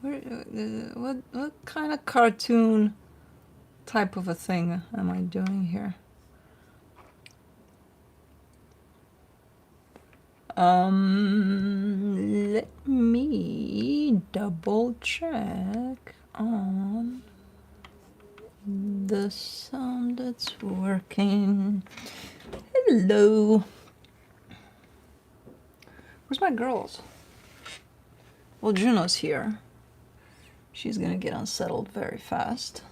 What kind of cartoon type of a thing am I doing here? Let me double check on the sound that's working. Hello. Where's my girls? Well, Juno's here. She's gonna get unsettled very fast.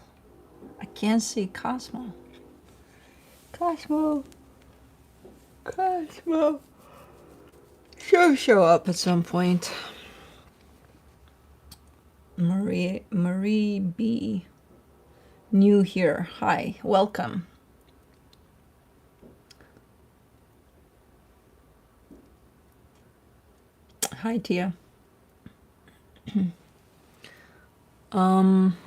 I can't see Cosmo. Cosmo. Cosmo. She'll show up at some point. Marie B. New here. Hi. Welcome. Hi, Tia. I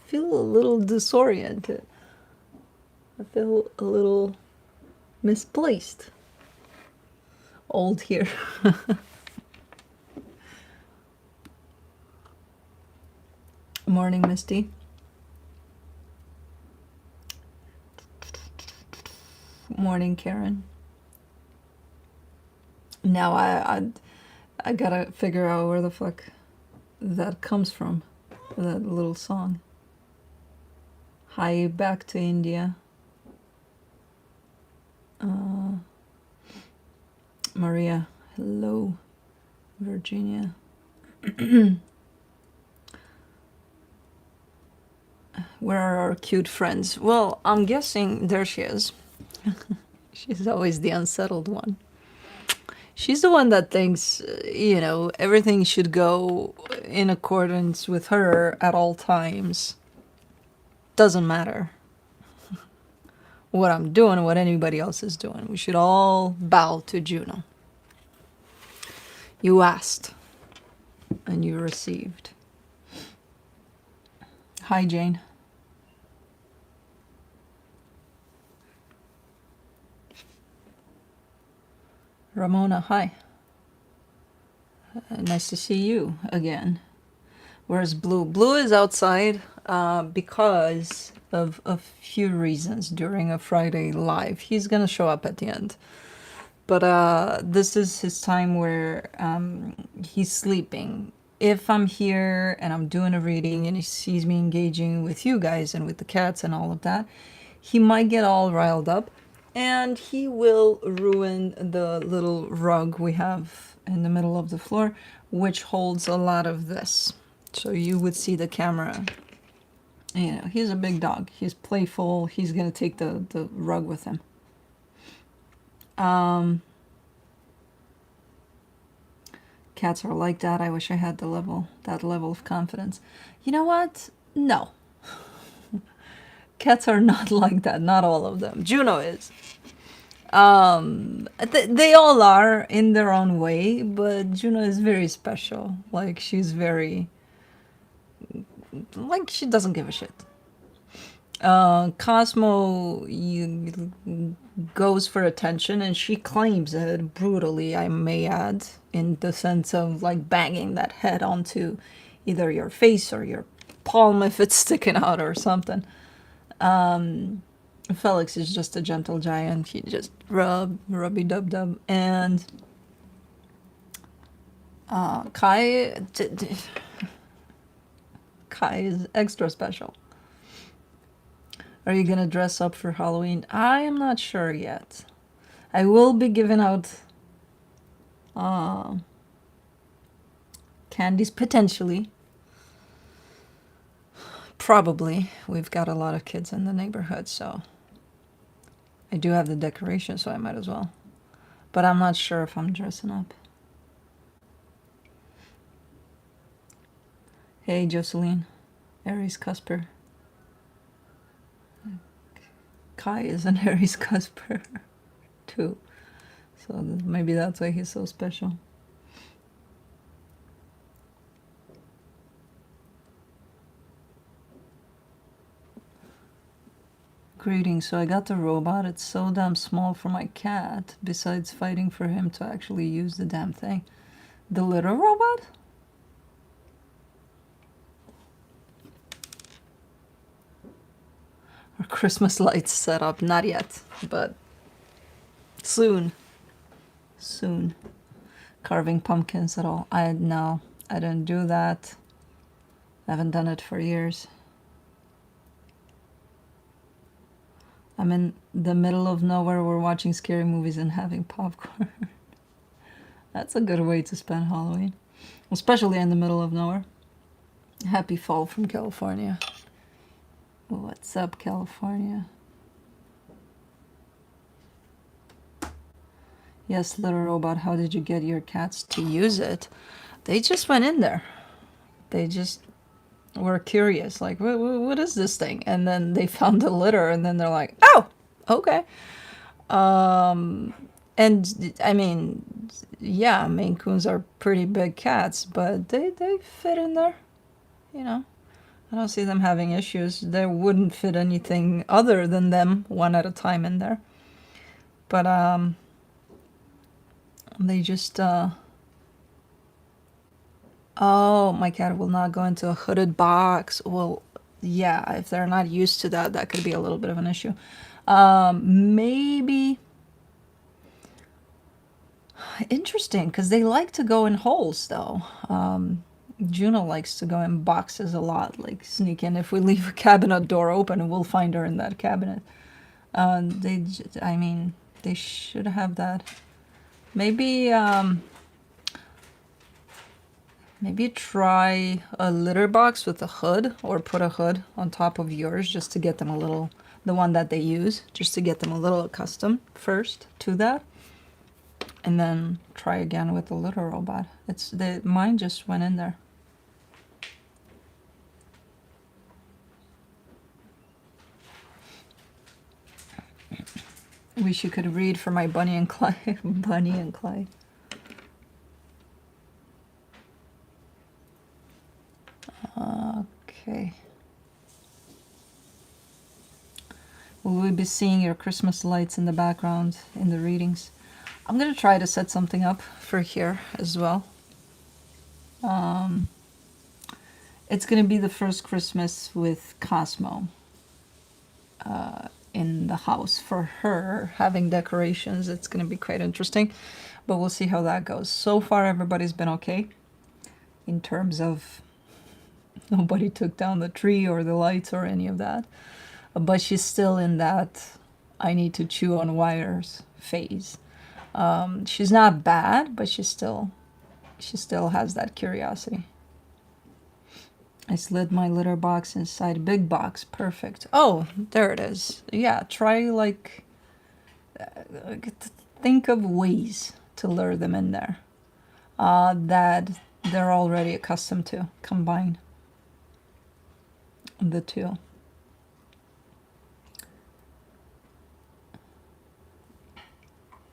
feel a little disoriented. I feel a little misplaced. Old here. Morning, Misty. Morning, Karen. Now I gotta figure out where the fuck that comes from. That little song. Hi, back to India. Maria, hello. Virginia. Where are our cute friends? Well, I'm guessing there she is. She's always the unsettled one. She's the one that thinks, you know, everything should go in accordance with her at all times. Doesn't matter what I'm doing or what anybody else is doing. We should all bow to Juno. You asked, and you received. Hi, Jane. Ramona, hi. Nice to see you again. Where's Blue? Blue is outside because of a few reasons during a Friday live. He's gonna show up at the end. But this is his time where he's sleeping. If I'm here and I'm doing a reading and he sees me engaging with you guys and with the cats and all of that, he might get all riled up and he will ruin the little rug we have in the middle of the floor, which holds a lot of this. So you would see the camera. You know, he's a big dog. He's playful. He's going to take the rug with him. Cats are like that. I wish I had that level of confidence. You know what? No. Cats are not like that. Not all of them. Juno is. They all are in their own way, but Juno is very special. Like, she's very... like, she doesn't give a shit. Cosmo goes for attention, and she claims it brutally, I may add, in the sense of like banging that head onto either your face or your palm if it's sticking out or something. Felix is just a gentle giant. He just rubby dub dub, and Kai is extra special. Are you gonna dress up for Halloween? I am not sure yet. I will be giving out candies potentially. Probably. We've got a lot of kids in the neighborhood, so I do have the decoration, so I might as well. But I'm not sure if I'm dressing up. Hey, Jocelyn. Aries Cusper. Kai is an Aries Cusper too, so maybe that's why he's so special. Greetings. So I got the robot. It's so damn small for my cat, besides fighting for him to actually use the damn thing. The little robot? Christmas lights set up. Not yet, but soon. Soon. Carving pumpkins at all. No, I didn't do that. I haven't done it for years. I'm in the middle of nowhere. We're watching scary movies and having popcorn. That's a good way to spend Halloween. Especially in the middle of nowhere. Happy fall from California. What's up, California? Yes, little robot, how did you get your cats to use it? They just went in there. They just were curious, like, what is this thing? And then they found the litter, and then they're like, oh, okay. And I mean, yeah, Maine Coons are pretty big cats, but they fit in there, you know. I don't see them having issues. There wouldn't fit anything other than them one at a time in there. But they just oh, my cat will not go into a hooded box. Well, yeah, if they're not used to that, that could be a little bit of an issue. Maybe interesting, because they like to go in holes though. Juno likes to go in boxes a lot, like sneak in. If we leave a cabinet door open, we'll find her in that cabinet. I mean, they should have that. Maybe maybe try a litter box with a hood, or put a hood on top of yours just to get them a little, the one that they use, just to get them a little accustomed first to that. And then try again with the litter robot. Mine just went in there. Wish you could read for my Bunny and Clyde. Bunny and Clyde. Okay. Will we be seeing your Christmas lights in the background in the readings? I'm going to try to set something up for here as well. It's going to be the first Christmas with Cosmo in the house for her, having decorations. It's going to be quite interesting, but we'll see how that goes. So far, everybody's been okay in terms of nobody took down the tree or the lights or any of that. But she's still in that I need to chew on wires phase. She's not bad, but she still has that curiosity. I slid my litter box inside big box. Perfect. Oh, there it is. Yeah, try like think of ways to lure them in there that they're already accustomed to. Combine the two.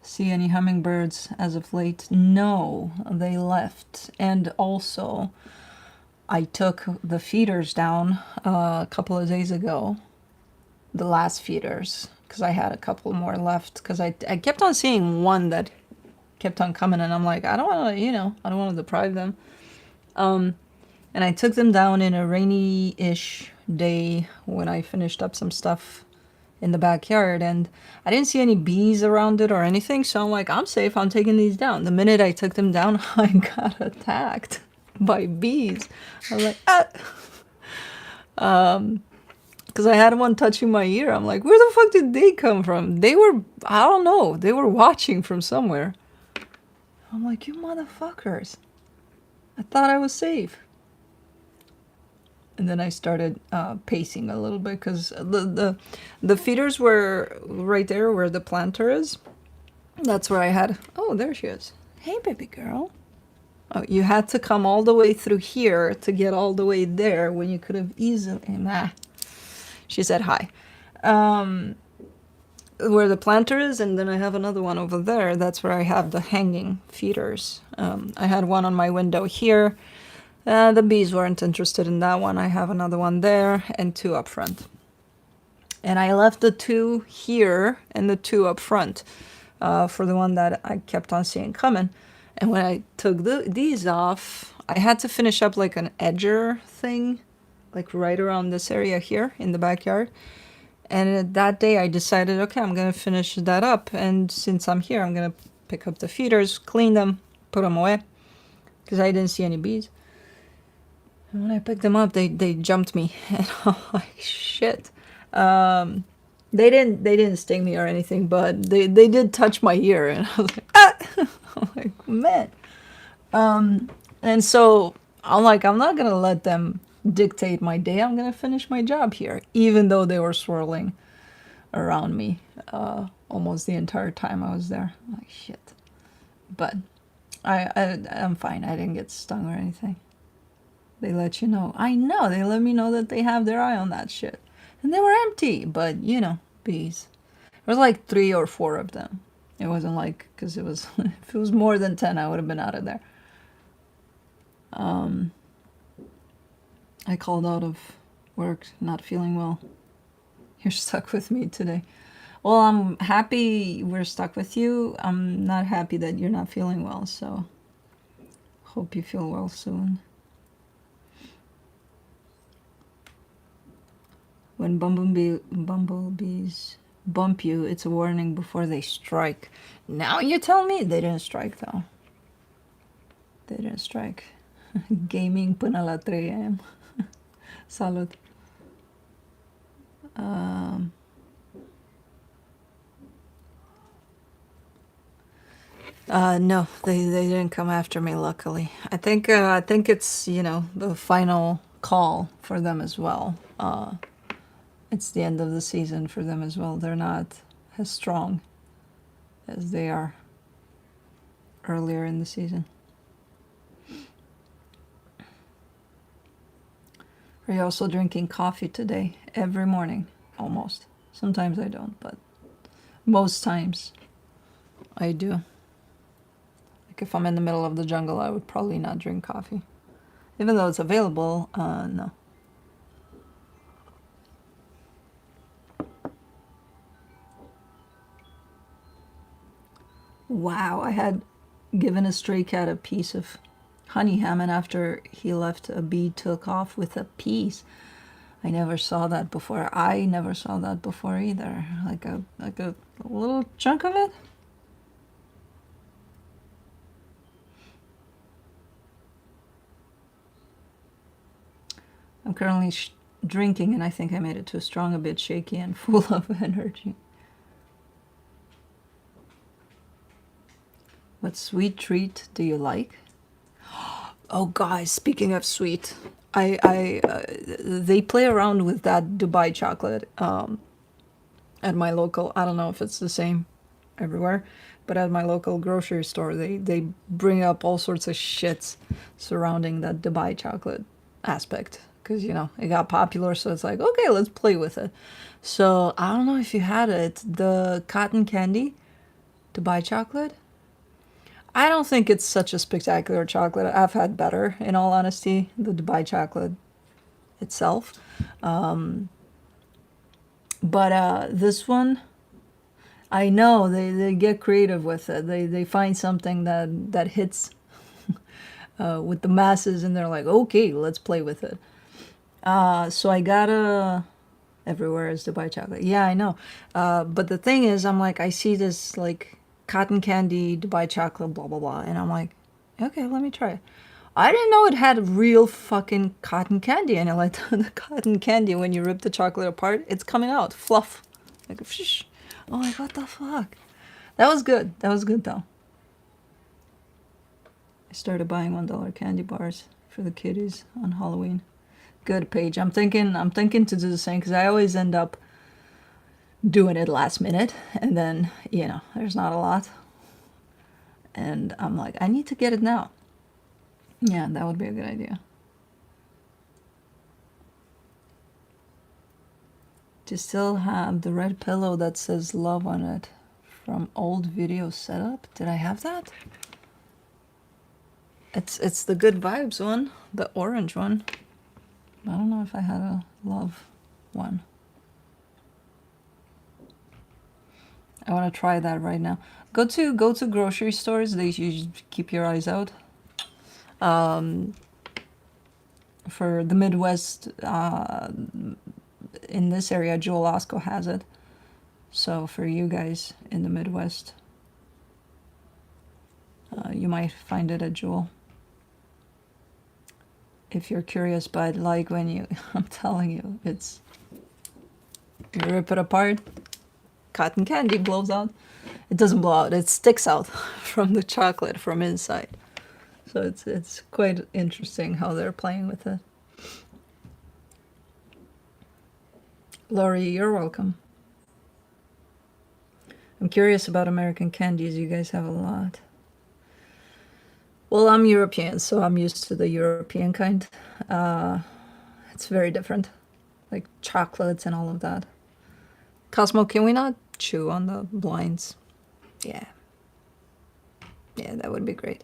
See any hummingbirds as of late? No, they left. And also, I took the feeders down a couple of days ago, the last feeders, because I had a couple more left, because I kept on seeing one that kept on coming, and I'm like, I don't want to, I don't want to deprive them. And I took them down in a rainy-ish day when I finished up some stuff in the backyard, and I didn't see any bees around it or anything, so I'm like, I'm safe, I'm taking these down. The minute I took them down, I got attacked by bees. I was like, because I had one touching my ear. I'm like, where the fuck did they come from? They were, I don't know, they were watching from somewhere. I'm like, you motherfuckers. I thought I was safe. And then I started pacing a little bit, because the feeders were right there where the planter is. That's where I had, oh, there she is. Hey, baby girl. Oh, you had to come all the way through here to get all the way there when you could have easily, She said hi. Where the planter is, and then I have another one over there. That's where I have the hanging feeders. I had one on my window here. The bees weren't interested in that one. I have another one there and two up front. And I left the two here and the two up front for the one that I kept on seeing coming. And when I took these off, I had to finish up like an edger thing, like right around this area here in the backyard. And that day I decided, okay, I'm going to finish that up. And since I'm here, I'm going to pick up the feeders, clean them, put them away, because I didn't see any bees. And when I picked them up, they jumped me. And I'm like, shit. They didn't sting me or anything, but they did touch my ear. And I was like, ah! I'm like, man. And so I'm like, I'm not going to let them dictate my day. I'm going to finish my job here, even though they were swirling around me almost the entire time I was there. I'm like, shit. But I'm fine. I didn't get stung or anything. They let you know. I know. They let me know that they have their eye on that shit. And they were empty, but, you know, bees. There was like 3 or 4 of them. It wasn't like, because it was, if it was more than 10, I would have been out of there. I called out of work, not feeling well. You're stuck with me today. Well, I'm happy we're stuck with you. I'm not happy that you're not feeling well, so hope you feel well soon. When bumblebees bump you, it's a warning before they strike. Now you tell me? They didn't strike, though. They didn't strike. Gaming până la 3 a.m. Salut. No, they didn't come after me, luckily. I think it's, you know, the final call for them as well. It's the end of the season for them as well. They're not as strong as they are earlier in the season. Are you also drinking coffee today? Every morning, almost. Sometimes I don't, but most times I do. Like if I'm in the middle of the jungle, I would probably not drink coffee. Even though it's available, no. Wow, I had given a stray cat a piece of honey ham, and after he left, a bee took off with a piece. I never saw that before. I never saw that before either. Like a little chunk of it. I'm currently drinking, and I think I made it too strong, a bit shaky and full of energy. What sweet treat do you like? Oh, guys, speaking of sweet, they play around with that Dubai chocolate at my local. I don't know if it's the same everywhere, but at my local grocery store, they bring up all sorts of shits surrounding that Dubai chocolate aspect, because, you know, it got popular, so it's like, okay, let's play with it. So I don't know if you had it, the cotton candy Dubai chocolate. I don't think it's such a spectacular chocolate. I've had better, in all honesty, the Dubai chocolate itself. But this one, I know they get creative with it. They find something that hits with the masses, and they're like, okay, let's play with it. So I got a... Everywhere is Dubai chocolate. Yeah, I know. But the thing is, I'm like, I see this, like, cotton candy, Dubai chocolate, blah, blah, blah. And I'm like, okay, let me try it. I didn't know it had real fucking cotton candy in it. Like, the cotton candy, when you rip the chocolate apart, it's coming out. Fluff. Like, shh. I'm like, what the fuck? That was good. That was good, though. I started buying $1 candy bars for the kiddies on Halloween. Good, Paige. I'm thinking to do the same, because I always end up doing it last minute, and then, you know, there's not a lot, and I'm like, I need to get it now. Yeah, that would be a good idea. Do you still have the red pillow that says love on it from old video setup? Did I have that? It's the good vibes one, the orange one. I don't know if I had a love one. I want to try that right now. Go to grocery stores. They usually keep your eyes out. For the Midwest, in this area, Jewel Osco has it. So for you guys in the Midwest, you might find it at Jewel. If you're curious, but like when you, I'm telling you, it's, you rip it apart, cotton candy blows out. It doesn't blow out, it sticks out from the chocolate from inside. So it's quite interesting how they're playing with it. Laurie, you're welcome. I'm curious about American candies. You guys have a lot. Well, I'm European, so I'm used to the European kind. It's very different, like chocolates and all of that. Cosmo, can we not chew on the blinds? Yeah. Yeah, that would be great.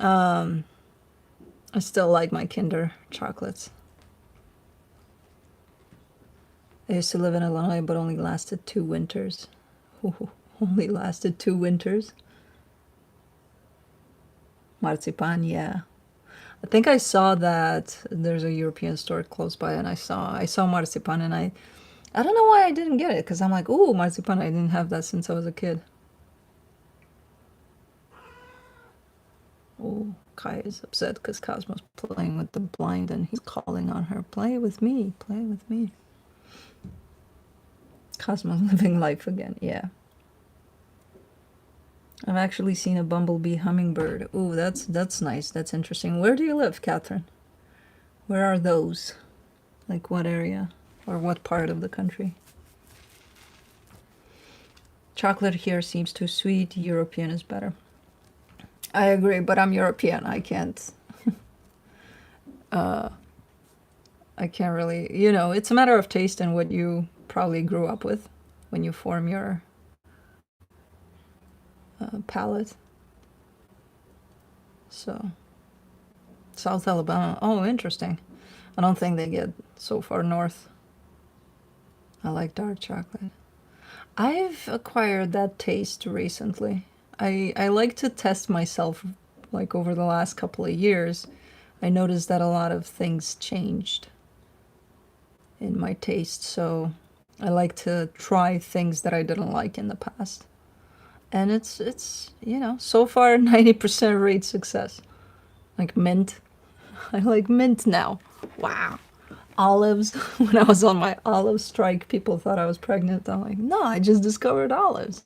I still like my Kinder chocolates. I used to live in Illinois, but only lasted 2 winters. Ooh, only lasted 2 winters. Marzipan, yeah. I think I saw that there's a European store close by, and I saw marzipan, and I don't know why I didn't get it, because I'm like, ooh, marzipan, I didn't have that since I was a kid. Oh, Kai is upset because Cosmo's playing with the blind, and he's calling on her, play with me, play with me. Cosmo's living life again, yeah. I've actually seen a bumblebee hummingbird. Ooh, that's nice. That's interesting. Where do you live, Catherine? Where are those? Like what area or what part of the country? Chocolate here seems too sweet. European is better. I agree, but I'm European. I can't. I can't really. You know, it's a matter of taste and what you probably grew up with when you form your palate. So, South Alabama. Oh, interesting. I don't think they get so far north. I like dark chocolate. I've acquired that taste recently. I like to test myself, like over the last couple of years. I noticed that a lot of things changed in my taste, so I like to try things that I didn't like in the past. And it's you know, so far 90% rate success. Like mint. I like mint now. Wow. Olives. When I was on my olive strike, people thought I was pregnant. I'm like, no, I just discovered olives.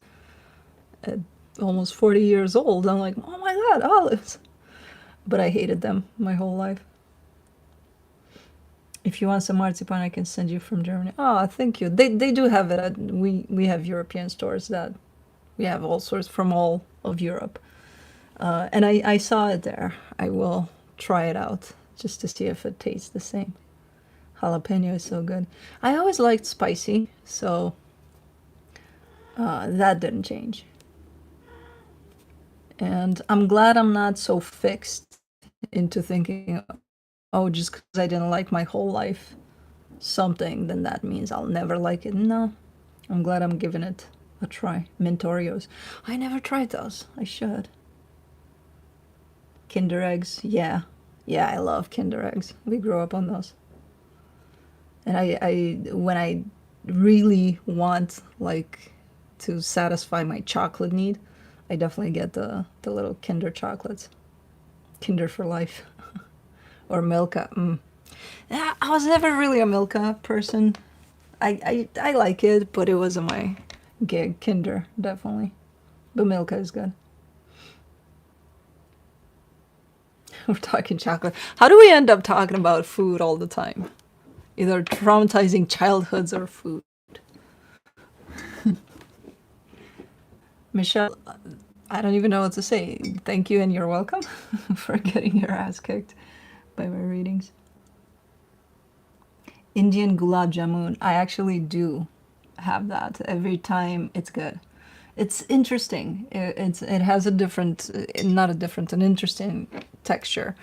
At almost 40 years old, I'm like, oh my god, olives. But I hated them my whole life. If you want some marzipan, I can send you from Germany. Oh, thank you. They do have it. We have European stores that we have all sorts from all of Europe. And I saw it there. I will try it out just to see if it tastes the same. Jalapeno is so good. I always liked spicy, so that didn't change. And I'm glad I'm not so fixed into thinking, oh, just because I didn't like my whole life something, then that means I'll never like it. No, I'm glad I'm giving it a try. Mint Oreos. I never tried those. I should. Kinder Eggs. Yeah. Yeah, I love Kinder Eggs. We grew up on those. And I when I really want, like, to satisfy my chocolate need, I definitely get the little Kinder chocolates. Kinder for life. Or Milka. Yeah, I was never really a Milka person. I like it, but it wasn't my gig. Kinder, definitely. But Milka is good. We're talking chocolate. How do we end up talking about food all the time? Either traumatizing childhoods or food. Michelle, I don't even know what to say. Thank you and you're welcome for getting your ass kicked by my readings. Indian gulab jamun. I actually do have that every time. It's good. It's interesting. It has a different, not a different, an interesting texture.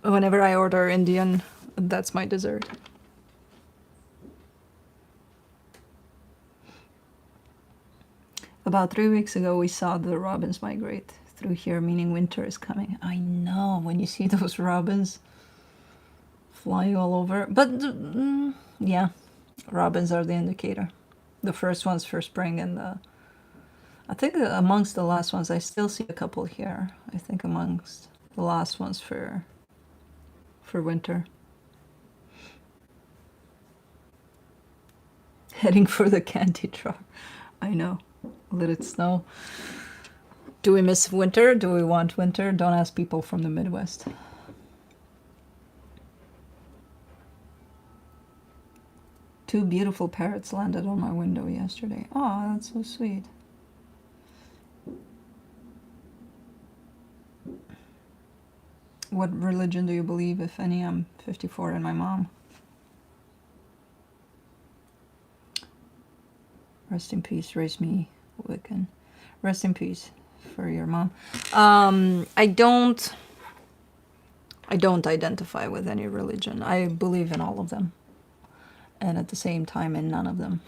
Whenever I order Indian, that's my dessert. About 3 weeks ago, we saw the robins migrate through here, meaning winter is coming. I know, when you see those robins, flying all over. But yeah, robins are the indicator. The first ones for spring, and I think amongst the last ones, I still see a couple here. I think amongst the last ones for winter. Heading for the candy jar. I know. Let it snow. Do we miss winter? Do we want winter? Don't ask people from the Midwest. Two beautiful parrots landed on my window yesterday. Oh, that's so sweet. What religion do you believe, if any? I'm 54 and my mom. Rest in peace, raise me, Wiccan. Rest in peace for your mom. I don't identify with any religion. I believe in all of them, and at the same time in none of them.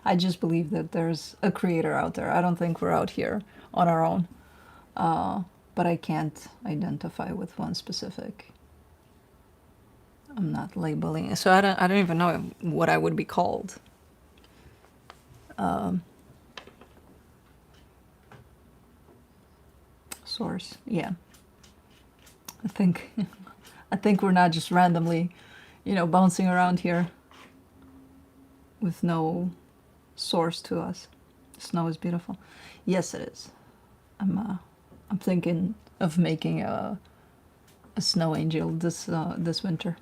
I just believe that there's a creator out there. I don't think we're out here on our own. But I can't identify with one specific. I'm not labeling it. So I don't even know what I would be called. Source. Yeah. I think we're not just randomly, bouncing around here with no source to us. Snow is beautiful. Yes, it is. I'm thinking of making a snow angel this winter.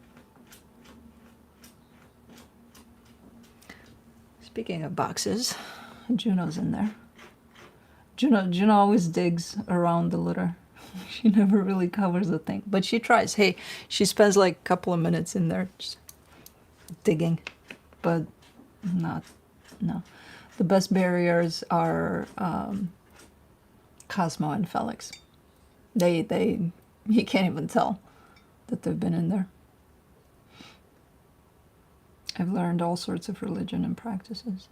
Speaking of boxes, Juno's in there. Juno always digs around the litter. She never really covers the thing, but she tries. Hey, she spends like a couple of minutes in there just digging, but no. The best barriers are Cosmo and Felix. They you can't even tell that they've been in there. I've learned all sorts of religion and practices.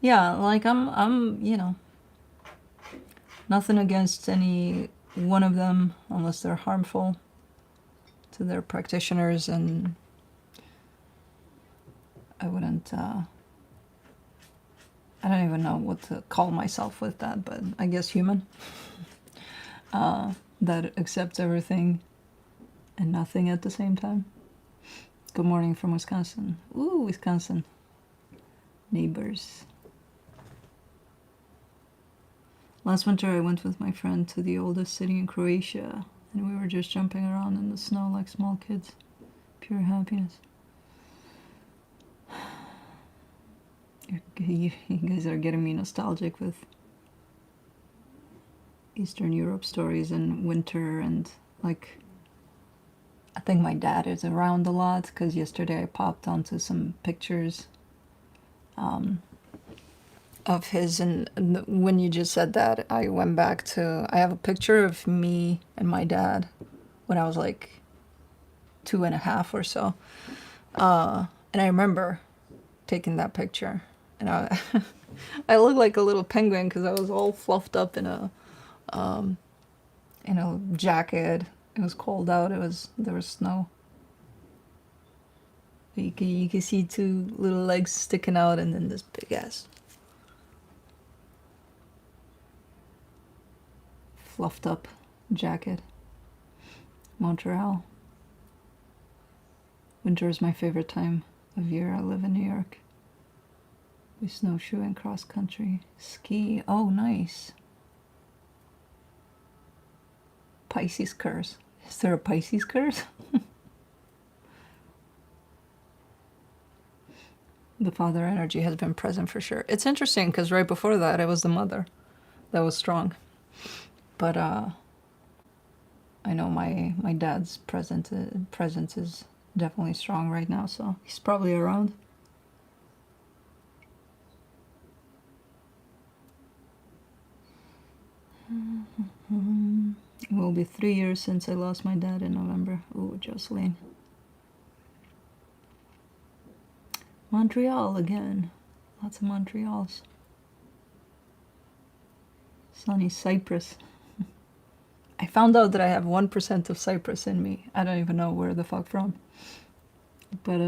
Yeah, like I'm nothing against any one of them unless they're harmful to their practitioners, and I wouldn't I don't even know what to call myself with that, but I guess human. That accepts everything and nothing at the same time. Good morning from Wisconsin. Ooh, Wisconsin. Neighbors. Last winter I went with my friend to the oldest city in Croatia, and we were just jumping around in the snow like small kids. Pure happiness. You guys are getting me nostalgic with Eastern Europe stories and winter, and like I think my dad is around a lot because yesterday I popped onto some pictures of his, and when you just said that, I went back to, I have a picture of me and my dad when I was like 2.5 or so, and I remember taking that picture, and I I looked like a little penguin because I was all fluffed up in a jacket. It was cold out. There was snow. You can see two little legs sticking out, and then this big ass fluffed up jacket. Montreal. Winter is my favorite time of year. I live in New York. We snowshoe and cross country. Ski. Oh, nice. Pisces curse. Is there a Pisces curse? The father energy has been present for sure. It's interesting because right before that, it was the mother that was strong. But I know my dad's presence is definitely strong right now, so he's probably around. It will be 3 years since I lost my dad in November. Ooh, Jocelyn. Montreal again. Lots of Montreals. Sunny Cyprus. I found out that I have 1% of Cyprus in me. I don't even know where the fuck from. But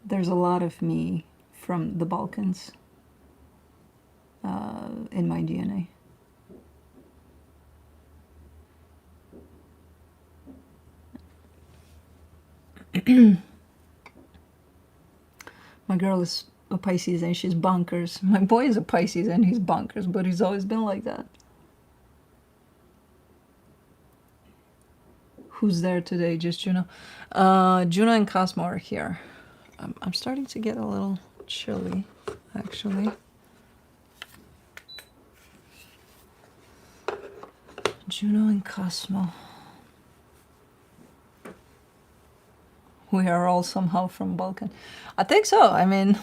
there's a lot of me from the Balkans in my DNA. My girl is a Pisces and she's bonkers. My boy is a Pisces and he's bonkers, but he's always been like that. Who's there today? Just Juno. Juno and Cosmo are here. I'm starting to get a little chilly, actually. Juno and Cosmo. We are all somehow from Balkan. I think so. I mean,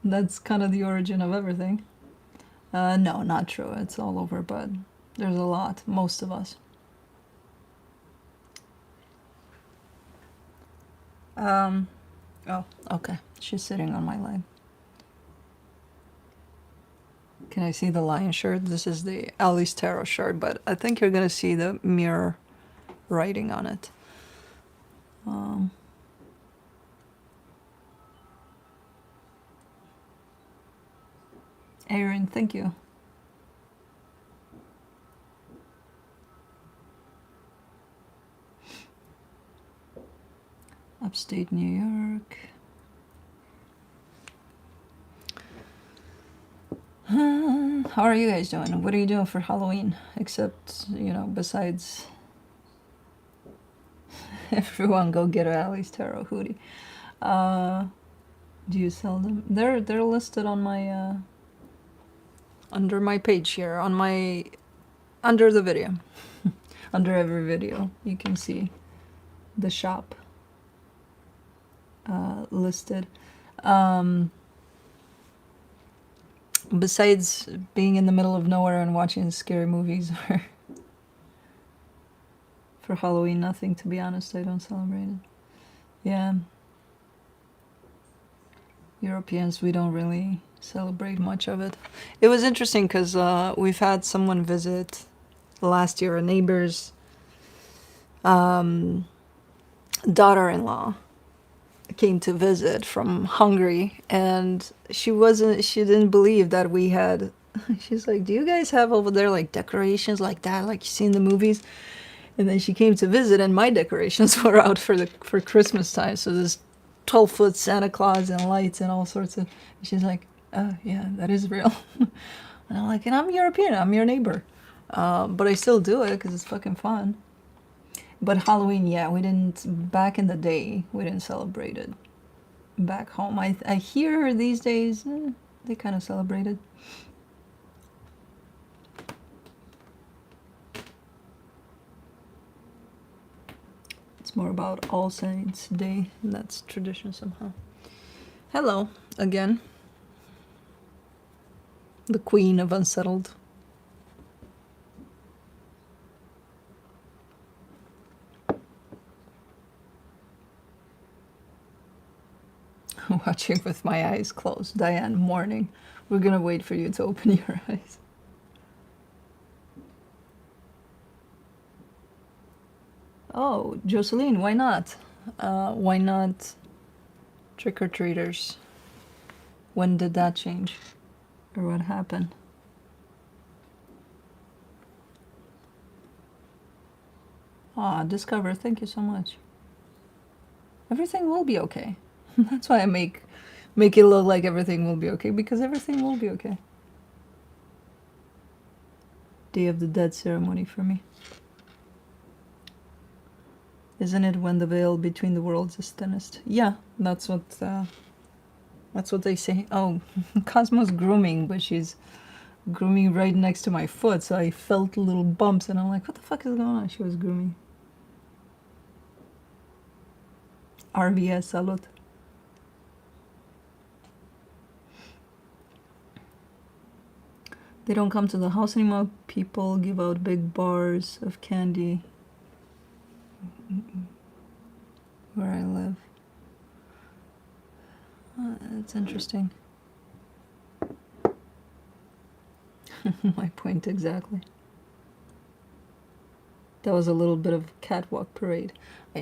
that's kind of the origin of everything. No, not true. It's all over, but there's a lot. Most of us. Oh, okay. She's sitting on my lap. Can I see the lion shirt? This is the Alice Tarot shirt, but I think you're gonna see the mirror writing on it. Aaron, thank you. Upstate New York. How are you guys doing? What are you doing for Halloween? Except, you know, besides everyone go get a Alice Tarot hoodie. Do you sell them? They're listed on my under my page here, on my under the video. Under every video you can see the shop listed. Besides being in the middle of nowhere and watching scary movies or for Halloween, nothing, to be honest. I don't celebrate it. Yeah. Europeans, we don't really celebrate much of it. It was interesting because we've had someone visit last year, a neighbor's daughter-in-law came to visit from Hungary, and she didn't believe that we had, she's like, do you guys have over there like decorations like that, like you see in the movies? And then she came to visit and my decorations were out for Christmas time, so this 12-foot Santa Claus and lights and all sorts of, she's like, oh yeah, that is real. And I'm like, and I'm European, I'm your neighbor, but I still do it because it's fucking fun. But Halloween, yeah, we didn't, back in the day, we didn't celebrate it back home. I hear these days, they kind of celebrate it. It's more about All Saints Day, and that's tradition somehow. Hello, again. The Queen of Unsettled. Watching with my eyes closed. Diane, morning. We're gonna wait for you to open your eyes. Oh, Jocelyn, why not? Why not trick-or-treaters? When did that change? Or what happened? Ah, Discover, thank you so much. Everything will be okay. That's why I make it look like everything will be okay, because everything will be okay. Day of the Dead ceremony for me. Isn't it when the veil between the worlds is thinnest? Yeah, that's what they say. Oh, Cosmo's grooming, but she's grooming right next to my foot, so I felt little bumps, and I'm like, what the fuck is going on? She was grooming. RVS, salud. They don't come to the house anymore. People give out big bars of candy where I live. It's interesting. My point exactly. That was a little bit of catwalk parade.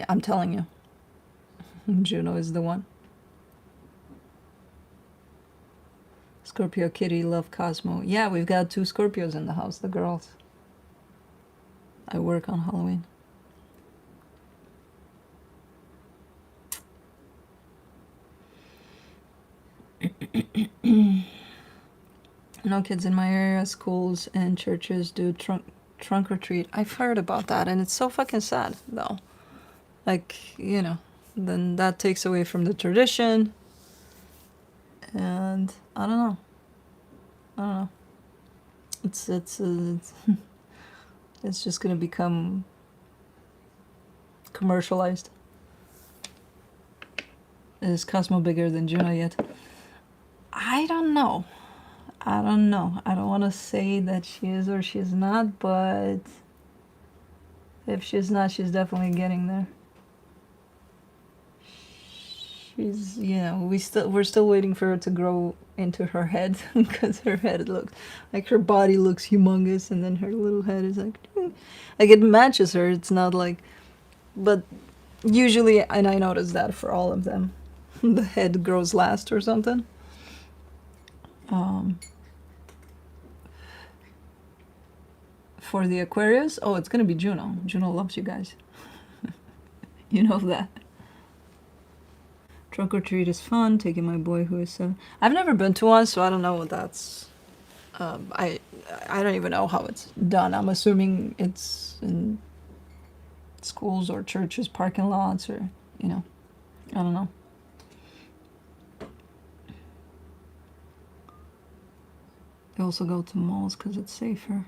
I'm telling you, Juno is the one. Scorpio Kitty, love Cosmo. Yeah, we've got 2 Scorpios in the house, the girls. I work on Halloween. No kids in my area. Schools and churches do trunk or treat. I've heard about that, and it's so fucking sad, though. Like, you know, then that takes away from the tradition. And I don't know. I don't know. It's it's just gonna become commercialized. Is Cosmo bigger than Juno yet? I don't know. I don't know. I don't want to say that she is or she's not, but if she's not, she's definitely getting there. She's, you know, we're still waiting for her to grow into her head, because her head looks like, her body looks humongous, and then her little head is like it matches her. It's not like, but usually, and I noticed that for all of them, the head grows last or something. For the Aquarius, oh, it's gonna be Juno. Juno loves you guys. You know that. Trunk or treat is fun. Taking my boy who is 7. I've never been to one, so I don't know what that's. I don't even know how it's done. I'm assuming it's in schools or churches, parking lots, or, you know, I don't know. They also go to malls because it's safer.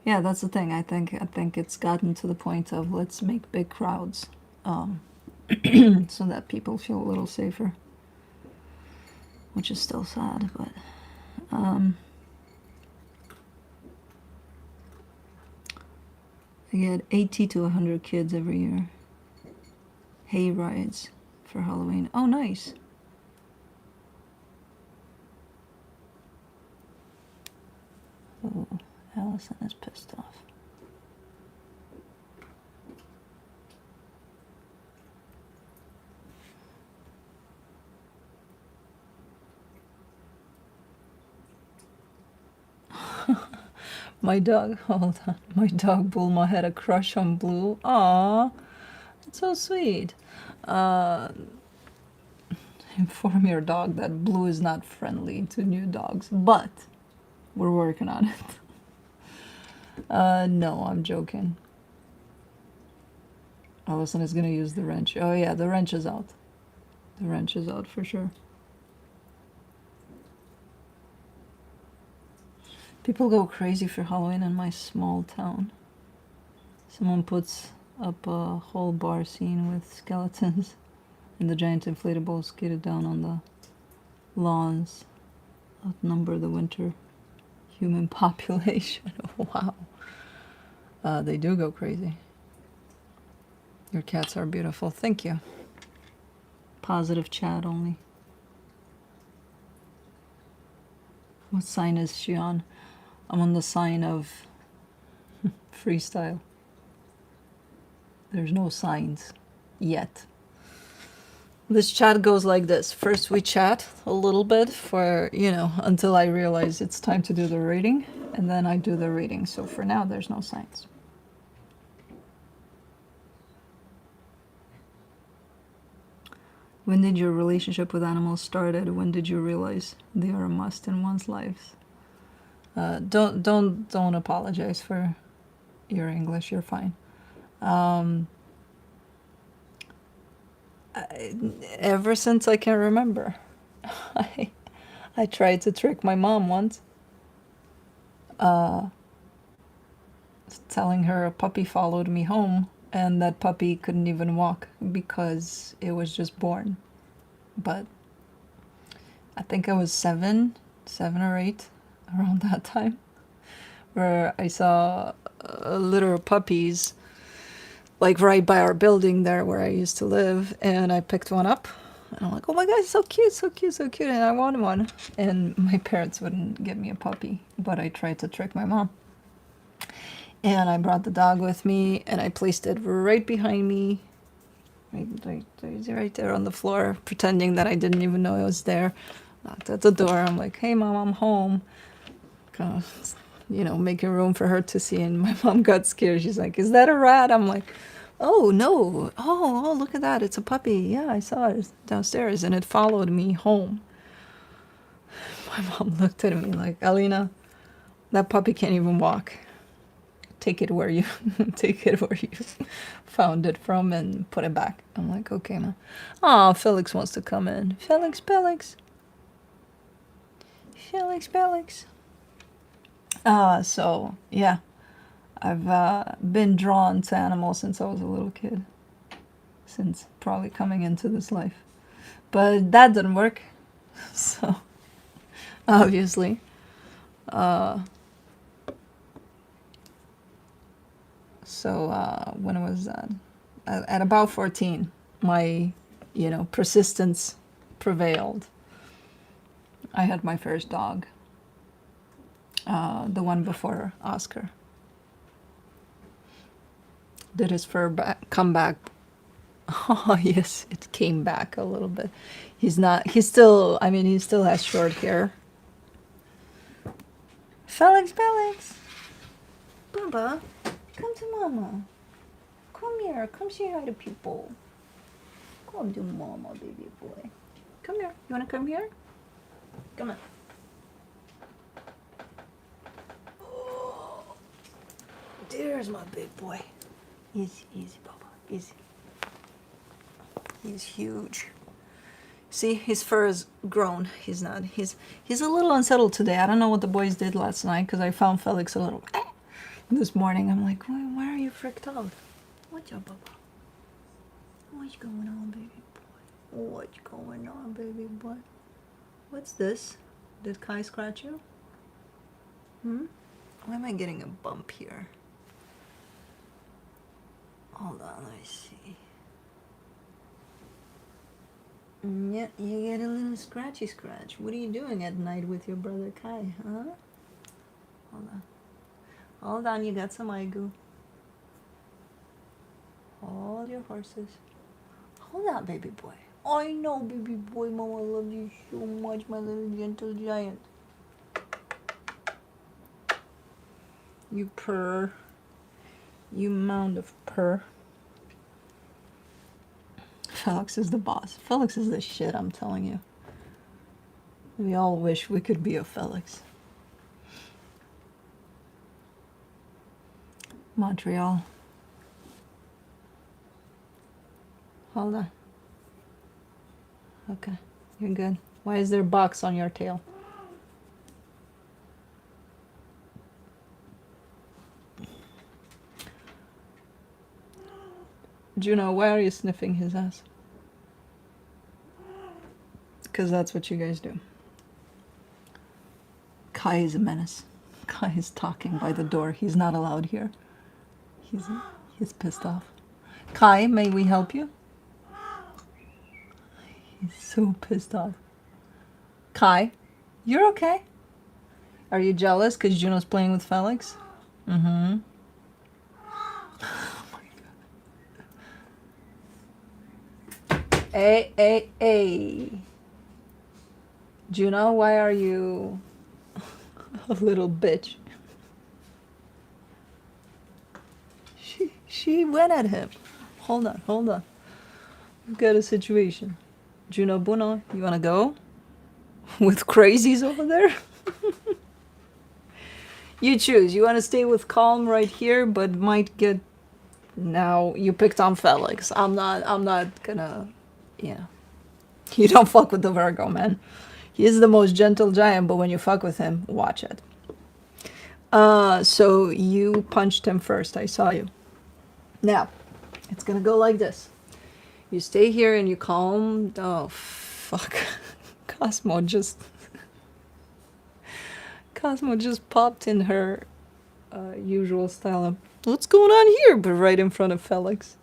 Yeah, that's the thing. I think it's gotten to the point of, let's make big crowds, so that people feel a little safer, which is still sad, but I get 80 to 100 kids every year. Hay rides for Halloween. Oh, nice. Oh, Allison is pissed off. My dog, hold on. My dog Bulma had a crush on Blue. Aww, that's so sweet. Inform your dog that Blue is not friendly to new dogs, but we're working on it. No, I'm joking. Allison is gonna use the wrench. Oh yeah, the wrench is out. The wrench is out for sure. People go crazy for Halloween in my small town. Someone puts up a whole bar scene with skeletons and the giant inflatables skated down on the lawns. Outnumber the winter human population. Wow. They do go crazy. Your cats are beautiful. Thank you. Positive chat only. What sign is she on? I'm on the sign of freestyle. There's no signs yet. This chat goes like this. First we chat a little bit for, you know, until I realize it's time to do the reading, and then I do the reading. So for now, there's no signs. When did your relationship with animals started? When did you realize they are a must in one's life? Don't apologize for your English. You're fine. Ever since I can remember. I tried to trick my mom once, telling her a puppy followed me home, and that puppy couldn't even walk because it was just born. But I think I was 7 or 8, around that time, where I saw a litter of puppies, like right by our building there where I used to live, and I picked one up, And I'm like, oh my god, so cute, so cute, so cute, and I want one. And my parents wouldn't give me a puppy, but I tried to trick my mom. And I brought the dog with me, and I placed it right behind me, right there on the floor, pretending that I didn't even know it was there. Knocked at the door. I'm like, hey, Mom, I'm home. Kind of, you know, making room for her to see. And my mom got scared. She's like, is that a rat? I'm like, oh, no. Oh, look at that. It's a puppy. Yeah, I saw it downstairs, and it followed me home. My mom looked at me like, Alina, that puppy can't even walk. Take it where you found it from and put it back. I'm like, okay, Mom. Oh, Felix wants to come in. Felix. So yeah, I've been drawn to animals since I was a little kid. Since probably coming into this life, but that didn't work. So obviously, when was that? At about 14, my, persistence prevailed. I had my first dog, the one before Oscar. Did his fur come back? Oh, yes, it came back a little bit. He still has short hair. Felix. Baba, come to Mama. Come here. Come say hi to people. Come to Mama, baby boy. Come here. You want to come here? Come on. Oh, there's my big boy. Easy, Baba. Easy. He's huge. See, his fur is grown. He's a little unsettled today. I don't know what the boys did last night, because I found Felix a little this morning. I'm like, why are you freaked out? What's up, Baba? What's going on, baby boy? What's going on, baby boy? What's this? Did Kai scratch you? Why am I getting a bump here? Hold on, let me see. Yeah, you get a little scratchy scratch. What are you doing at night with your brother Kai, huh? Hold on, you got some eye goo. Hold your horses. Hold on, baby boy. I know, baby boy, Mama loves you so much, my little gentle giant. You purr. You mound of purr. Felix is the boss. Felix is the shit, I'm telling you. We all wish we could be a Felix. Montreal. Hold on. Okay, you're good. Why is there a box on your tail? Juno, why are you sniffing his ass? Because that's what you guys do. Kai is a menace. Kai is talking by the door. He's not allowed here. He's pissed off. Kai, may we help you? He's so pissed off. Kai, you're okay? Are you jealous because Juno's playing with Felix? Mm-hmm. Oh my god. Hey. Juno, why are you a little bitch? She went at him. Hold on. We've got a situation. Juno Buno, you wanna go? With crazies over there? You choose. You wanna stay with Calm right here, but might get... Now, you picked on Felix. I'm not gonna... Yeah. You don't fuck with the Virgo, man. He is the most gentle giant, but when you fuck with him, watch it. So you punched him first. I saw you. Now, it's gonna go like this. You stay here and you calm. Oh, fuck. Cosmo just popped in her usual style of, what's going on here? But right in front of Felix.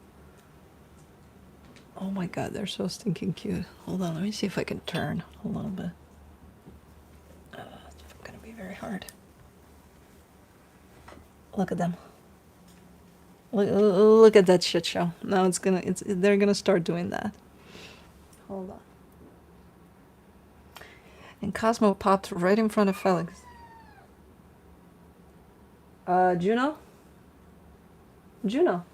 Oh my god, they're so stinking cute. Hold on, let me see if I can turn a little bit. It's gonna be very hard. Look at them. Look at that shit show. Now they're gonna start doing that. Hold on. And Cosmo popped right in front of Felix. Juno? Juno?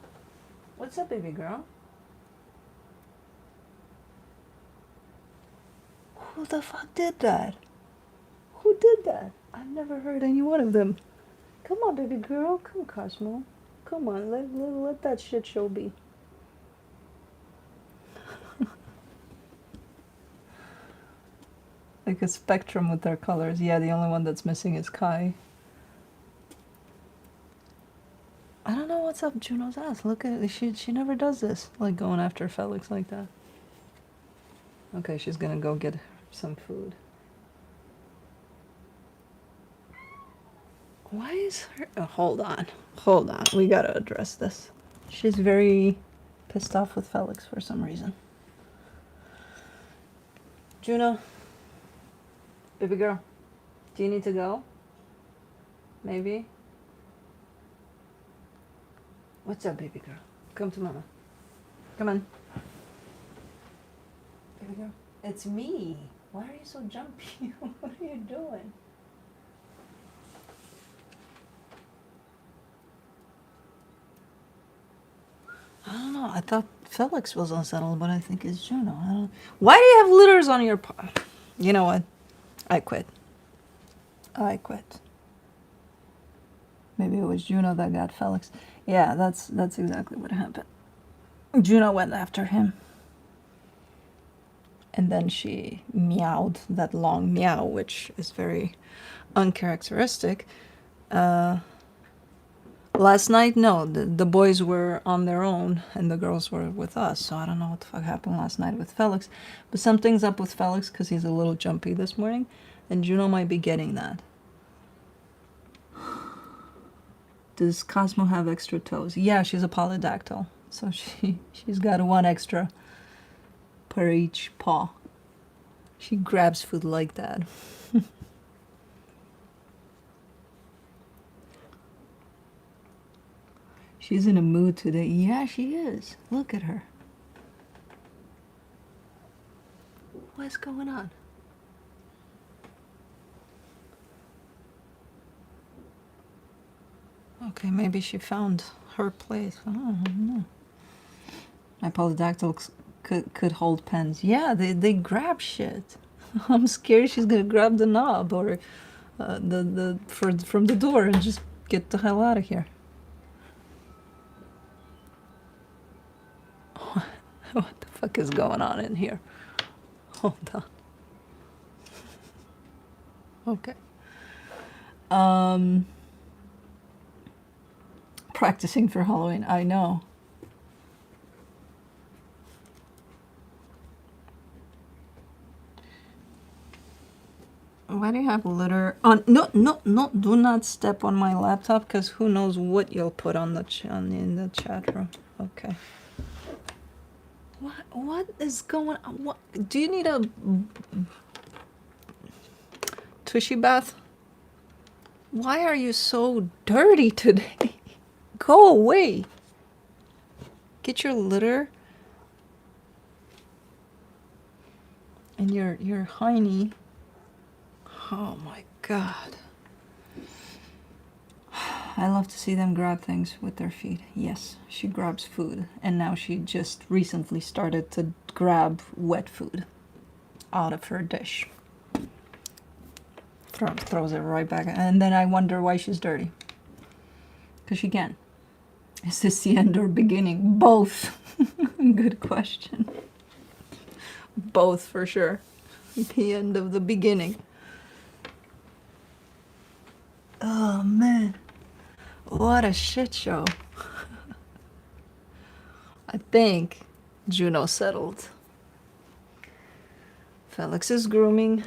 What's up, baby girl? Who the fuck did that? Who did that? I've never heard any one of them. Come on, baby girl. Come, Cosmo. Come on, let that shit show be. Like a spectrum with their colors. Yeah, the only one that's missing is Kai. I don't know what's up Juno's ass. Look at it. She never does this. Like going after Felix like that. Okay, she's gonna go get some food. Why is her... Oh, hold on. Hold on. We gotta address this. She's very pissed off with Felix for some reason. Juno. Baby girl. Do you need to go? Maybe? What's up, baby girl? Come to mama. Come on. Baby girl. It's me. Why are you so jumpy? What are you doing? I don't know. I thought Felix was unsettled, but I think it's Juno. I don't... Why do you have litters on your pot? You know what? I quit. I quit. Maybe it was Juno that got Felix. Yeah, that's exactly what happened. Juno went after him. And then she meowed that long meow, which is very uncharacteristic. Last night, no, the boys were on their own and the girls were with us. So I don't know what the fuck happened last night with Felix. But something's up with Felix because he's a little jumpy this morning. And Juno might be getting that. Does Cosmo have extra toes? Yeah, she's a polydactyl. So she's got one extra per each paw. She grabs food like that. She's in a mood today. Yeah, she is. Look at her. What's going on? Okay, maybe she found her place. I don't know. My polydactyl could hold pens. Yeah, they grab shit. I'm scared she's gonna grab the knob or from the door and just get the hell out of here. What the fuck is going on in here? Hold on. Okay. Practicing for Halloween. I know. Why do you have litter on? No, do not step on my laptop, because who knows what you'll put on the in the chat room. Okay. What is going on? What do you need, a tushy bath? Why are you so dirty today? Go away. Get your litter and your hiney. Oh my god. I love to see them grab things with their feet. Yes, she grabs food, and now she just recently started to grab wet food out of her dish. Throws it right back, and then I wonder why she's dirty. Because she can. Is this the end or beginning? Both. Good question. Both for sure. The end of the beginning. Oh man. What a shit show. I think Juno settled. Felix is grooming.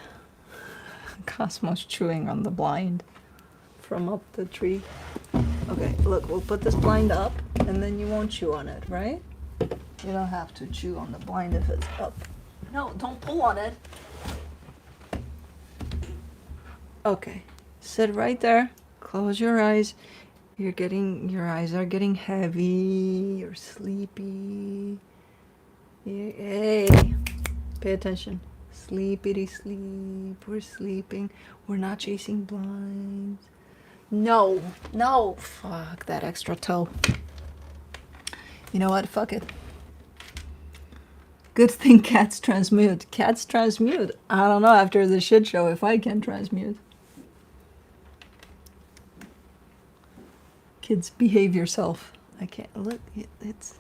Cosmo's chewing on the blind from up the tree. Okay, look, we'll put this blind up and then you won't chew on it, right? You don't have to chew on the blind if it's up. No, don't pull on it. Okay, sit right there. Close your eyes. Your eyes are getting heavy. You're sleepy. Hey, pay attention. Sleepity sleep. We're sleeping. We're not chasing blinds. No, no. Fuck that extra toe. You know what? Fuck it. Good thing cats transmute. Cats transmute. I don't know after the shit show if I can transmute. Kids, behave yourself. I can't look. It's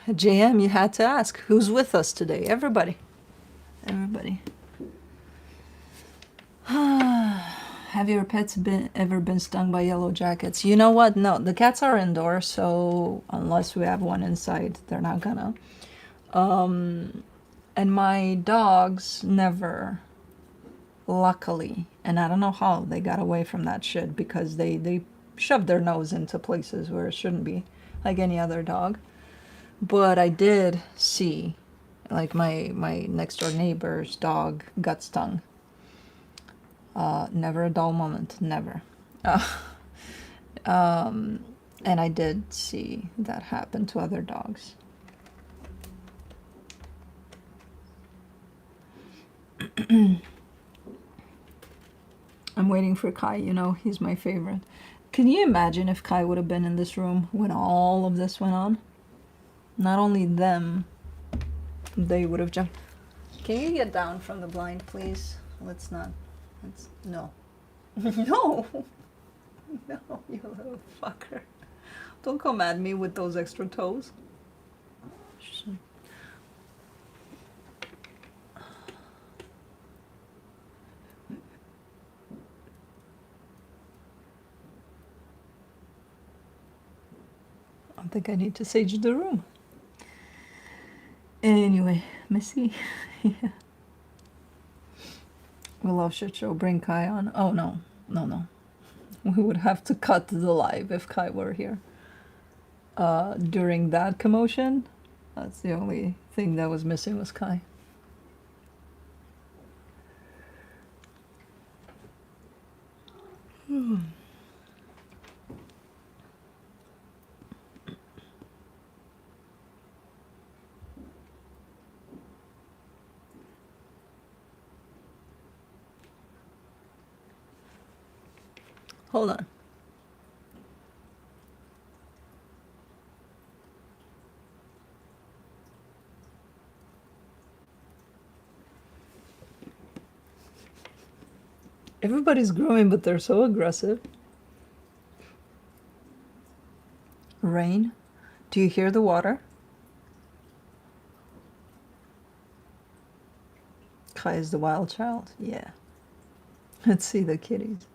JM. You had to ask who's with us today. Everybody. Everybody. Have your pets ever been stung by yellow jackets? You know what? No, the cats are indoors, so unless we have one inside, they're not gonna. And my dogs never, luckily. And I don't know how they got away from that shit, because they shoved their nose into places where it shouldn't be, like any other dog. But I did see, like my next door neighbor's dog got stung. Never a dull moment, never. And I did see that happen to other dogs. I'm waiting for Kai, you know, he's my favorite. Can you imagine if Kai would have been in this room when all of this went on? Not only them, they would have jumped. Can you get down from the blind, please? Let's not. No. No! No, you little fucker. Don't come at me with those extra toes. I think I need to sage the room. Anyway, Missy. Yeah. We love shit show. Bring Kai on. Oh no, no, no. We would have to cut the live if Kai were here. During that commotion, that's the only thing that was missing was Kai. Hold on. Everybody's growing, but they're so aggressive. Rain. Do you hear the water? Kai is the wild child. Yeah. Let's see the kitties.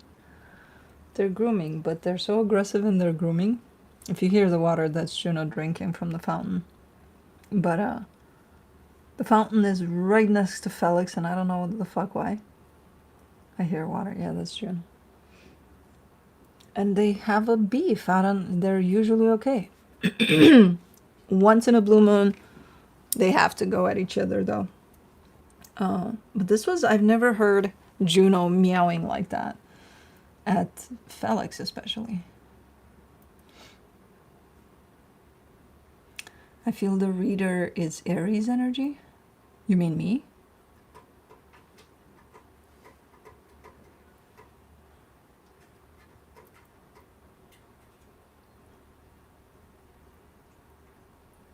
They're grooming, but they're so aggressive in their grooming. If you hear the water, that's Juno drinking from the fountain. But the fountain is right next to Felix, and I don't know what the fuck why. I hear water. Yeah, that's Juno. And they have a beef. They're usually okay. Once in a blue moon, they have to go at each other, though. But this was, I've never heard Juno meowing like that. At Felix, especially. I feel the reader is Aries energy. You mean me?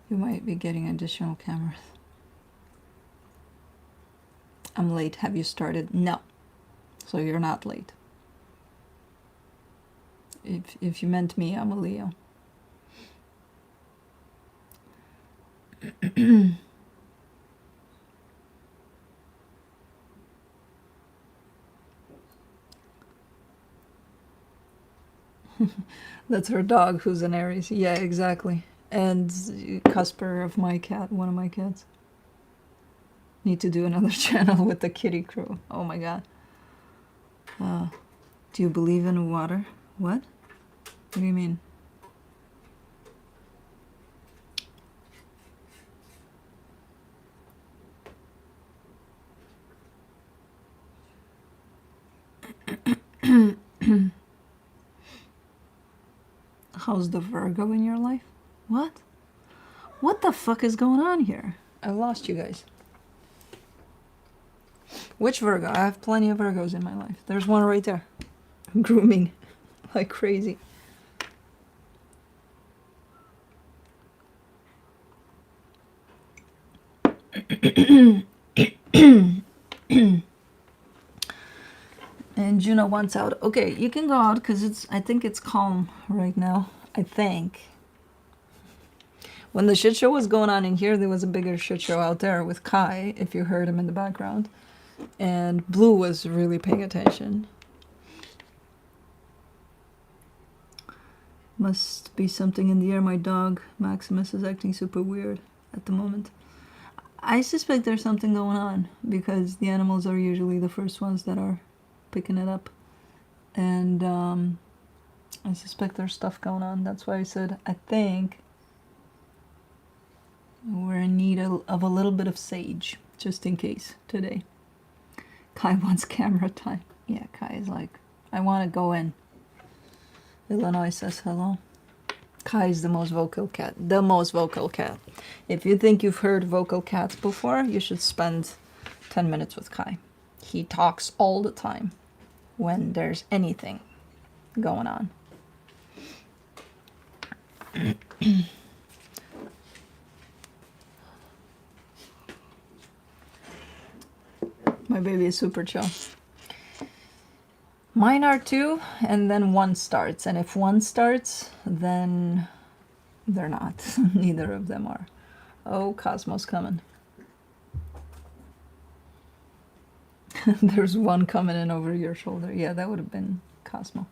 You might be getting additional cameras. I'm late. Have you started? No. So you're not late. If you meant me, I'm a Leo. That's her dog who's an Aries. Yeah, exactly. And Casper of my cat, one of my cats. Need to do another channel with the kitty crew. Oh my god. Do you believe in water? What? What do you mean? How's the Virgo in your life? What? What the fuck is going on here? I lost you guys. Which Virgo? I have plenty of Virgos in my life. There's one right there. Grooming like crazy. And Juno wants out. Okay, you can go out because I think it's calm right now. I think. When the shit show was going on in here, there was a bigger shit show out there with Kai, if you heard him in the background. And Blue was really paying attention. Must be something in the air. My dog, Maximus, is acting super weird at the moment. I suspect there's something going on because the animals are usually the first ones that are picking it up. And I suspect there's stuff going on. That's why I said I think we're in need of a little bit of sage, just in case, today. Kai wants camera time. Yeah, Kai is like, I want to go in. Illinois says hello. Kai is the most vocal cat. The most vocal cat. If you think you've heard vocal cats before, you should spend 10 minutes with Kai. He talks all the time when there's anything going on. My baby is super chill. Mine are too, and then one starts. And if one starts, then they're not. Neither of them are. Oh, Cosmo's coming. There's one coming in over your shoulder. Yeah, that would have been Cosmo.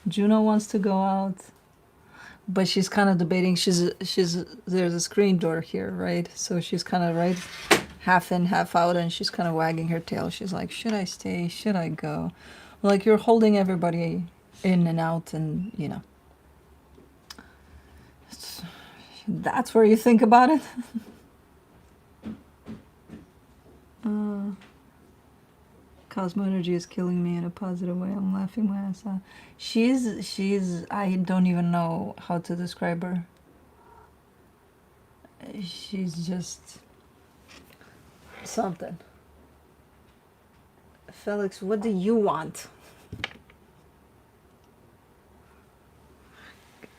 Juno wants to go out, but she's kind of debating. There's a screen door here, right? So she's kind of right, half in, half out, and she's kind of wagging her tail. She's like, should I stay? Should I go? Like, you're holding everybody in and out, and, you know. That's where you think about it. Cosmo energy is killing me in a positive way. I'm laughing my ass off. She's, I don't even know how to describe her. She's just something. Felix, what do you want?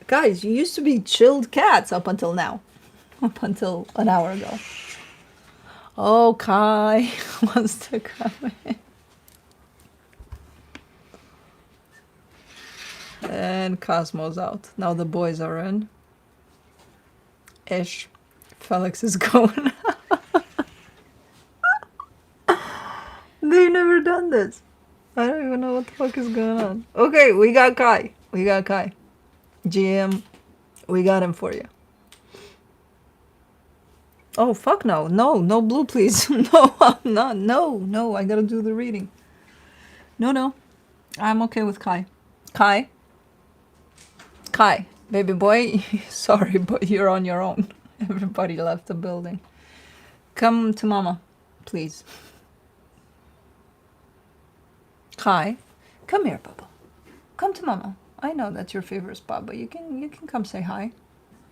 Guys, you used to be chilled cats up until now. Up until an hour ago. Oh, Kai wants to come in. And Cosmo's out. Now the boys are in. Ish. Felix is going. They've never done this. I don't even know what the fuck is going on. Okay, we got Kai. We got Kai. GM, we got him for you. Oh, fuck no. No, no blue, please. No, I'm not. No, no, I gotta do the reading. No, no. I'm okay with Kai. Kai? Kai, baby boy, sorry, but you're on your own. Everybody left the building. Come to mama, please. Kai, come here, Bubba. Come to mama. I know that's your favorite spot, but you can come say hi.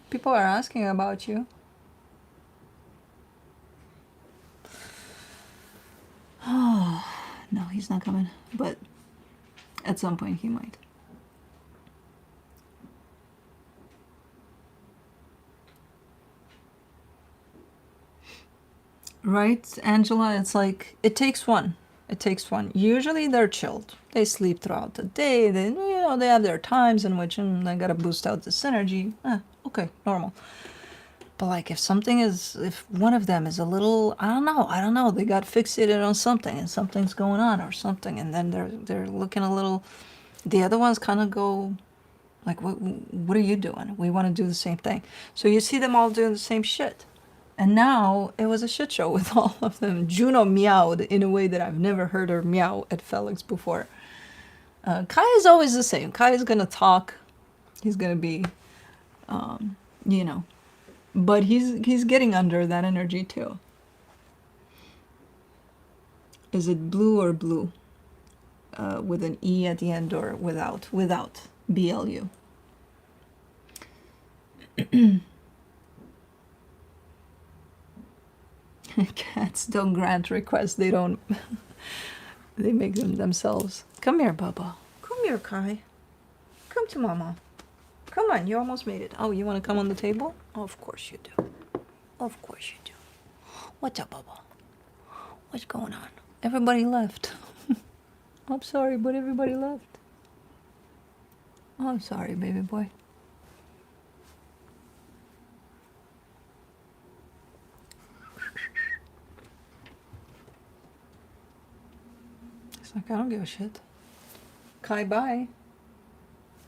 People are asking about you. Oh, no, he's not coming, but at some point he might. Right, Angela? It's like, it takes one. It takes one. Usually they're chilled. They sleep throughout the day. They, you know, they have their times in which they gotta boost out this energy. Okay, normal. But like, if one of them is a little, I don't know, they got fixated on something and something's going on or something, and then they're looking a little, the other ones kind of go like, what are you doing? We want to do the same thing. So you see them all doing the same shit. And now it was a shit show with all of them. Juno meowed in a way that I've never heard her meow at Felix before. Kai is always the same. Kai is going to talk. He's going to be, you know. But he's getting under that energy too. Is it blue or blue? with an E at the end or without, BLU. Cats don't grant requests, they don't, they make them themselves. Come here, Bubba. Come here, Kai. Come to Mama. Come on, you almost made it. Oh, you want to come on the table? Oh, of course you do. Of course you do. What's up, Bubba? What's going on? Everybody left. I'm sorry, but everybody left. Oh, I'm sorry, baby boy. It's like, I don't give a shit. Kai, bye.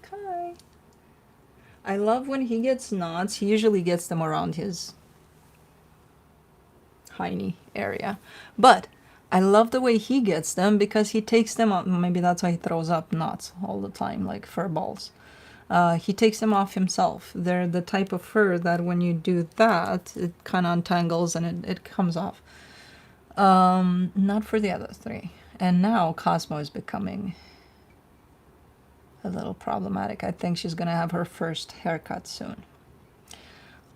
Kai. I love when he gets knots. He usually gets them around his hiney area. But I love the way he gets them because he takes them off. Maybe that's why he throws up knots all the time, like fur balls. He takes them off himself. They're the type of fur that when you do that, it kind of untangles and it comes off. Not for the other three. And now Cosmo is becoming a little problematic. I think she's going to have her first haircut soon.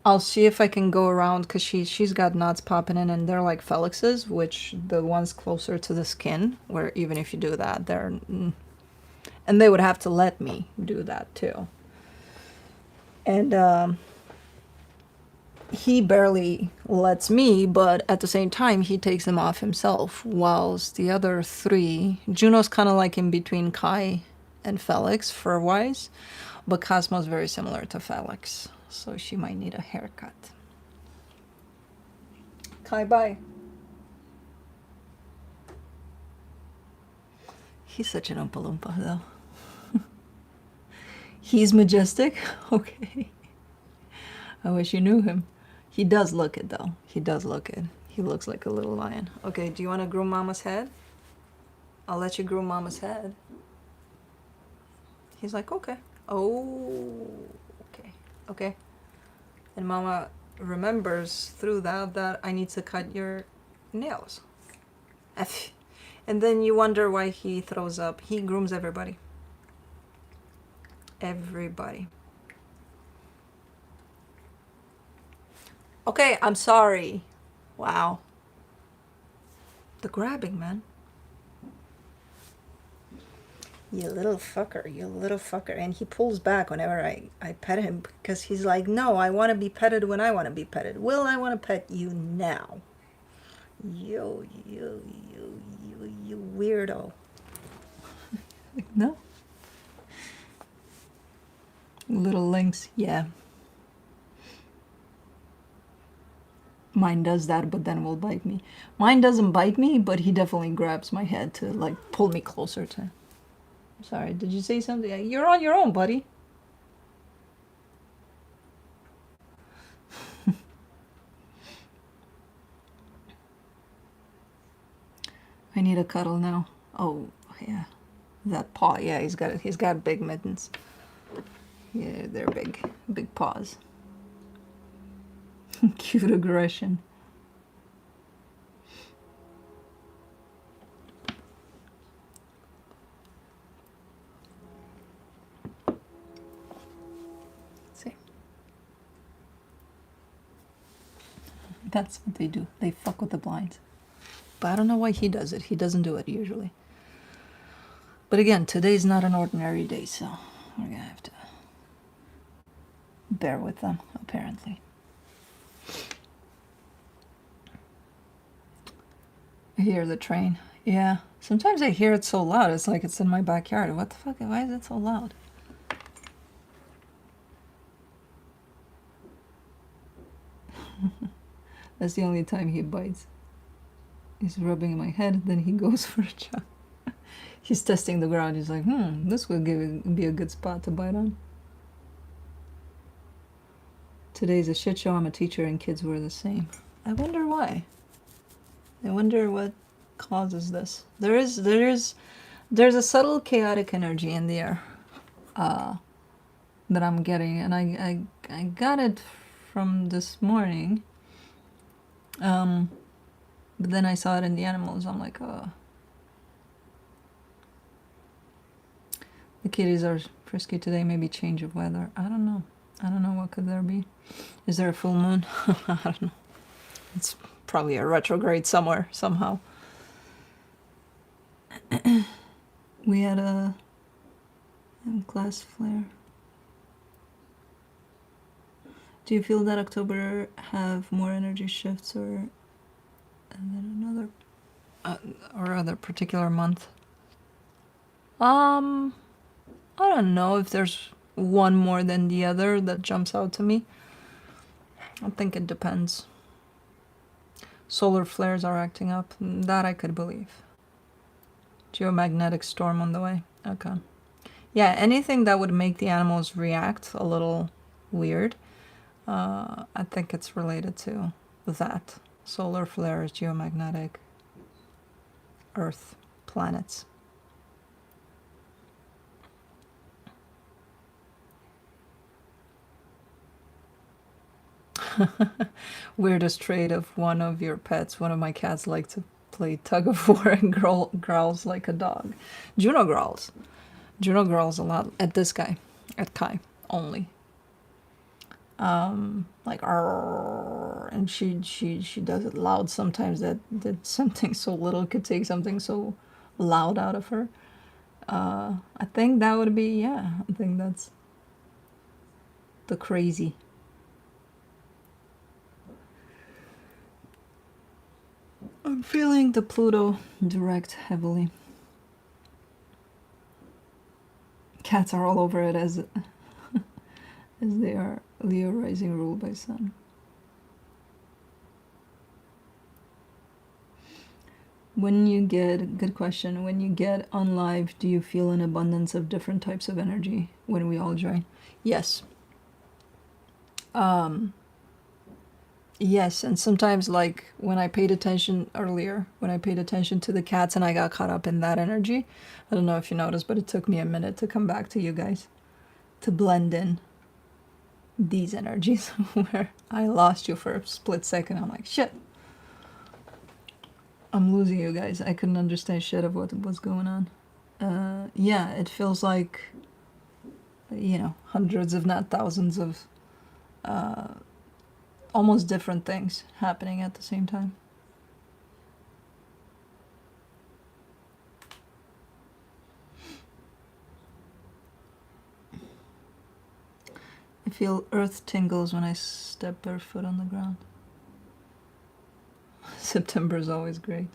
I'll see if I can go around because she's got knots popping in and they're like Felix's, which the ones closer to the skin, where even if you do that, they're... And they would have to let me do that too. And he barely lets me, but at the same time, he takes them off himself. Whilst the other three, Juno's kind of like in between Kai and Felix fur-wise, but Cosmo's very similar to Felix, so she might need a haircut. Kai, bye. He's such an Oompa Loompa, though. He's majestic? Okay. I wish you knew him. He does look it, though. He does look it. He looks like a little lion. Okay, do you want to groom Mama's head? I'll let you groom Mama's head. He's like, okay. Oh, okay. Okay. And Mama remembers through that I need to cut your nails. And then you wonder why he throws up. He grooms everybody. Everybody. Okay, I'm sorry. Wow. The grabbing, man. You little fucker, you little fucker. And he pulls back whenever I pet him because he's like, no, I want to be petted when I want to be petted. Will, I want to pet you now. You weirdo. Like, no. Little lynx, yeah. Mine does that, but then will bite me. Mine doesn't bite me, but he definitely grabs my head to, like, pull me closer to him. Sorry, did you say something? You're on your own, buddy. I need a cuddle now. Oh, yeah. That paw, yeah, he's got big mittens. Yeah, they're big paws. Cute aggression. Let's see. That's what they do. They fuck with the blinds. But I don't know why he does it. He doesn't do it usually. But again, today's not an ordinary day, so we're gonna have to bear with them, apparently. I hear the train. Yeah. Sometimes I hear it so loud, it's like it's in my backyard. What the fuck? Why is it so loud? That's the only time he bites. He's rubbing my head, then he goes for a jump. He's testing the ground. He's like, this would be a good spot to bite on. Today's a shit show. I'm a teacher and kids were the same. I wonder why. I wonder what causes this. There's a subtle chaotic energy in the air that I'm getting, and I got it from this morning. But then I saw it in the animals. I'm like, oh. The kitties are frisky today. Maybe change of weather. I don't know. I don't know, what could there be. Is there a full moon? I don't know. It's probably a retrograde somewhere, somehow. We had a glass flare. Do you feel that October have more energy shifts, or and then another or other particular month? I don't know if there's one more than the other that jumps out to me. I think it depends. Solar flares are acting up. That I could believe. Geomagnetic storm on the way. Okay. Yeah, anything that would make the animals react a little weird. I think it's related to that. Solar flares, geomagnetic, Earth, planets. Weirdest trait of one of your pets. One of my cats like to play tug of war and growls like a dog. Juno growls. Juno growls a lot at this guy, at Kai only. Like arr, and she does it loud sometimes. That something so little could take something so loud out of her. I think that would be, yeah, I think that's the crazy. I'm feeling the Pluto direct heavily. Cats are all over it as they are Leo rising ruled by Sun. When you get, good question, when you get on live, do you feel an abundance of different types of energy when we all join? Yes. Yes, and sometimes, like when I paid attention earlier, when I paid attention to the cats and I got caught up in that energy, I don't know if you noticed, but it took me a minute to come back to you guys, to blend in these energies where I lost you for a split second. I'm like, shit, I'm losing you guys. I couldn't understand shit of what was going on. Yeah, it feels like, you know, hundreds if not thousands of almost different things happening at the same time. I feel earth tingles when I step barefoot on the ground. September is always great.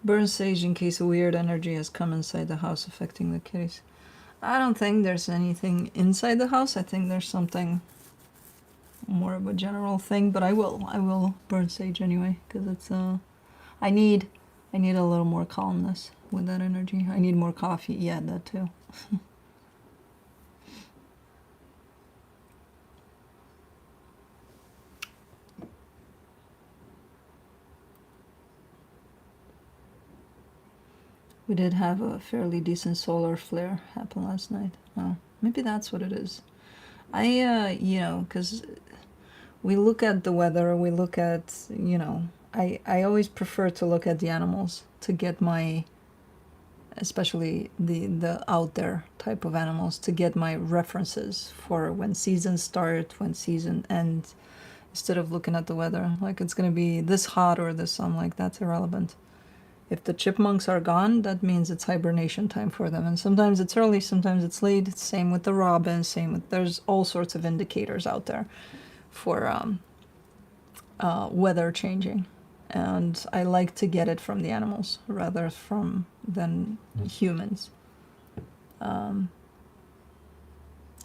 Burn sage in case a weird energy has come inside the house affecting the kitties. I don't think there's anything inside the house. I think there's something more of a general thing, but I will burn sage anyway, because it's I need a little more calmness with that energy. I need more coffee. Yeah, that too. We did have a fairly decent solar flare happen last night. Oh, maybe that's what it is. I, you know, because we look at the weather, we look at, you know, I always prefer to look at the animals to get my, especially the out there type of animals, to get my references for when seasons start, when season end, instead of looking at the weather. Like it's going to be this hot or this, I'm like, that's irrelevant. If the chipmunks are gone, that means it's hibernation time for them. And sometimes it's early, sometimes it's late. Same with the robins, same with, there's all sorts of indicators out there for weather changing. And I like to get it from the animals rather than humans.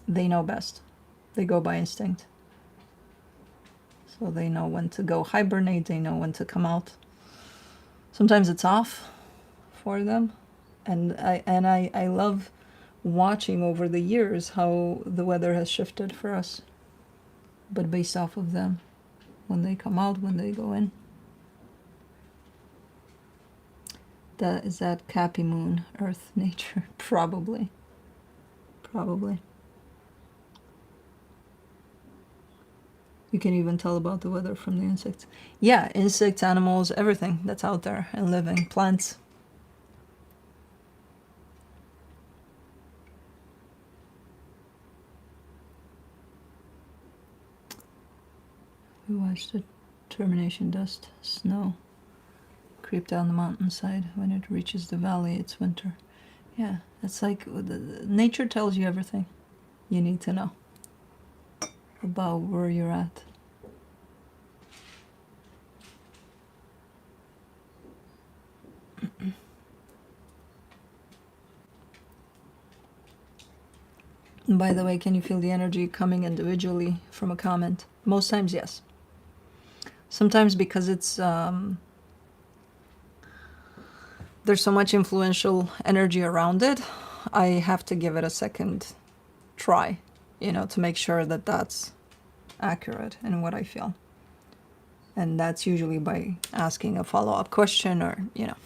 They know best. They go by instinct. So they know when to go hibernate, they know when to come out. Sometimes it's off for them, and I love watching over the years how the weather has shifted for us, but based off of them, when they come out, when they go in. Is that Cappy Moon, Earth, Nature? Probably. You can even tell about the weather from the insects. Yeah, insects, animals, everything that's out there and living, plants. We watched the termination dust, snow, creep down the mountainside. When it reaches the valley, it's winter. Yeah, it's like nature tells you everything you need to know about where you're at. By the way, can you feel the energy coming individually from a comment? Most times, yes. Sometimes because it's there's so much influential energy around it, I have to give it a second try, you know, to make sure that that's accurate in what I feel. And that's usually by asking a follow-up question, or, you know,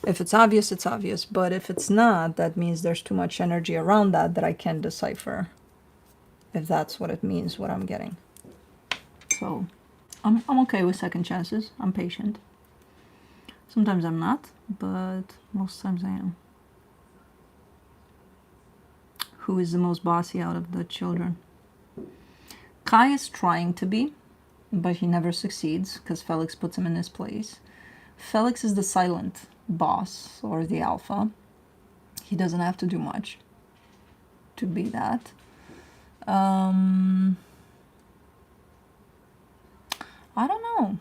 if it's obvious, it's obvious. But if it's not, that means there's too much energy around that I can't decipher if that's what it means, what I'm getting. So I'm okay with second chances. I'm patient. Sometimes I'm not, but most times I am. Who is the most bossy out of the children? Kai is trying to be, but he never succeeds because Felix puts him in his place. Felix is the silent boss, or the alpha. He doesn't have to do much to be that. I don't know.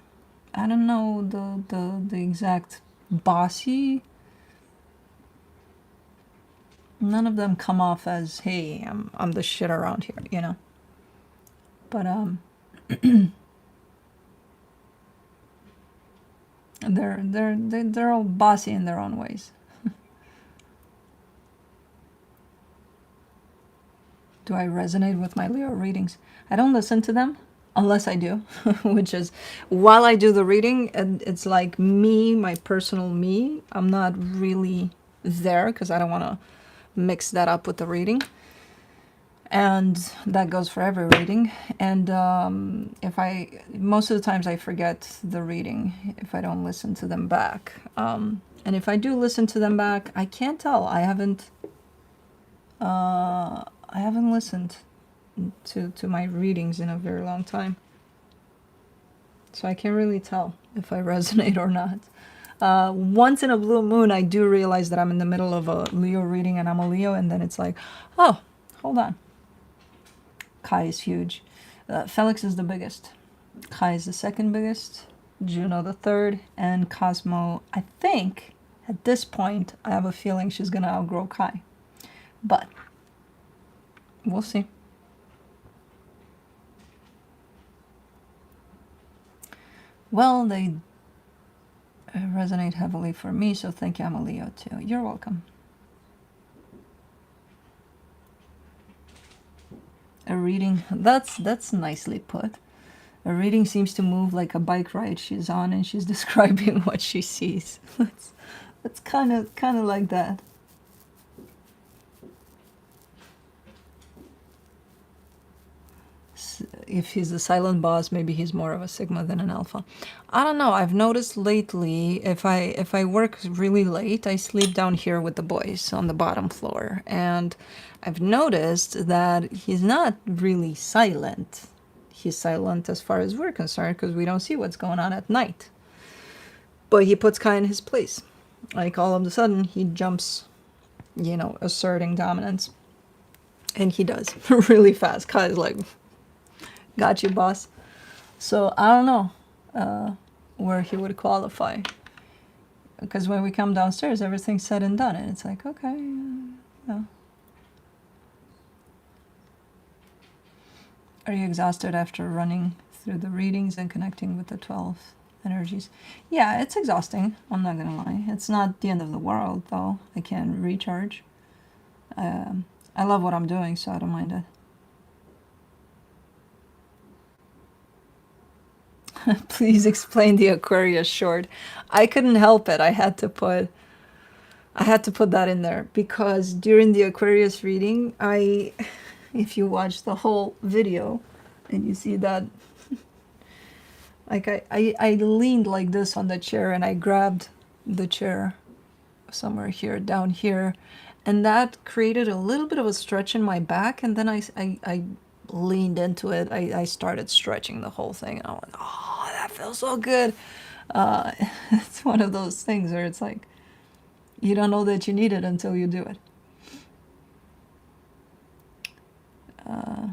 I don't know the exact bossy. None of them come off as, hey, I'm the shit around here, you know. But they're all bossy in their own ways. Do I resonate with my Leo readings? I don't listen to them unless I do, which is while I do the reading, and it's like me, my personal me. I'm not really there because I don't want to mix that up with the reading. And that goes for every reading. And most of the times I forget the reading if I don't listen to them back. And if I do listen to them back, I can't tell. I haven't listened to my readings in a very long time. So I can't really tell if I resonate or not. Once in a blue moon, I do realize that I'm in the middle of a Leo reading and I'm a Leo, and then it's like, oh, hold on. Kai is huge. Felix is the biggest. Kai is the second biggest. Juno the third. And Cosmo, I think, at this point, I have a feeling she's going to outgrow Kai. But we'll see. Well, they resonate heavily for me, so thank you. I'm a Leo too. You're welcome. A reading, that's nicely put. A reading seems to move like a bike ride she's on, and she's describing what she sees. That's kind of like that. If he's a silent boss, maybe he's more of a Sigma than an Alpha. I don't know. I've noticed lately, if I work really late, I sleep down here with the boys on the bottom floor, and I've noticed that he's not really silent. He's silent as far as we're concerned because we don't see what's going on at night. But he puts Kai in his place. Like all of a sudden, he jumps, you know, asserting dominance. And he does really fast. Kai's like, got you, boss. So I don't know where he would qualify. Because when we come downstairs, everything's said and done. And it's like, okay, yeah. Are you exhausted after running through the readings and connecting with the 12 energies? Yeah, it's exhausting. I'm not going to lie. It's not the end of the world, though. I can recharge. I love what I'm doing, so I don't mind it. Please explain the Aquarius short. I couldn't help it. I had to put that in there because during the Aquarius reading, if you watch the whole video and you see that Like I leaned like this on the chair and I grabbed the chair somewhere here, down here, and that created a little bit of a stretch in my back, and then I leaned into it. I started stretching the whole thing, and I went, oh, that feels so good. Uh, it's one of those things where it's like, you don't know that you need it until you do it. Uh,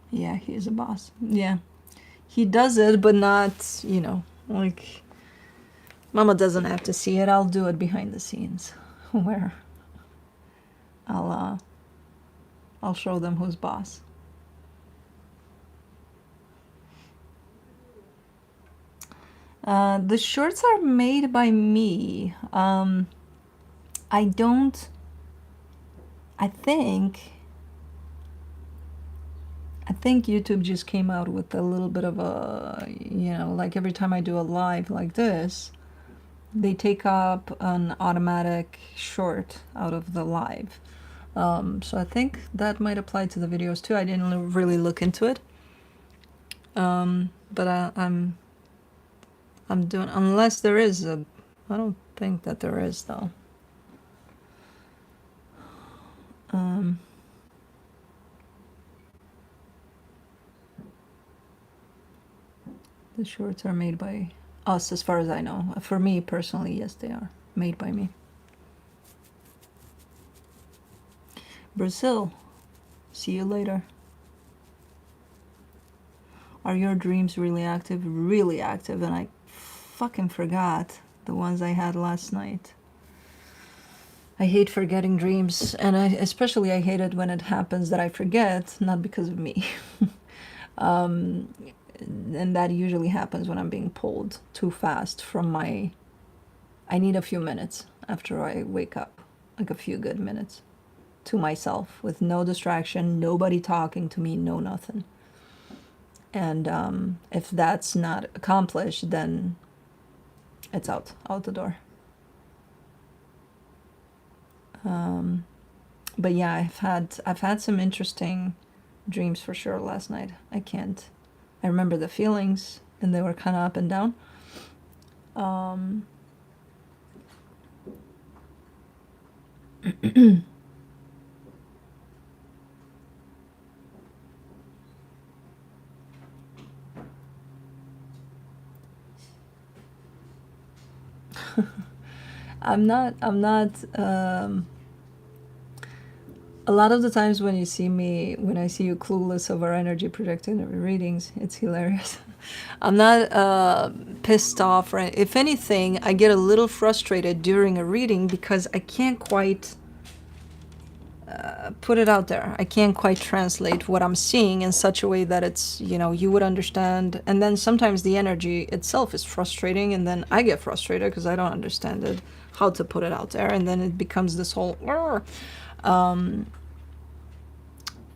yeah, he is a boss. Yeah. He does it, but not, you know, like, Mama doesn't have to see it. I'll do it behind the scenes, where I'll show them who's boss. The shorts are made by me. I don't. I think YouTube just came out with a little bit of a, you know, like every time I do a live like this, they take up an automatic short out of the live. So I think that might apply to the videos too. I didn't really look into it. But I'm doing, unless there is a, I don't think that there is though. The shorts are made by us, as far as I know. For me personally, yes, they are made by me. Brazil, see you later. Are your dreams really active? Really active, and I fucking forgot the ones I had last night. I hate forgetting dreams, and especially I hate it when it happens that I forget, not because of me. And that usually happens when I'm being pulled too fast from my... I need a few minutes after I wake up, like a few good minutes, to myself, with no distraction, nobody talking to me, no nothing. And if that's not accomplished, then it's out the door. But yeah, I've had some interesting dreams for sure last night. I remember the feelings, and they were kind of up and down. I'm not a lot of the times when I see you clueless over energy projecting readings, it's hilarious. I'm not pissed off, right? If anything, I get a little frustrated during a reading because I can't quite put it out there. I can't quite translate what I'm seeing in such a way that it's, you know, you would understand. And then sometimes the energy itself is frustrating, and then I get frustrated because I don't understand it, how to put it out there, and then it becomes this whole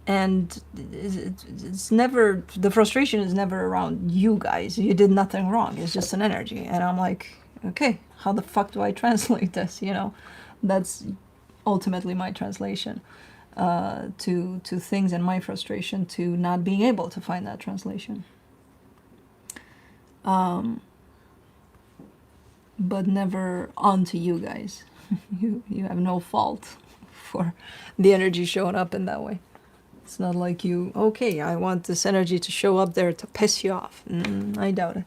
and it's never, the frustration is never around you guys. You did nothing wrong. It's just an energy. And I'm like, okay, how the fuck do I translate this? You know, that's ultimately my translation to things, and my frustration to not being able to find that translation. But never onto you guys. You have no fault for the energy showing up in that way. It's not like you, okay, I want this energy to show up there to piss you off. I doubt it.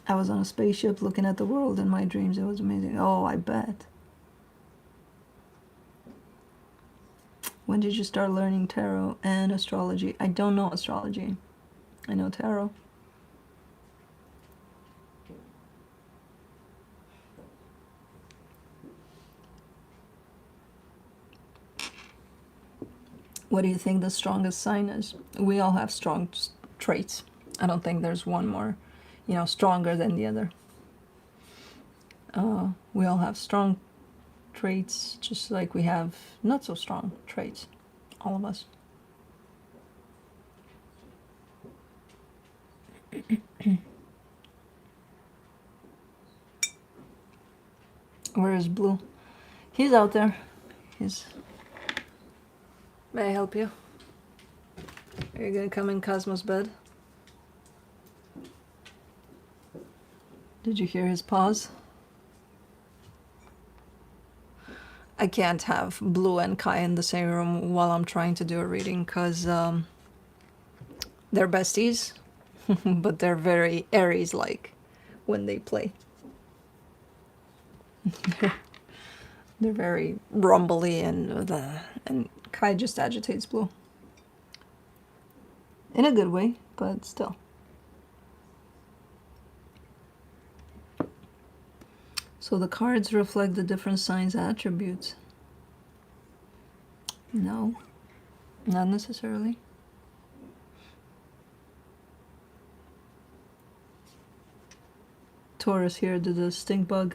I was on a spaceship looking at the world in my dreams. It was amazing. Oh, I bet. When did you start learning tarot and astrology? I don't know astrology. I know tarot. What do you think the strongest sign is? We all have strong traits. I don't think there's one more, stronger than the other. We all have strong traits, just like we have not so strong traits, all of us. Where is Blue? He's out there. He's... May I help you? Are you gonna come in Cosmo's bed? Did you hear his pause? I can't have Blue and Kai in the same room while I'm trying to do a reading, because they're besties, but they're very Aries-like when they play. They're very rumbly, and Kai just agitates Blue. In a good way, but still. So the cards reflect the different signs' attributes. No, not necessarily. Taurus here did a stink bug.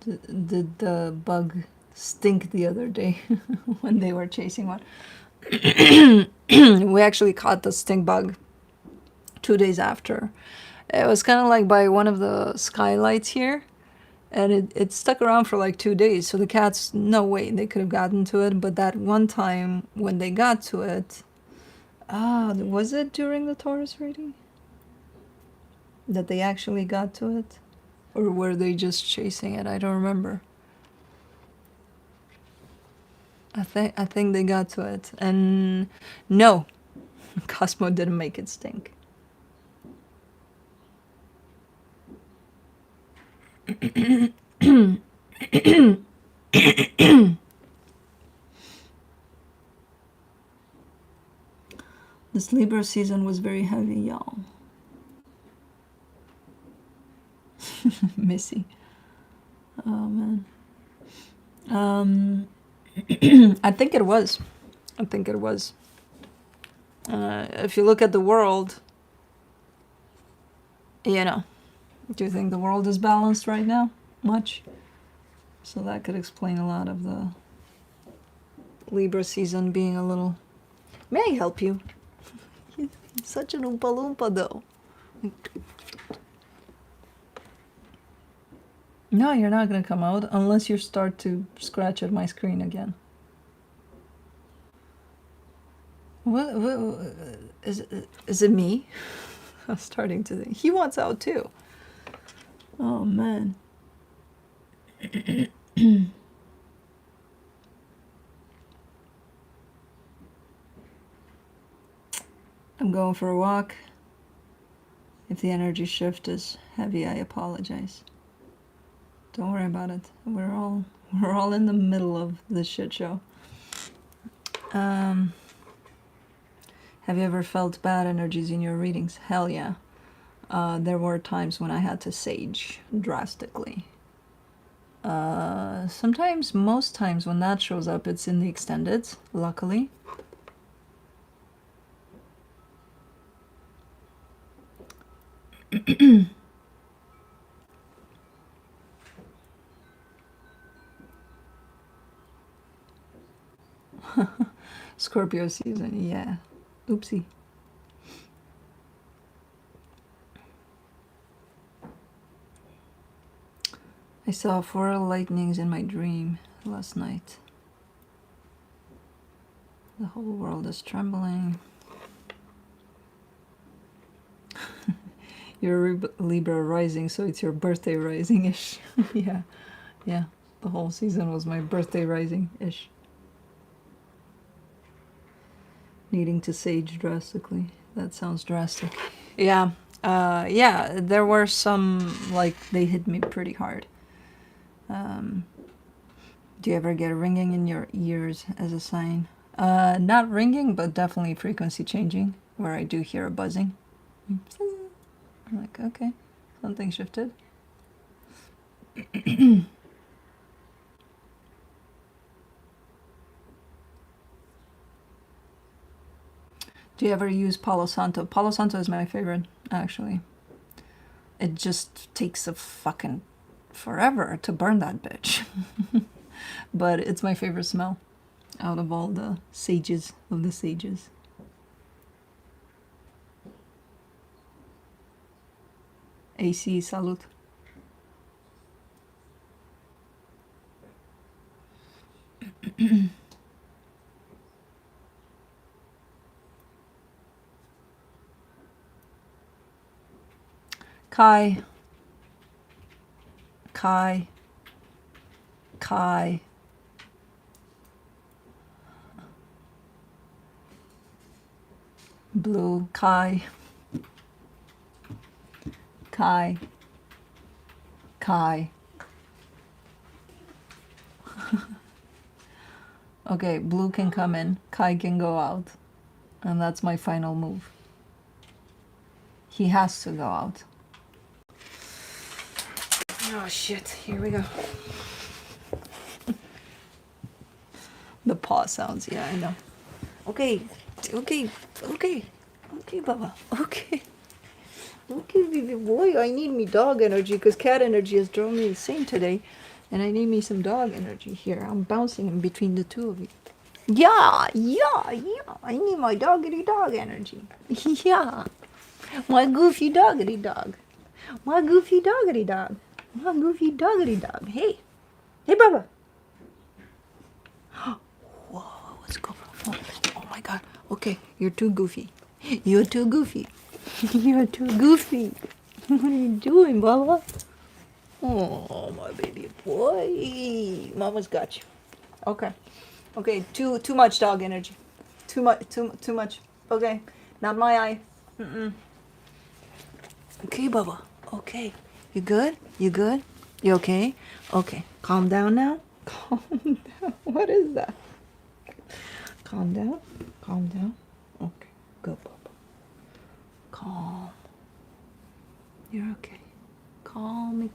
Did the bug stink the other day when they were chasing one? We actually caught the stink bug 2 days after. It was kind of like by one of the skylights here, and it stuck around for like 2 days, so the cats, no way they could have gotten to it. But that one time when they got to it, was it during the Taurus reading that they actually got to it? Or were they just chasing it? I don't remember. I think they got to it. And no, Cosmo didn't make it stink. This Libra season was very heavy, y'all. Missy. Oh man. I think it was. I think it was. If you look at the world, you know, do you think the world is balanced right now? Much? So that could explain a lot of the Libra season being a little... May I help you? He's such an Oompa Loompa though. No, you're not going to come out unless you start to scratch at my screen again. What is it me? I'm starting to think. He wants out too. Oh, man. I'm going for a walk. If the energy shift is heavy, I apologize. Don't worry about it. We're all in the middle of this shit show. Have you ever felt bad energies in your readings? Hell yeah. There were times when I had to sage drastically. Sometimes, most times when that shows up, it's in the extended, luckily. Scorpio season, yeah. Oopsie. I saw 4 lightnings in my dream last night. The whole world is trembling. You're Libra rising, so it's your birthday rising-ish. Yeah, yeah. The whole season was my birthday rising-ish. Needing to sage drastically. That sounds drastic. Yeah, yeah, there were some, like, they hit me pretty hard. Do you ever get ringing in your ears as a sign? Not ringing, but definitely frequency changing, where I do hear a buzzing. I'm like, okay, something shifted. Do you ever use Palo Santo? Palo Santo is my favorite, actually. It just takes a fucking forever to burn that bitch. But it's my favorite smell out of all the sages of the sages. AC, salud. Kai. Kai. Kai. Blue. Kai. Kai. Kai. Okay, blue can come in, Kai can go out. And that's my final move. He has to go out. Oh shit, here we go. The paw sounds, yeah, I know. Okay, okay, okay, okay, Baba, okay. Okay, baby boy, I need me dog energy because cat energy has drawn me insane today. And I need me some dog energy here. I'm bouncing in between the two of you. Yeah, yeah, yeah. I need my doggity dog energy. Yeah. My goofy doggity dog. My goofy doggity dog. My goofy doggity dog. Hey. Hey, Baba. Whoa, what's going on? Oh my god. Okay, you're too goofy. You're too goofy. You're too goofy. What are you doing, Baba? Oh, my baby boy. Mama's got you. Okay. Okay, too much dog energy. Too much. Okay. Not my eye. Okay, Bubba. Okay. You good? You good? You okay? Okay. Calm down now. Calm down. What is that? Calm down. Calm down. Okay. Good, Bubba. Calm. You're okay. Calm.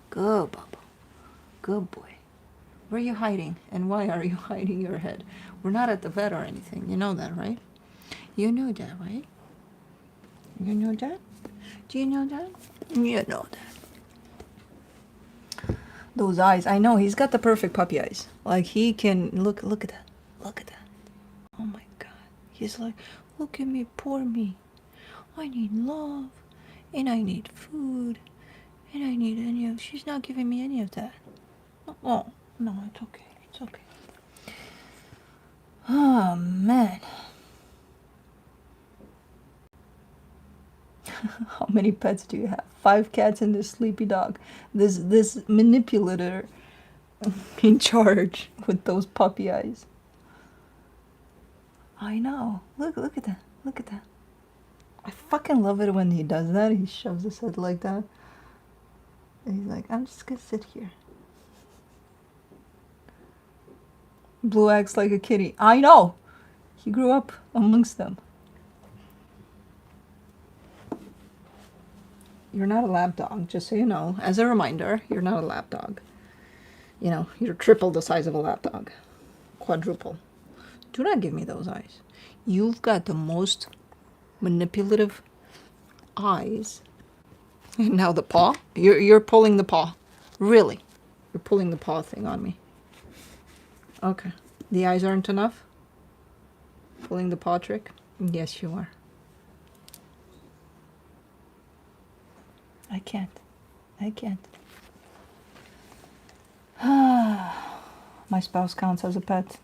Good, Bubba. Good boy. Where are you hiding? And why are you hiding your head? We're not at the vet or anything. You know that, right? You know that, right? You know that? Do you know that? You know that. Those eyes. I know, he's got the perfect puppy eyes. Like, he can... Look at that. Look at that. Oh, my God. He's like, look at me, poor me. I need love. And I need food. And I need any of... She's not giving me any of that. Oh, no, it's okay. It's okay. Oh, man. How many pets do you have? 5 cats and this sleepy dog. This manipulator in charge with those puppy eyes. I know. Look at that. Look at that. I fucking love it when he does that. He shoves his head like that. And he's like, I'm just gonna sit here. Blue acts like a kitty. I know. He grew up amongst them. You're not a lap dog, just so you know. As a reminder, you're not a lap dog. You know, you're triple the size of a lap dog. Quadruple. Do not give me those eyes. You've got the most manipulative eyes. And now the paw. You're pulling the paw. Really. You're pulling the paw thing on me. Okay. The eyes aren't enough? Pulling the paw trick? Yes, you are. I can't. I can't. My spouse counts as a pet.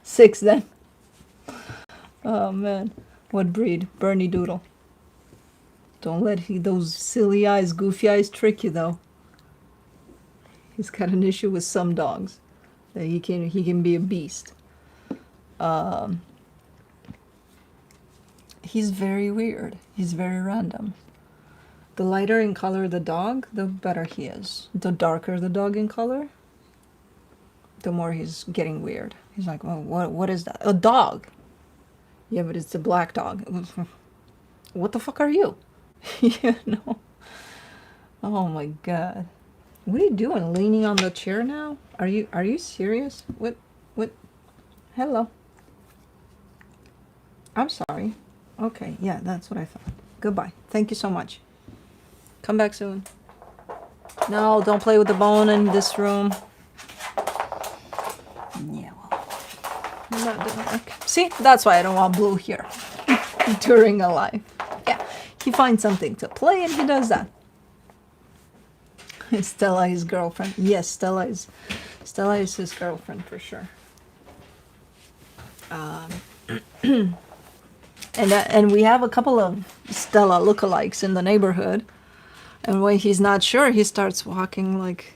6 then. Oh man. What breed? Bernie Doodle. Don't let those silly eyes, goofy eyes trick you though. He's got an issue with some dogs. That he can be a beast. He's very weird. He's very random. The lighter in color the dog, the better he is. The darker the dog in color, the more he's getting weird. He's like, well, what is that? A dog. Yeah, but it's a black dog. What the fuck are you? You know? Oh my God. What are you doing? Leaning on the chair now? Are you serious? What? Hello. I'm sorry. Okay, yeah, that's what I thought. Goodbye. Thank you so much. Come back soon. No, don't play with the bone in this room. Yeah, well, I'm not doing it. Okay. See, that's why I don't want Blue here during a live. Yeah, he finds something to play and he does that. Is Stella his girlfriend? Yes, Stella is his girlfriend for sure. And we have a couple of Stella lookalikes in the neighborhood. And when he's not sure, he starts walking like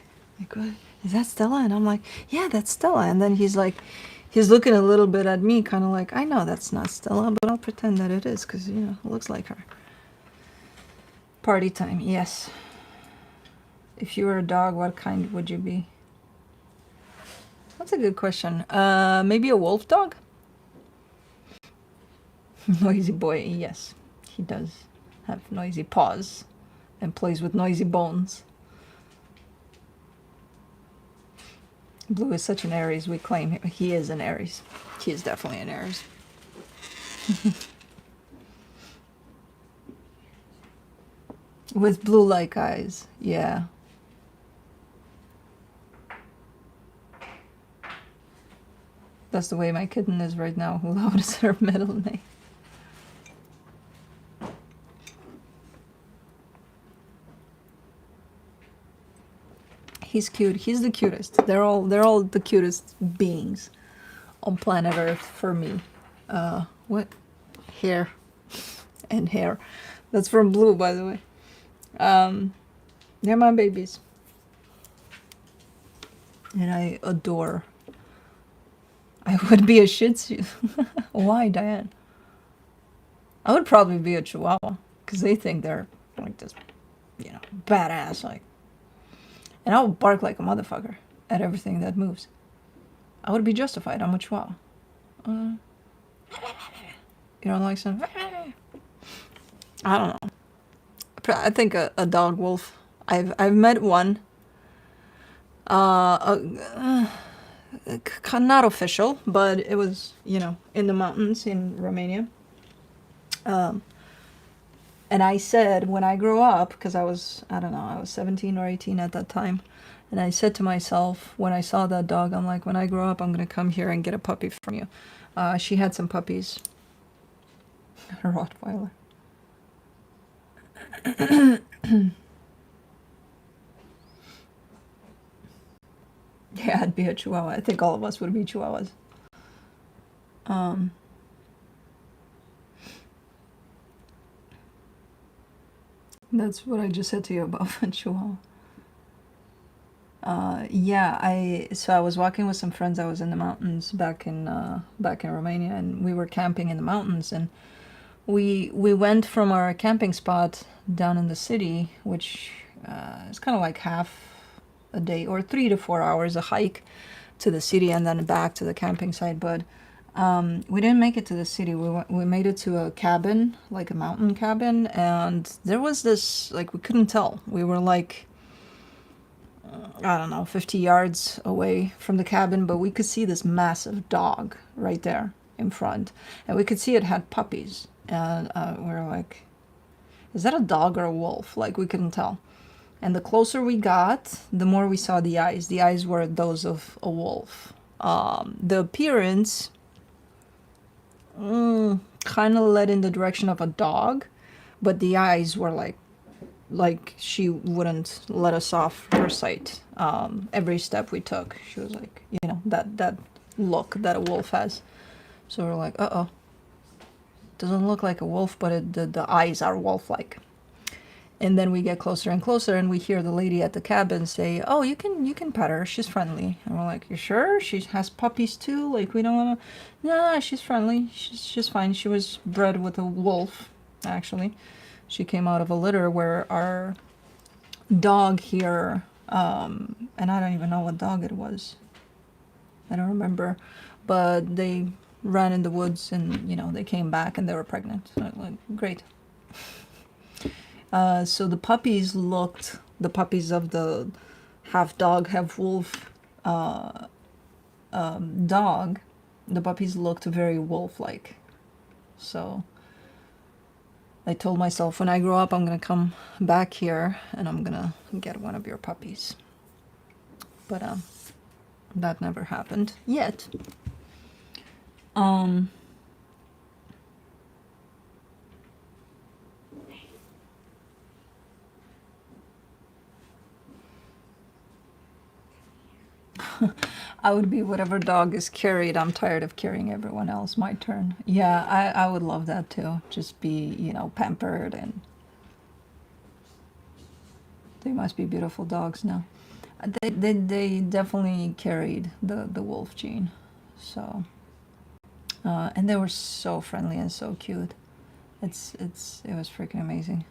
what, is that Stella? And I'm like, yeah, that's Stella. And then he's looking a little bit at me, kind of like, I know that's not Stella, but I'll pretend that it is because, you know, it looks like her. Party time, yes. If you were a dog, what kind would you be? That's a good question. Maybe a wolf dog? Noisy boy, yes. He does have noisy paws and plays with noisy bones. Blue is such an Aries, we claim him. He is an Aries. He is definitely an Aries. With blue-like eyes, yeah. That's the way my kitten is right now. Loud is her middle name. He's cute. He's the cutest. They're all the cutest beings on planet Earth for me. What? Hair and hair. That's from Blue, by the way. They're my babies. And I adore. I would be a Shih Tzu. Why, Diane? I would probably be a Chihuahua because they think they're like this, you know, badass. Like, and I would bark like a motherfucker at everything that moves. I would be justified. I'm a Chihuahua. You don't like some? I don't know. I think a dog wolf. I've met one. Not official, but it was, you know, in the mountains in Romania. And I said, when I grow up, because I was 17 or 18 at that time, and I said to myself, when I saw that dog, I'm like, when I grow up, I'm going to come here and get a puppy from you. She had some puppies. A Rottweiler. Yeah, I'd be a Chihuahua. I think all of us would be Chihuahuas. That's what I just said to you about Chihuahua. Yeah, I was walking with some friends. I was in the mountains back in Romania, and we were camping in the mountains, and we went from our camping spot down in the city, which is kind of like half a day or 3 to 4 hours a hike to the city and then back to the camping site. But we didn't make it to the city. We made it to a cabin, like a mountain cabin, and there was this, like, we couldn't tell. We were like, I don't know, 50 yards away from the cabin, but we could see this massive dog right there in front, and we could see it had puppies, and we were like, is that a dog or a wolf? Like, we couldn't tell. And the closer we got, the more we saw the eyes. The eyes were those of a wolf. The appearance kind of led in the direction of a dog, but the eyes were like she wouldn't let us off her sight. Every step we took, she was like, you know, that look that a wolf has. So we're like, uh-oh. Doesn't look like a wolf, but the eyes are wolf-like. And then we get closer and closer, and we hear the lady at the cabin say, "Oh, you can pet her. She's friendly." And we're like, "You sure? She has puppies too? Like, we don't want to." No, she's friendly. She's fine. She was bred with a wolf, actually. She came out of a litter where our dog here, and I don't even know what dog it was. I don't remember, but they ran in the woods, and you know, they came back and they were pregnant. So, like, great. So the puppies of the half dog, half wolf dog, the puppies looked very wolf-like. So I told myself when I grow up, I'm gonna come back here and I'm gonna get one of your puppies. But that never happened yet. I would be whatever dog is carried. I'm tired of carrying everyone else. My turn. Yeah, I would love that too. Just be, you know, pampered, and they must be beautiful dogs now. They definitely carried the wolf gene. So, and they were so friendly and so cute. It was freaking amazing.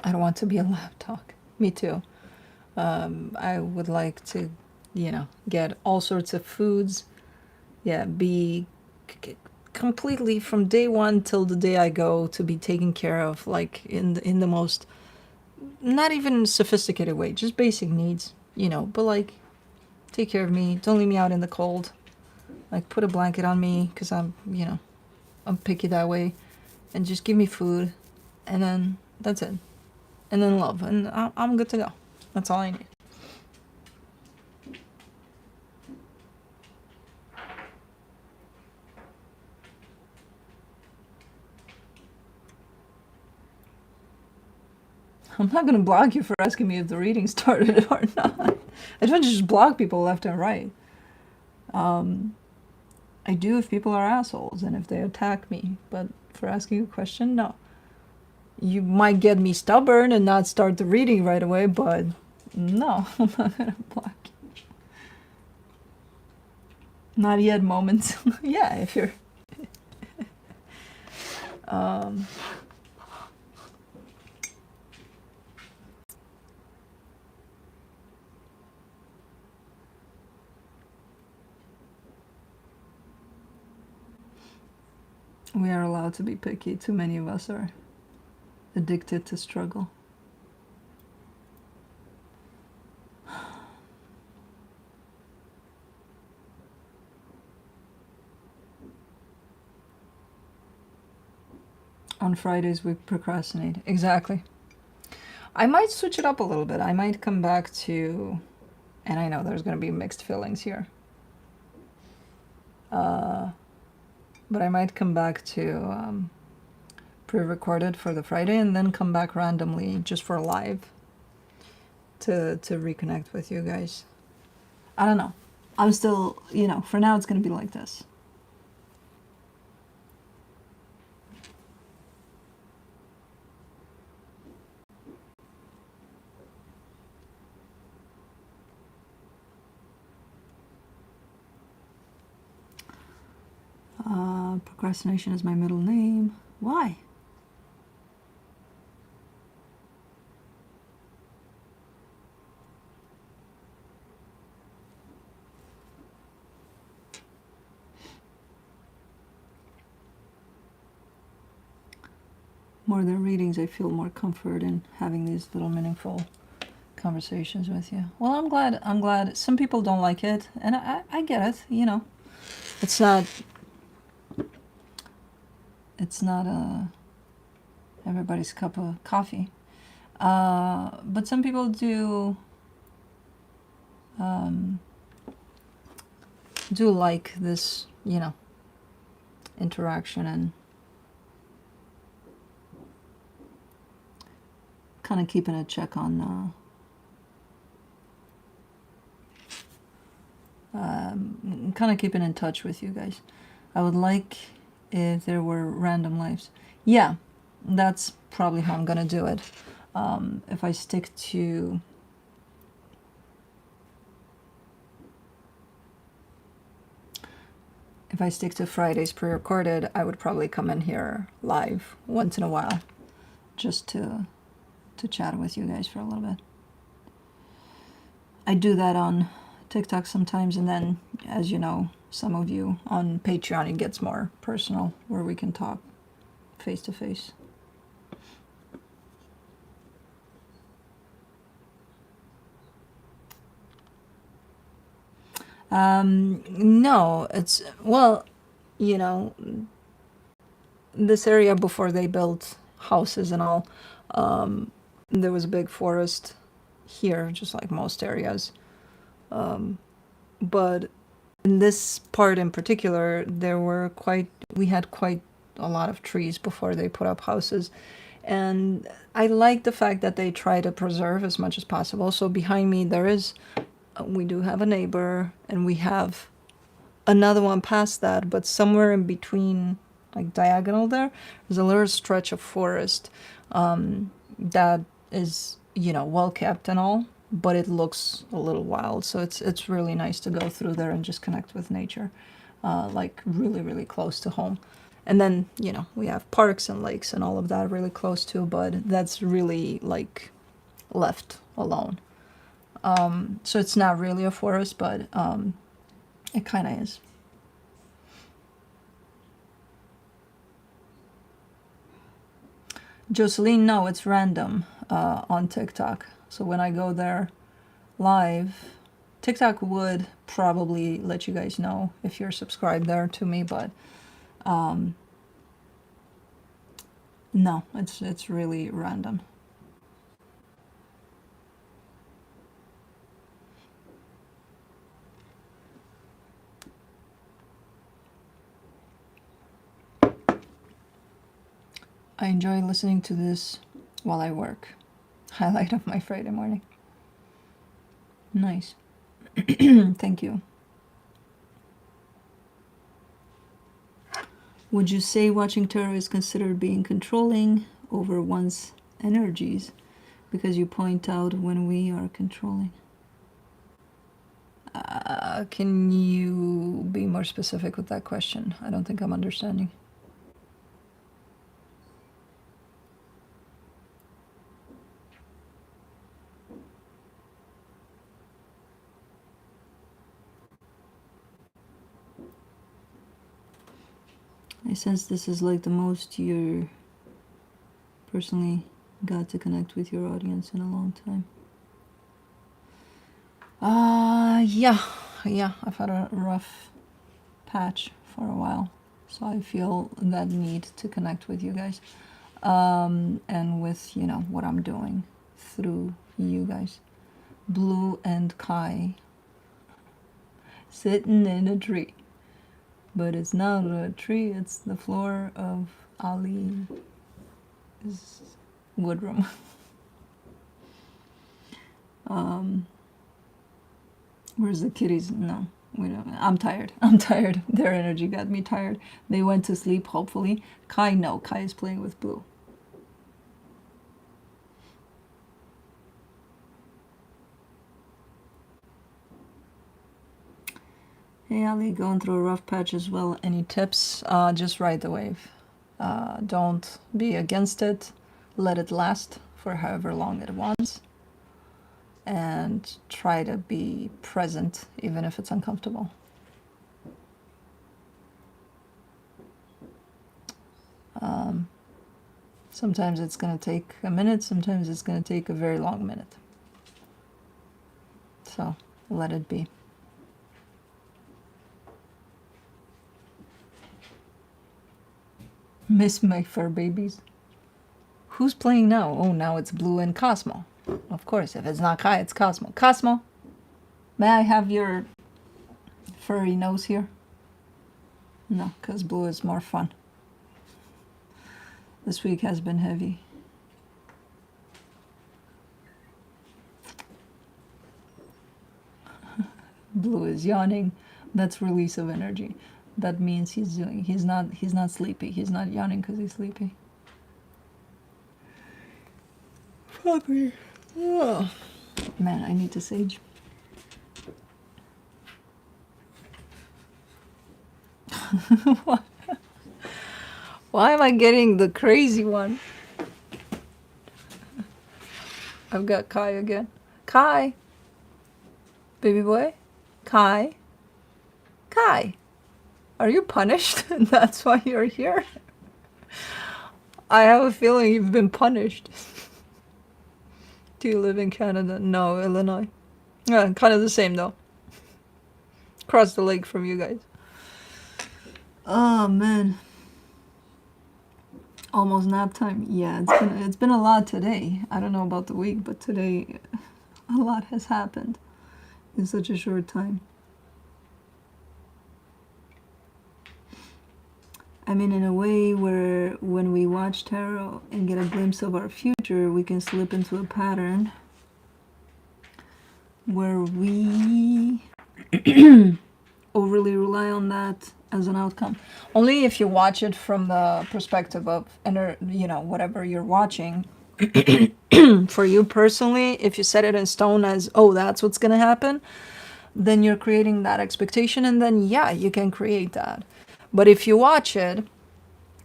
I don't want to be a lap dog. Me too. I would like to, you know, get all sorts of foods. Yeah, be completely from day one till the day I go, to be taken care of, like in the most, not even sophisticated way, just basic needs, you know. But like, take care of me. Don't leave me out in the cold. Like, put a blanket on me, because I'm, you know, I'm picky that way, and just give me food, and then that's it. And then love, and I'm good to go. That's all I need. I'm not going to block you for asking me if the reading started or not. I don't just block people left and right. I do if people are assholes and if they attack me, but for asking a question, no. You might get me stubborn and not start the reading right away, but no, I'm not going to block you. Not yet moments. Yeah, if you're... We are allowed to be picky. Too many of us are addicted to struggle. On Fridays we procrastinate. Exactly. I might switch it up a little bit. I might come back to, and I know there's going to be mixed feelings here, but I might come back to pre-recorded for the Friday, and then come back randomly just for live to reconnect with you guys. I don't know. I'm still, you know, for now it's going to be like this. Procrastination is my middle name. Why? More than readings, I feel more comfort in having these little meaningful conversations with you. Well, I'm glad. Some people don't like it, and I get it, you know. It's not everybody's cup of coffee. But some people do like this, you know, interaction, and kind of keeping a check on kind of keeping in touch with you guys. I would like if there were random lives. Yeah, that's probably how I'm gonna do it. If I stick to Fridays pre-recorded, I would probably come in here live once in a while, just to chat with you guys for a little bit. I do that on TikTok sometimes, and then, as you know, some of you, on Patreon it gets more personal, where we can talk face to face. No, it's, well, you know, this area before they built houses and all, there was a big forest here, just like most areas. But in this part in particular, we had quite a lot of trees before they put up houses. And I like the fact that they try to preserve as much as possible. So behind me, we do have a neighbor, and we have another one past that, but somewhere in between, like diagonal there's a little stretch of forest that is, well kept and all, but it looks a little wild. So it's really nice to go through there and just connect with nature, like really, really close to home. And then, we have parks and lakes and all of that really close too, but that's really like left alone. So it's not really a forest, but it kind of is. Jocelyn, no, it's random on TikTok. So when I go there live, TikTok would probably let you guys know if you're subscribed there to me, but no, it's really random. I enjoy listening to this while I work. Highlight of my Friday morning. Nice. Thank you. Would you say watching tarot is considered being controlling over one's energies? Because you point out when we are controlling. Can you be more specific with that question? I don't think I'm understanding. I sense this is like the most you personally got to connect with your audience in a long time. Yeah, I've had a rough patch for a while, so I feel that need to connect with you guys, and with, what I'm doing through you guys. Blue and Kai sitting in a tree. But it's not a tree, it's the floor of Ali's woodroom. Where's the kitties? No, we don't. I'm tired. Their energy got me tired. They went to sleep, hopefully. Kai, no. Kai is playing with Blue. Hey Ali, going through a rough patch as well. Any tips? Just ride the wave. Don't be against it. Let it last for however long it wants. And try to be present, even if it's uncomfortable. Sometimes it's going to take a minute. Sometimes it's going to take a very long minute. So let it be. Miss my fur babies. Who's playing now? Oh, now it's Blue and Cosmo. Of course, if it's not Kai, it's Cosmo. Cosmo, may I have your furry nose here? No, because Blue is more fun. This week has been heavy. Blue is yawning. That's release of energy. That means he's not sleepy. He's not yawning because he's sleepy. Puppy. Oh. Man, I need to sage. What? Why am I getting the crazy one? I've got Kai again. Kai. Baby boy. Kai. Kai. Are you punished? And that's why you're here? I have a feeling you've been punished. Do you live in Canada? No, Illinois. Yeah, kind of the same though. across the lake from you guys. Oh man, almost nap time. Yeah, it's been a lot today. I don't know about the week, but today a lot has happened in such a short time. I mean, in a way where when we watch tarot and get a glimpse of our future, we can slip into a pattern where we overly rely on that as an outcome. Only if you watch it from the perspective of, you know, whatever you're watching. For you personally, if you set it in stone as, oh, that's what's going to happen, then you're creating that expectation, and then, yeah, you can create that. But if you watch it,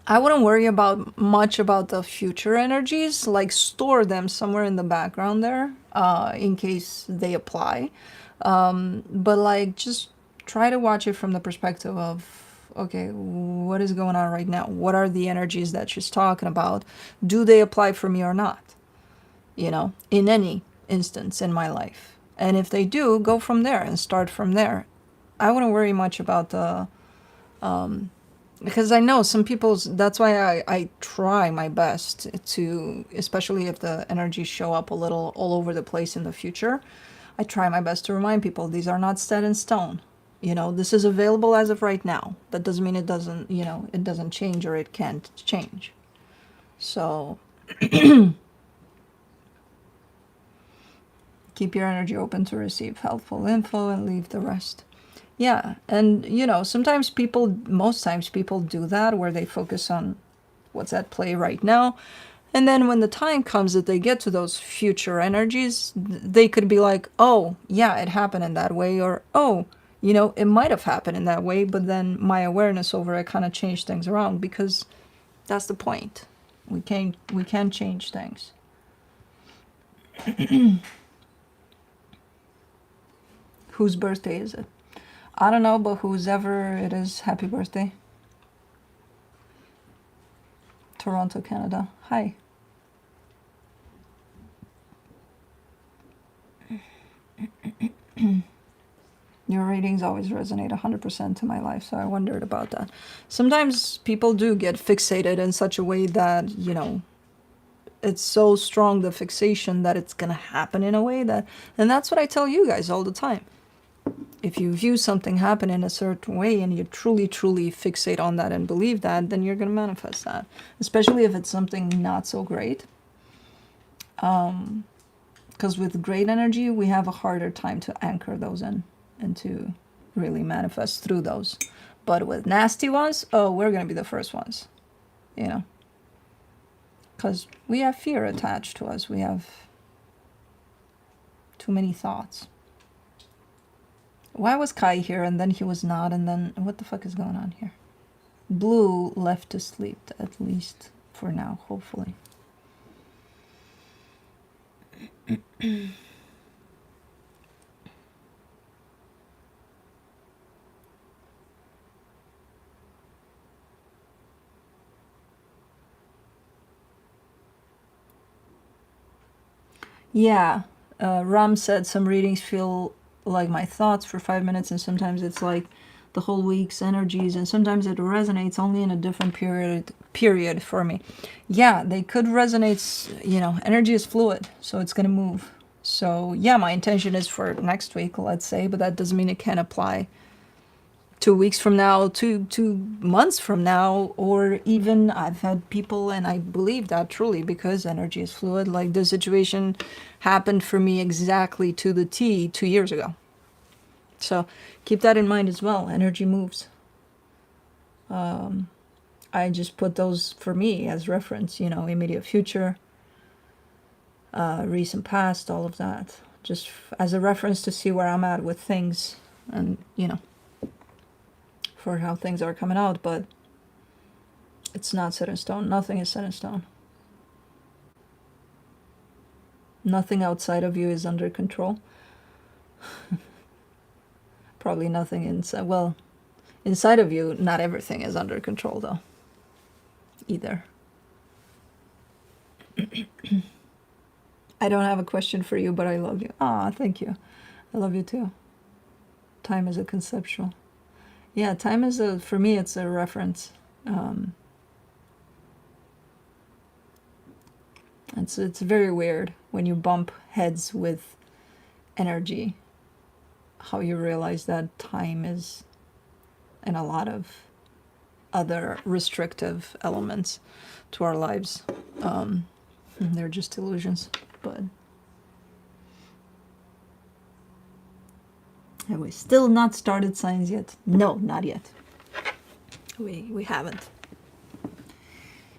I wouldn't worry about much about the future energies, like store them somewhere in the background there, in case they apply. But like, just try to watch it from the perspective of, okay, what is going on right now? What are the energies that she's talking about? Do they apply for me or not? You know, in any instance in my life. And if they do, go from there and start from there. I wouldn't worry much about the, because I know some people's, that's why I try my best to, especially if the energies show up a little all over the place in the future, I try my best to remind people these are not set in stone. You know, this is available as of right now. That doesn't mean it doesn't, you know, it doesn't change or it can't change. So keep your energy open to receive helpful info and leave the rest. Yeah, and you know, sometimes people, most times people do that where they focus on what's at play right now. And then when the time comes that they get to those future energies, they could be like, oh, yeah, it happened in that way. Or, oh, you know, it might have happened in that way. But then my awareness over it kind of changed things around, because that's the point. We can change things. Whose birthday is it? I don't know, but whoever it is, happy birthday. Toronto, Canada. Hi. Your readings always resonate 100% to my life, so I wondered about that. Sometimes people do get fixated in such a way that, you know, it's so strong, the fixation, that it's going to happen in a way that, and that's what I tell you guys all the time. If you view something happen in a certain way and you truly, truly fixate on that and believe that, then you're going to manifest that. Especially if it's something not so great. Because with great energy, we have a harder time to anchor those in and to really manifest through those. But with nasty ones, oh, we're going to be the first ones, you know. Because we have fear attached to us. We have too many thoughts. Why was Kai here and then he was not, and then what the fuck is going on here? Blue left to sleep, at least for now, hopefully. Yeah, Ram said some readings feel like my thoughts for 5 minutes, and sometimes it's like the whole week's energies, and sometimes it resonates only in a different period for me. Yeah, they could resonate, you know, energy is fluid, so it's going to move. So yeah, my intention is for next week, let's say, but that doesn't mean it can apply 2 weeks from now, 2 months from now, or even I've had people, and I believe that truly, because energy is fluid, like the situation happened for me exactly to the T 2 years ago. So keep that in mind as well. Energy moves. I just put those for me as reference, you know, immediate future, recent past, all of that, just as a reference to see where I'm at with things, and, you know, for how things are coming out. But it's not set in stone. Nothing is set in stone. Nothing outside of you is under control. Probably nothing inside. Well, inside of you, not everything is under control, though, either. I don't have a question for you, but I love you. Ah, thank you. I love you too. Time is a conceptual. Yeah, time is a, for me, it's a reference. It's very weird when you bump heads with energy, how you realize that time is in a lot of other restrictive elements to our lives. They're just illusions, but have we still not started signs yet? No, not yet. We haven't.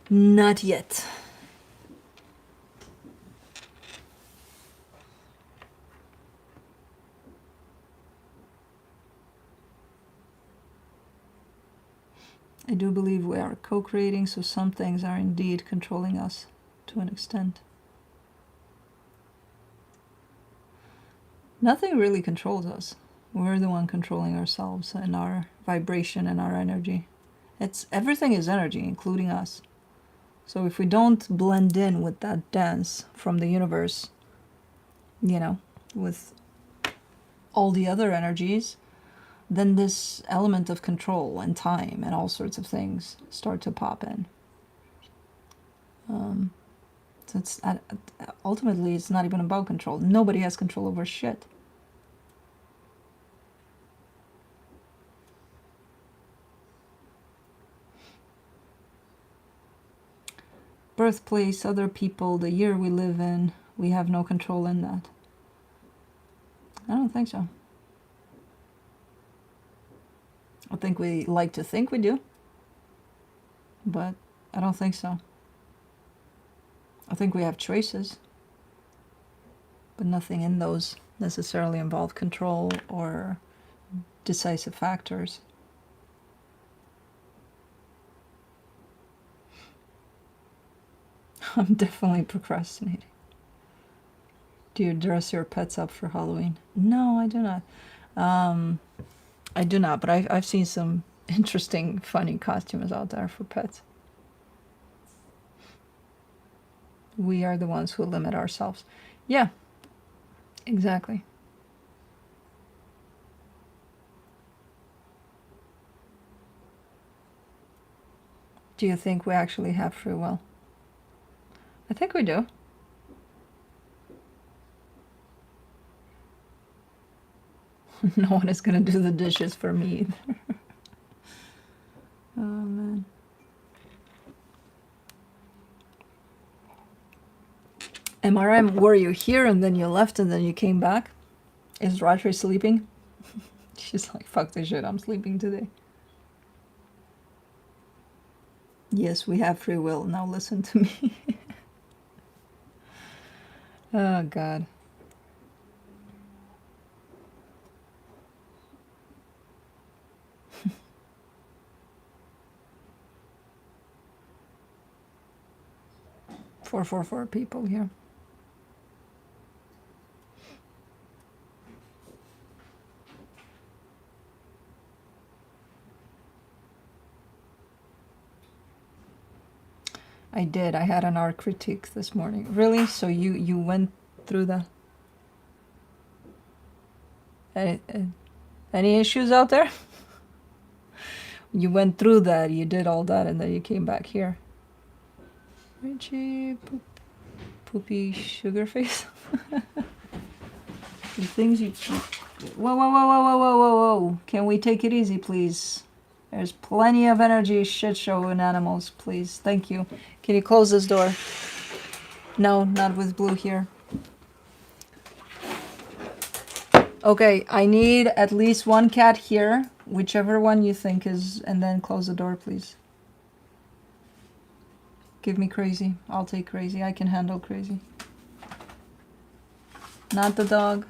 Not yet. I do believe we are co-creating, so some things are indeed controlling us to an extent. Nothing really controls us. We're the one controlling ourselves and our vibration and our energy. Everything is energy, including us. So if we don't blend in with that dance from the universe, you know, with all the other energies, then this element of control and time and all sorts of things start to pop in. So ultimately, it's not even about control. Nobody has control over shit. Birthplace, other people, the year we live in, we have no control in that. I don't think so. I think we like to think we do, but I don't think so. I think we have choices, but nothing in those necessarily involve control or decisive factors. I'm definitely procrastinating. Do you dress your pets up for Halloween? No, I do not. I do not, but I've seen some interesting, funny costumes out there for pets. We are the ones who limit ourselves. Yeah, exactly. Do you think we actually have free will? I think we do. No one is going to do the dishes for me either. Oh, man. MRM, were you here and then you left and then you came back? Is Rodri sleeping? She's like, fuck this shit, I'm sleeping today. Yes, we have free will. Now listen to me. Oh, God. Four people here. I did. I had an art critique this morning. Really? So you went through the... Any issues out there? You went through that, you did all that, and then you came back here. Richie, poopy sugar face. The things you... Whoa. Can we take it easy, please? There's plenty of energy shit show in animals, please. Thank you. Can you close this door? No, not with Blue here. Okay, I need at least one cat here, whichever one you think is, and then close the door, please. Give me crazy. I'll take crazy. I can handle crazy. Not the dog.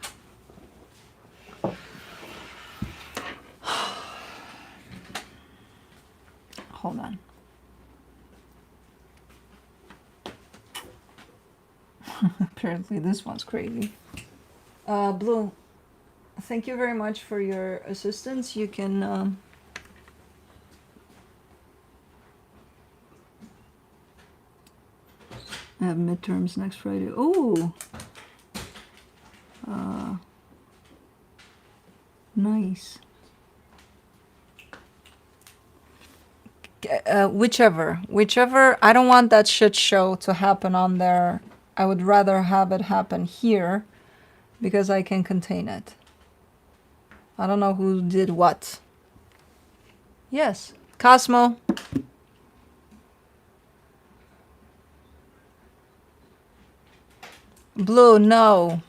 Hold on. Apparently this one's crazy. Blue, thank you very much for your assistance. You can... I have midterms next Friday. Oh! Nice. Whichever. I don't want that shit show to happen on there. I would rather have it happen here because I can contain it. I don't know who did what. Yes. Cosmo. Blue, no.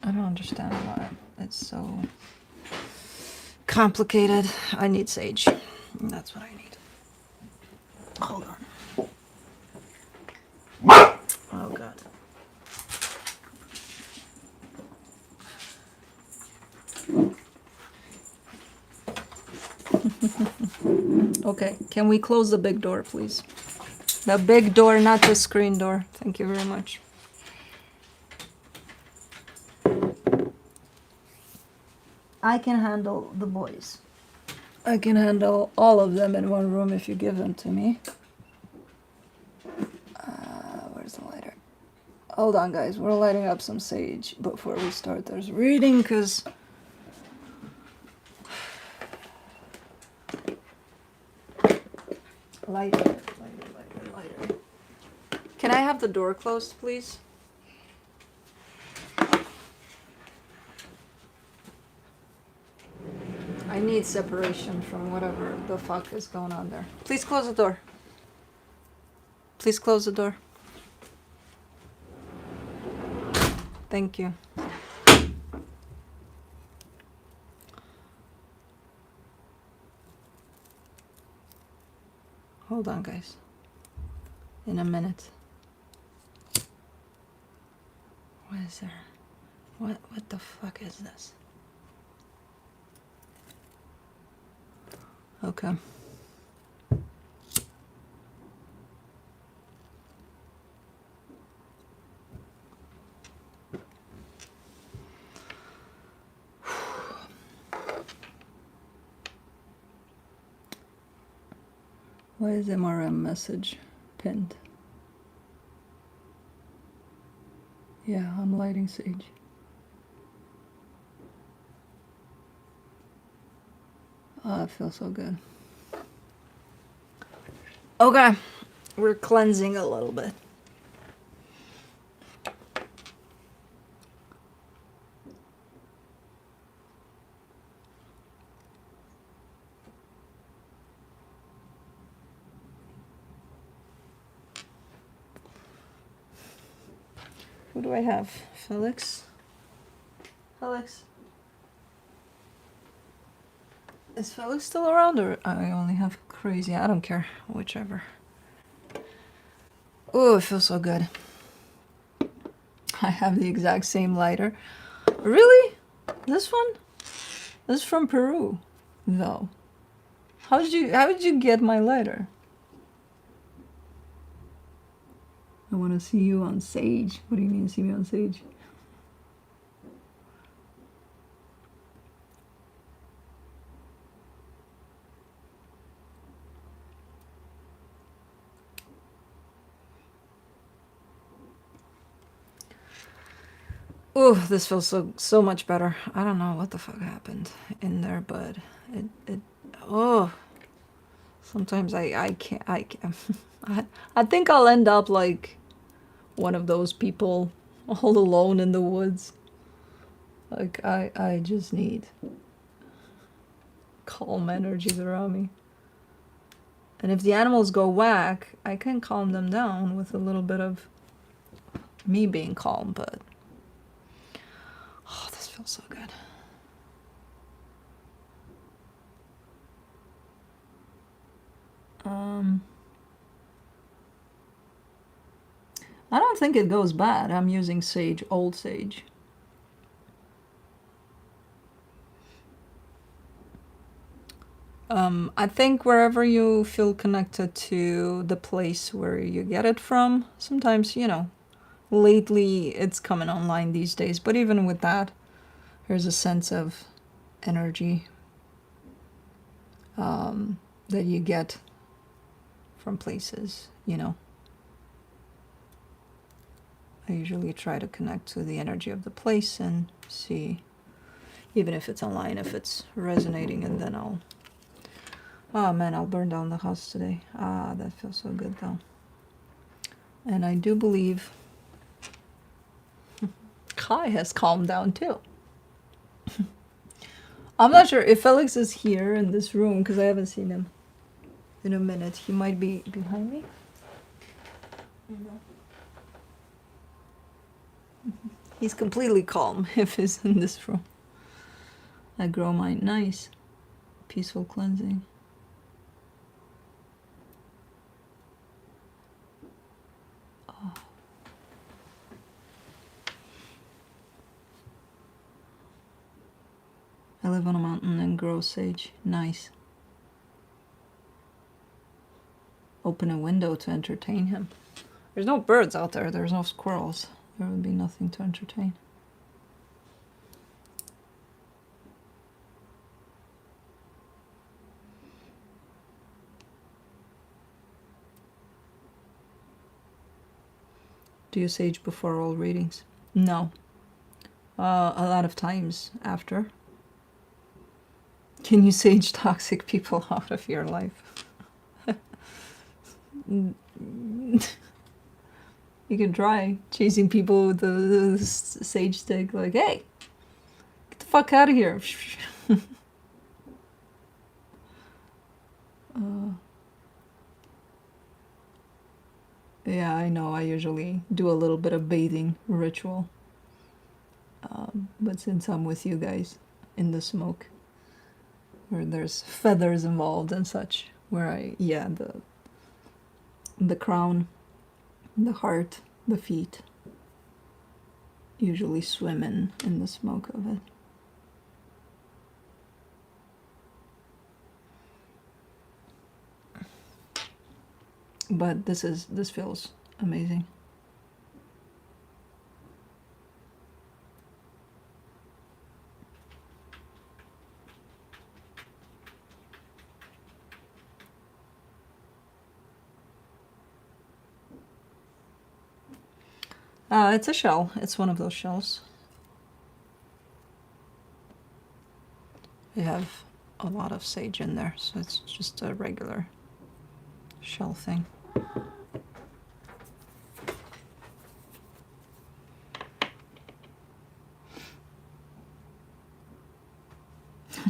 I don't understand why it's so complicated. I need sage. That's what I need. Hold on. Oh, God. Okay, can we close the big door, please? The big door, not the screen door. Thank you very much. I can handle the boys. I can handle all of them in one room if you give them to me. Where's the lighter? Hold on, guys. We're lighting up some sage before we start this reading, because... Lighter. Can I have the door closed, please? I need separation from whatever the fuck is going on there. Please close the door. Please close the door. Thank you. Hold on, guys. In a minute. What is there? What the fuck is this? Okay. Why is MRM message pinned? Yeah, I'm lighting sage. Oh, it feels so good. Okay, we're cleansing a little bit. Who do I have? Felix? Felix? Is Felix still around, or I only have crazy? I don't care. Whichever. Oh, it feels so good. I have the exact same lighter. Really? This one? This is from Peru, though. How did you get my lighter? I want to see you on sage. What do you mean, see me on sage? Oh, this feels so much better. I don't know what the fuck happened in there, but it oh, sometimes I can't I think I'll end up like one of those people all alone in the woods. Like I just need calm energies around me. And if the animals go whack, I can calm them down with a little bit of me being calm, but oh, this feels so good. I don't think it goes bad. I'm using sage, old sage. I think wherever you feel connected to the place where you get it from, sometimes, you know, lately it's coming online these days, but even with that, there's a sense of energy that you get from places, you know. I usually try to connect to the energy of the place and see even if it's online, if it's resonating, and then I'll... Oh man, I'll burn down the house today. Ah, that feels so good though. And I do believe Kai has calmed down too. I'm not sure if Felix is here in this room because I haven't seen him in a minute. He might be behind me. He's completely calm if he's in this room. I grow mine. Nice. Peaceful cleansing. Oh. I live on a mountain and grow sage. Nice. Open a window to entertain him. There's no birds out there. There's no squirrels. There would be nothing to entertain. Do you sage before all readings? No. A lot of times after. Can you sage toxic people out of your life? You can try chasing people with the sage stick, like, hey, get the fuck out of here. Yeah, I know, I usually do a little bit of bathing ritual. But since I'm with you guys in the smoke, where there's feathers involved and such, where the crown, the heart, the feet usually swim in the smoke of it. But this feels amazing. It's a shell. It's one of those shells. We have a lot of sage in there, so it's just a regular shell thing.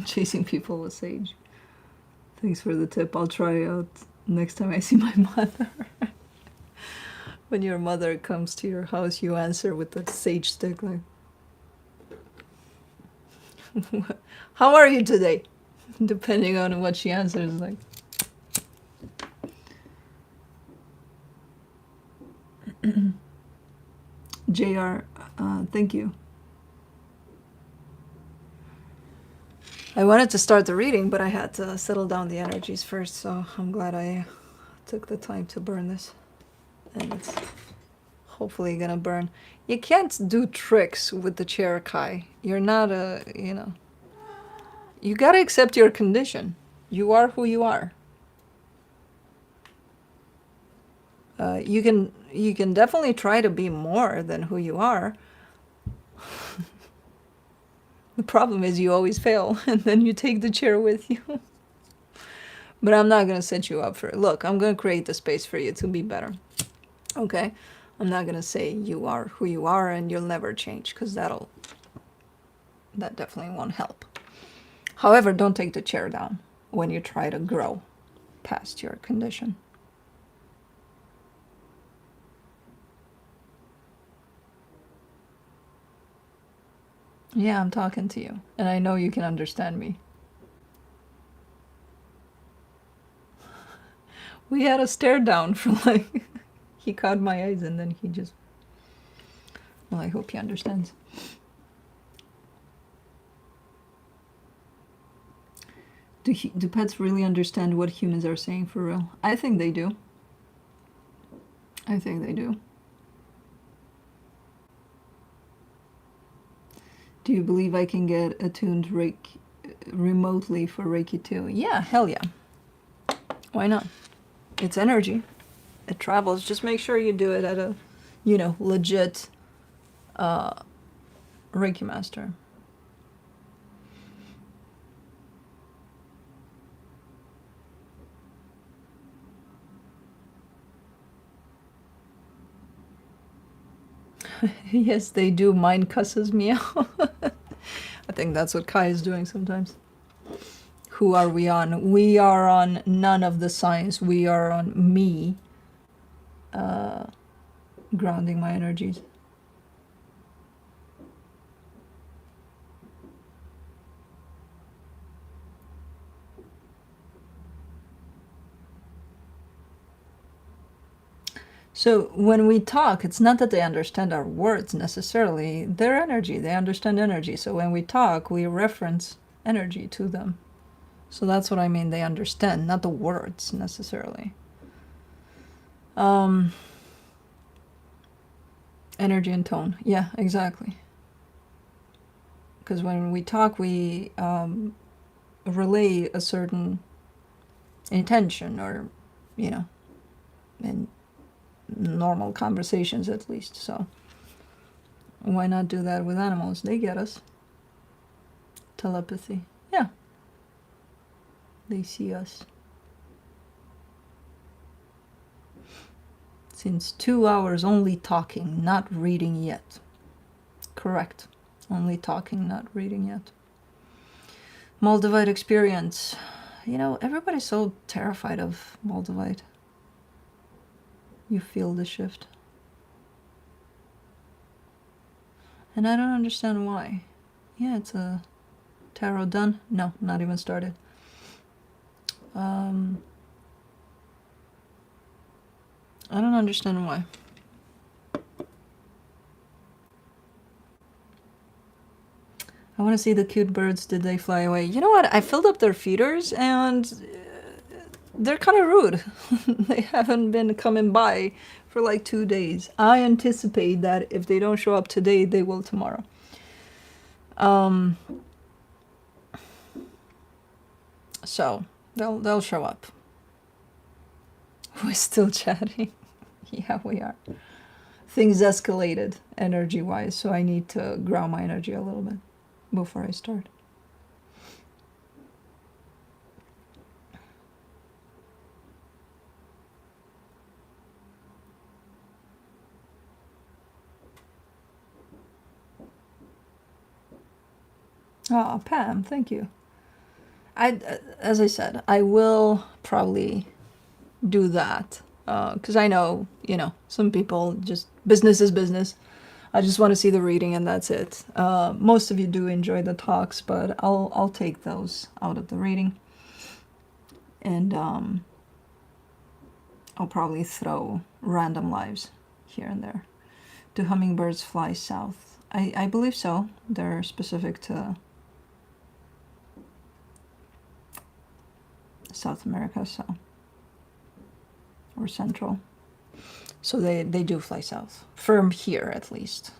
Chasing people with sage. Thanks for the tip. I'll try out next time I see my mother. When your mother comes to your house, you answer with the sage stick, like, how are you today? Depending on what she answers, like. JR, thank you. I wanted to start the reading, but I had to settle down the energies first, so I'm glad I took the time to burn this. And it's hopefully gonna burn. You can't do tricks with the chair, Kai. You're not a, you gotta accept your condition. You are who you are. You can definitely try to be more than who you are. The problem is you always fail, and then you take the chair with you. But I'm not gonna set you up for it. Look, I'm gonna create the space for you to be better. Okay? I'm not gonna say you are who you are and you'll never change, because that definitely won't help. However, don't take the chair down when you try to grow past your condition. Yeah, I'm talking to you, and I know you can understand me. We had a stare down for like, he caught my eyes and then he just, well, I hope he understands. Do pets really understand what humans are saying for real? I think they do. I think they do. Do you believe I can get attuned remotely for Reiki too? Yeah, hell yeah. Why not? It's energy. It travels. Just make sure you do it at a, legit Reiki master. Yes, they do. Mine cusses me out. I think that's what Kai is doing sometimes. Who are we on? We are on none of the signs. We are on me grounding my energies. So when we talk, it's not that they understand our words necessarily. Their energy, they understand energy. So when we talk, we reference energy to them. So that's what I mean, they understand, not the words necessarily. Energy and tone. Yeah, exactly. Because when we talk, we relay a certain intention, or, you know, in normal conversations at least. So why not do that with animals? They get us. Telepathy. Yeah. They see us. Since 2 hours only talking, not reading yet. Correct. Only talking, not reading yet. Moldavite experience. You know, everybody's so terrified of Moldavite. You feel the shift. And I don't understand why. Yeah, it's a tarot done. No, not even started. I don't understand why. I want to see the cute birds. Did they fly away? You know what? I filled up their feeders and they're kind of rude. They haven't been coming by for like 2 days. I anticipate that if they don't show up today, they will tomorrow. So they'll show up. We're still chatting. Yeah, we are. Things escalated energy-wise, so I need to ground my energy a little bit before I start. Oh, Pam, thank you. As I said, I will probably do that because I know, you know, some people just business is business. I just want to see the reading and that's it. Most of you do enjoy the talks, but I'll take those out of the reading, and I'll probably throw random lives here and there. Do hummingbirds fly south? I believe so. They're specific to South America, so, or Central. So they do fly south. From here, at least.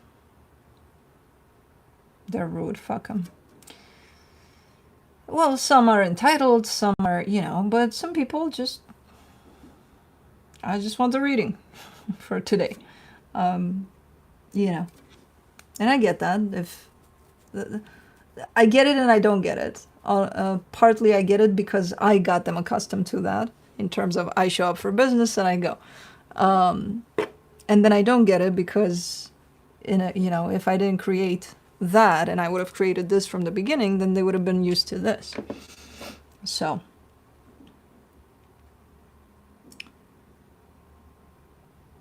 They're rude, fuck them. Well, some are entitled, some are, you know, but some people just, I just want the reading for today. You know, and I get that. If I get it and I don't get it. Partly I get it because I got them accustomed to that, in terms of I show up for business and I go. And then I don't get it because, you know, if I didn't create that and I would have created this from the beginning, then they would have been used to this. So.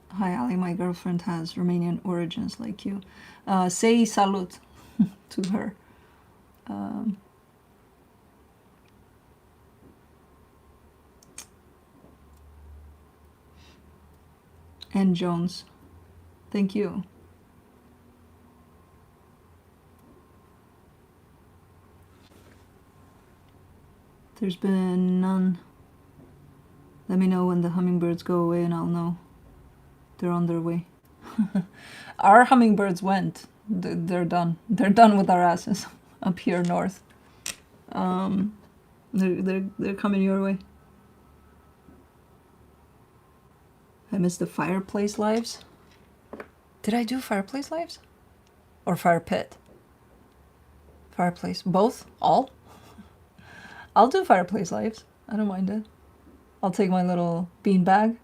Hi, Ali. My girlfriend has Romanian origins like you. Say salut to her. And Jones. Thank you. There's been none. Let me know when the hummingbirds go away and I'll know. They're on their way. Our hummingbirds went. They're done. They're done with our asses up here north. They're coming your way. I missed the fireplace lives. Did I do fireplace lives? Or fire pit? Fireplace. Both? All? I'll do fireplace lives. I don't mind it. I'll take my little bean bag.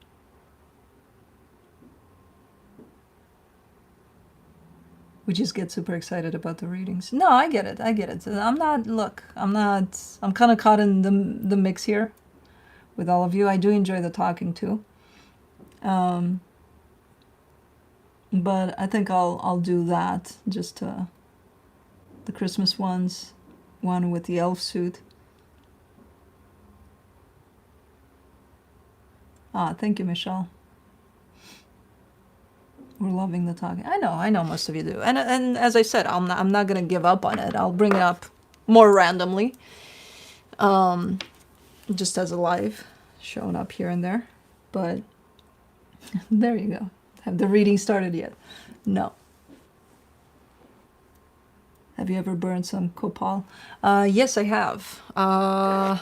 We just get super excited about the readings. No, I get it. I get it. I'm not, look, I'm kind of caught in the mix here with all of you. I do enjoy the talking too. But I think I'll do that, just the Christmas ones, one with the elf suit. Ah, thank you, Michelle. We're loving the talking. I know most of you do. And as I said, I'm not gonna give up on it. I'll bring it up more randomly. Just as a live, showing up here and there. But there you go. Have the reading started yet? No. Have you ever burned some copal? Yes, I have. I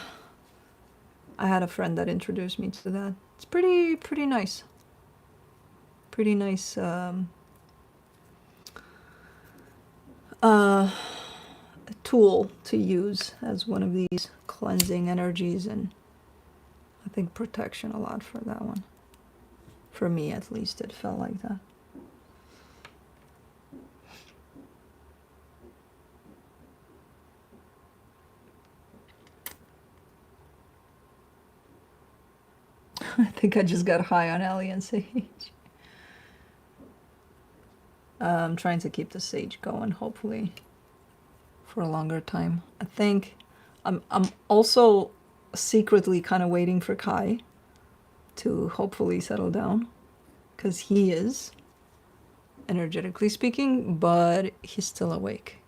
had a friend that introduced me to that. It's pretty nice. Pretty nice tool to use as one of these cleansing energies, and I think protection a lot for that one. For me, at least, it felt like that. I think I just got high on alien sage. I'm trying to keep the sage going, hopefully, for a longer time. I think I'm also secretly kind of waiting for Kai to hopefully settle down, because he is, energetically speaking, but he's still awake.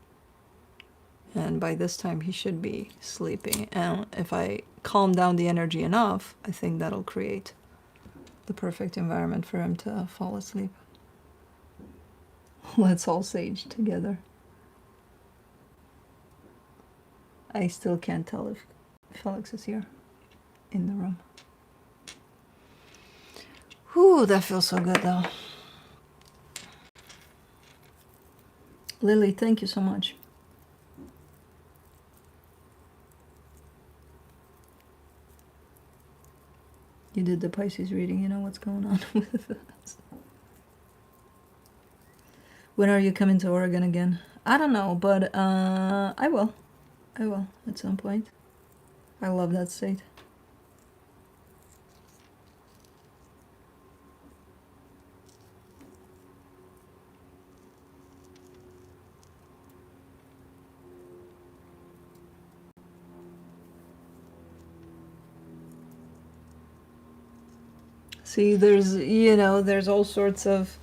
And by this time he should be sleeping. And if I calm down the energy enough, I think that'll create the perfect environment for him to fall asleep. Let's all sage together. I still can't tell if Felix is here in the room. Whew, that feels so good though. Lily, thank you so much. You did the Pisces reading, you know what's going on with us. When are you coming to Oregon again? I don't know, but I will. I will at some point. I love that state. See, there's, there's all sorts of,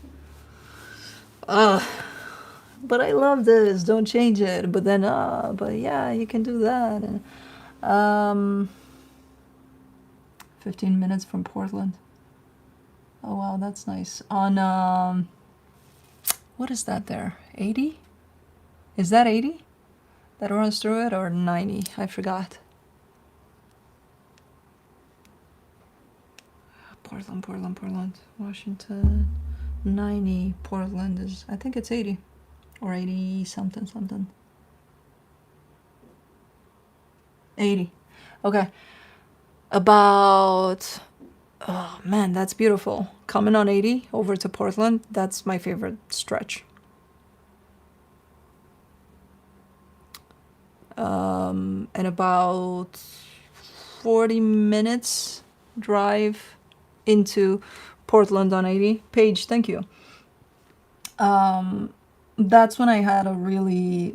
but I love this, don't change it. But then, but yeah, you can do that. And 15 minutes from Portland. Oh, wow, that's nice. On, what is that there? 80? Is that 80? That runs through it, or 90? I forgot. Portland, Washington. 90, Portland is, I think it's 80. Or 80 something. 80. Okay. About, oh man, that's beautiful. Coming on 80 over to Portland, that's my favorite stretch. And about 40 minutes drive into Portland on 80. Paige, thank you. That's when I had a really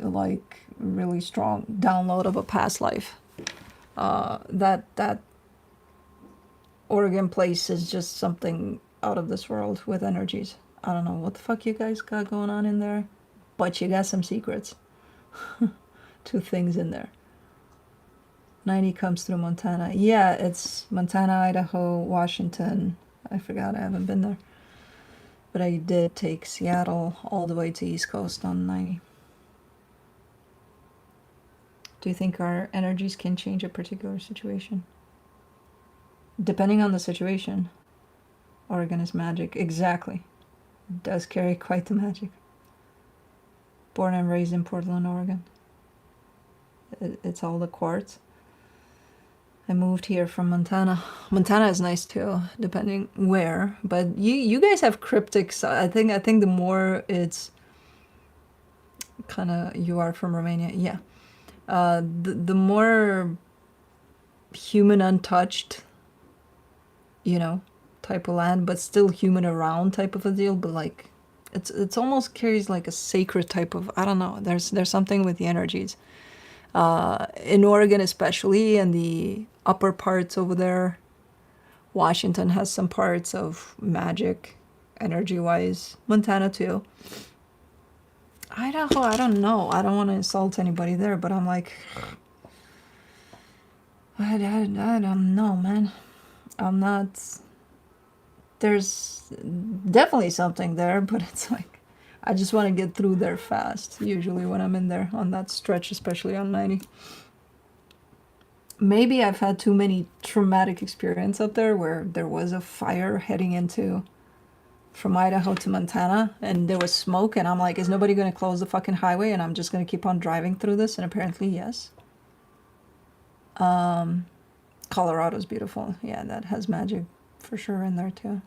strong download of a past life. That Oregon place is just something out of this world with energies. I don't know what the fuck you guys got going on in there, but you got some secrets. 2 things in there. 90 comes through Montana. Yeah, it's Montana, Idaho, Washington. I forgot, I haven't been there. But I did take Seattle all the way to East Coast on 90. Do you think our energies can change a particular situation? Depending on the situation. Oregon is magic. Exactly. It does carry quite the magic. Born and raised in Portland, Oregon. It's all the quartz. I moved here from Montana. Montana is nice too, depending where. But you guys have cryptic. I think the more it's kind of, you are from Romania, yeah. The more human untouched, you know, type of land, but still human around type of a deal, but like it's almost carries like a sacred type of, I don't know, there's something with the energies. In Oregon especially, and the upper parts over there, Washington has some parts of magic energy wise, Montana too. Idaho, I don't know, I don't want to insult anybody there, but I'm like, I don't know, man. I'm not, there's definitely something there, but it's like, I just want to get through there fast, usually when I'm in there on that stretch, especially on 90. Maybe I've had too many traumatic experience up there where there was a fire heading into, from Idaho to Montana, and there was smoke, and I'm like, is nobody going to close the fucking highway, and I'm just going to keep on driving through this? And apparently, yes. Colorado's beautiful. Yeah, that has magic for sure in there too.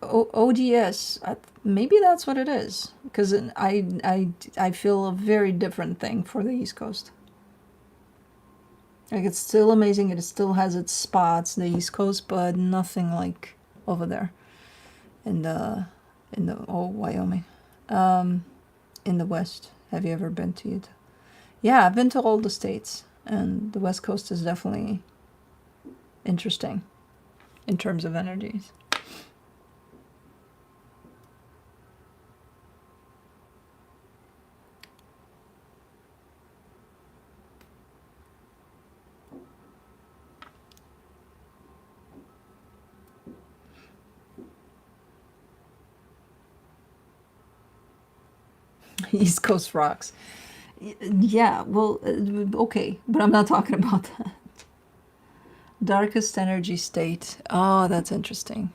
ODS, maybe that's what it is, because I feel a very different thing for the East Coast. Like, it's still amazing, it still has its spots, the East Coast, but nothing like over there in the Wyoming, in the West. Have you ever been to Utah? Yeah, I've been to all the states, and the West Coast is definitely interesting in terms of energies. East Coast rocks. Yeah, well, okay, but I'm not talking about that. Darkest energy state. Oh, that's interesting.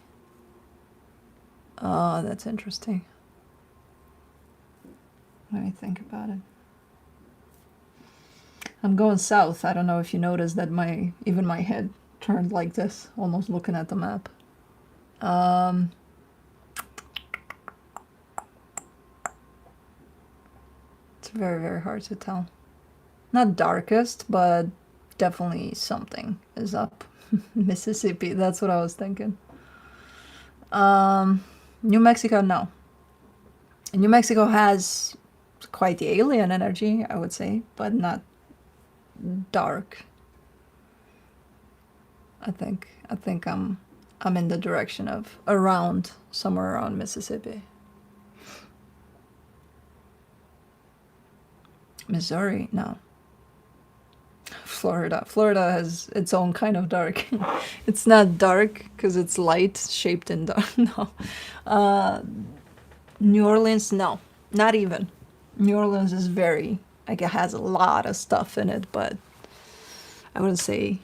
Oh, that's interesting. Let me think about it. I'm going south. I don't know if you noticed that even my head turned like this, almost looking at the map. It's very, very hard to tell. Not darkest, but definitely something is up. Mississippi, that's what I was thinking. New Mexico, no. New Mexico has quite the alien energy, I would say, but not dark. I think I'm in the direction of somewhere around Mississippi. Missouri, no. Florida has its own kind of dark. It's not dark because it's light shaped in dark. No. New Orleans, no, not even. New Orleans is very, like, it has a lot of stuff in it, but I wouldn't say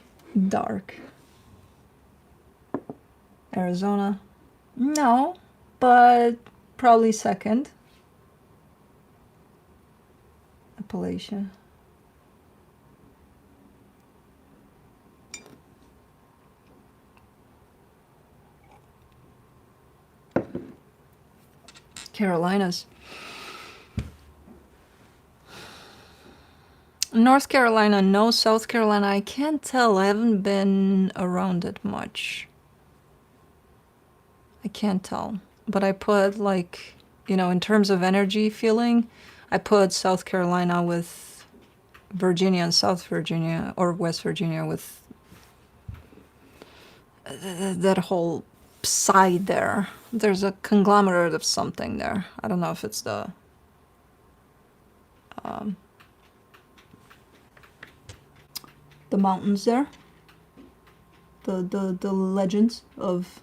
dark. Arizona, no, but probably second. Appalachia. Carolinas. North Carolina, no. South Carolina, I can't tell. I haven't been around it much. I can't tell. But I put, like, you know, in terms of energy feeling, I put South Carolina with Virginia and South Virginia, or West Virginia, with that whole side there. There's a conglomerate of something there. I don't know if it's the mountains there, the legends of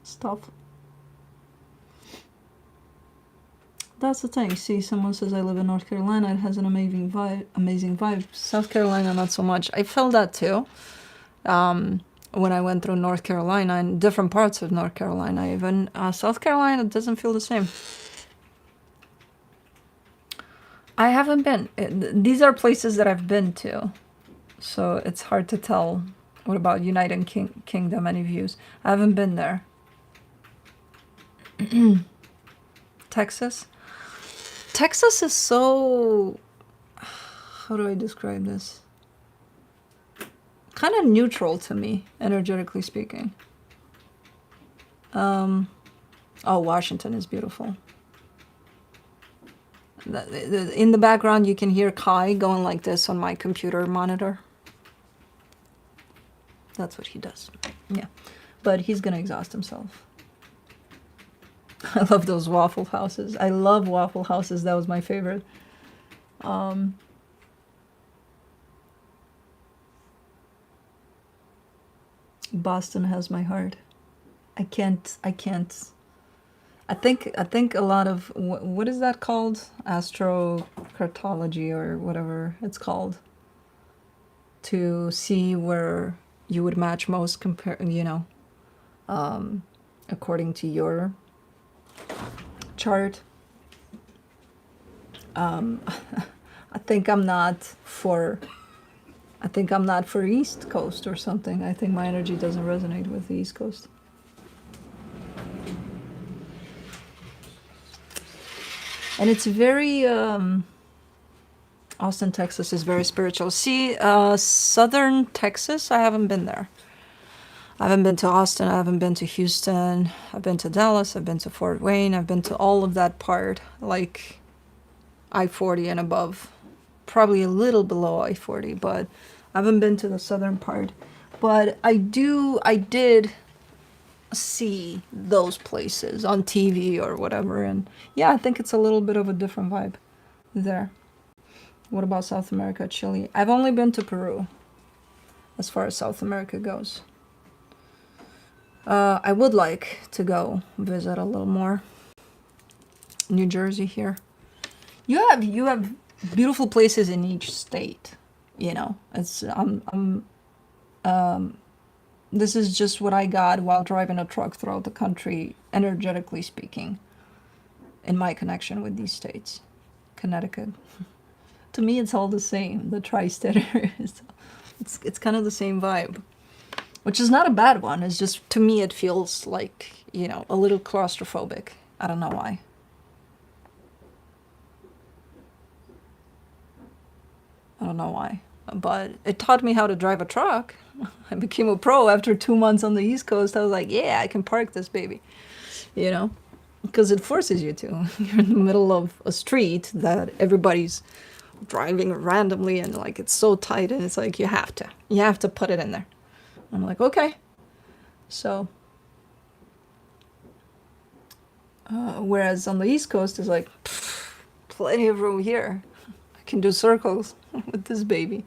stuff. That's the thing. See, someone says I live in North Carolina. It has an amazing vibe. South Carolina, not so much. I felt that too. When I went through North Carolina and different parts of North Carolina, even South Carolina doesn't feel the same. I haven't been. These are places that I've been to, so it's hard to tell What about United Kingdom? Any views? I haven't been there. Texas? Texas is so... How do I describe this? Kind of neutral to me, energetically speaking. Oh, Washington is beautiful. In the background, you can hear Kai going like this on my computer monitor. That's what he does. Yeah. But he's going to exhaust himself. I love those Waffle Houses. I love Waffle Houses. That was my favorite. Boston has my heart. I can't. I think a lot of, what is that called? Astrocartology or whatever it's called. To see where you would match most, according to your chart. I think I'm not for East Coast or something. I think my energy doesn't resonate with the East Coast. And it's very, Austin, Texas is very spiritual. See, Southern Texas, I haven't been there. I haven't been to Austin, I haven't been to Houston, I've been to Dallas, I've been to Fort Wayne, I've been to all of that part, like I-40 and above. Probably a little below I-40, but I haven't been to the southern part. But I did see those places on TV or whatever, and yeah, I think it's a little bit of a different vibe there. What about South America? Chile? I've only been to Peru as far as South America goes. I would like to go visit a little more. New Jersey here. You have beautiful places in each state, you know. It's this is just what I got while driving a truck throughout the country, energetically speaking, in my connection with these states. Connecticut. To me, it's all the same. The tri-state areas. It's kind of the same vibe, which is not a bad one. It's just, to me, it feels like, you know, a little claustrophobic. I don't know why. I don't know why. But it taught me how to drive a truck. I became a pro after 2 months on the East Coast. I was like, yeah, I can park this baby. You know? Because it forces you to. You're in the middle of a street that everybody's driving randomly, and like it's so tight, and it's like you have to put it in there. I'm like, okay. So whereas on the East Coast is like plenty of room here. I can do circles with this baby.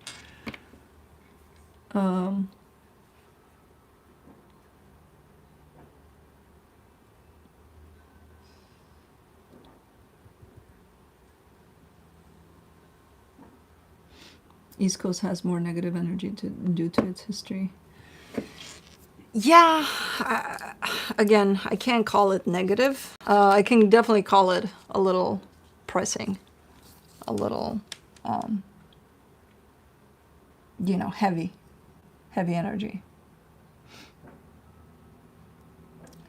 East Coast has more negative energy due to its history. Yeah, again, I can't call it negative. I can definitely call it a little pressing, a little, you know, heavy energy.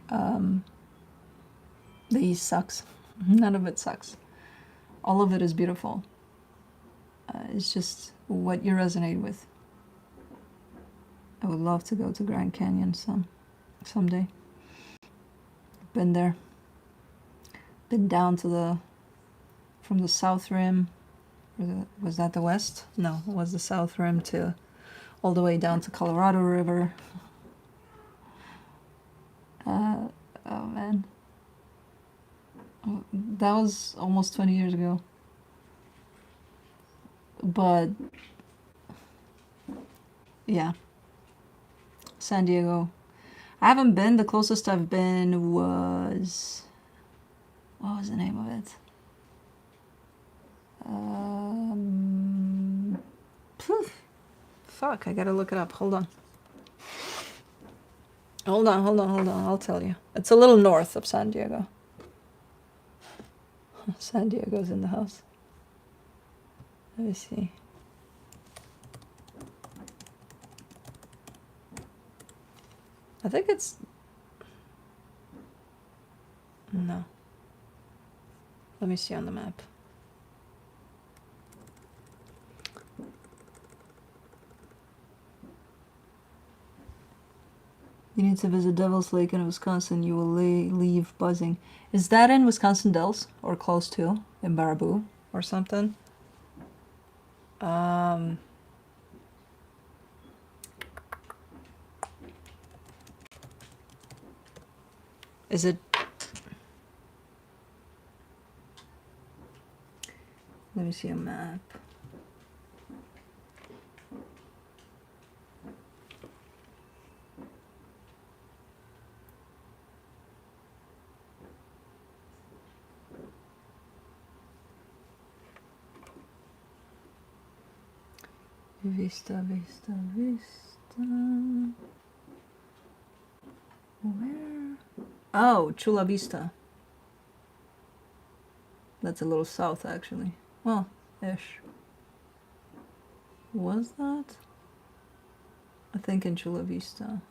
The East sucks. None of it sucks. All of it is beautiful. It's just what you resonate with. I would love to go to Grand Canyon someday. Been there. Been down to from the South Rim. Was that the West? No, it was the South Rim to all the way down to Colorado River. Oh man. That was almost 20 years ago. But yeah, San Diego. I haven't been. The closest I've been was, what was the name of it? Fuck, I gotta look it up. Hold on. I'll tell you. It's a little north of San Diego. San Diego's in the house. Let me see. I think it's... No. Let me see on the map. You need to visit Devil's Lake in Wisconsin. You will leave buzzing. Is that in Wisconsin Dells? Or close to? In Baraboo? Or something? Is it... Let me see a map. Vista, Vista, Vista. Where? Oh, Chula Vista. That's a little south, actually. Well, ish. Was that? I think in Chula Vista.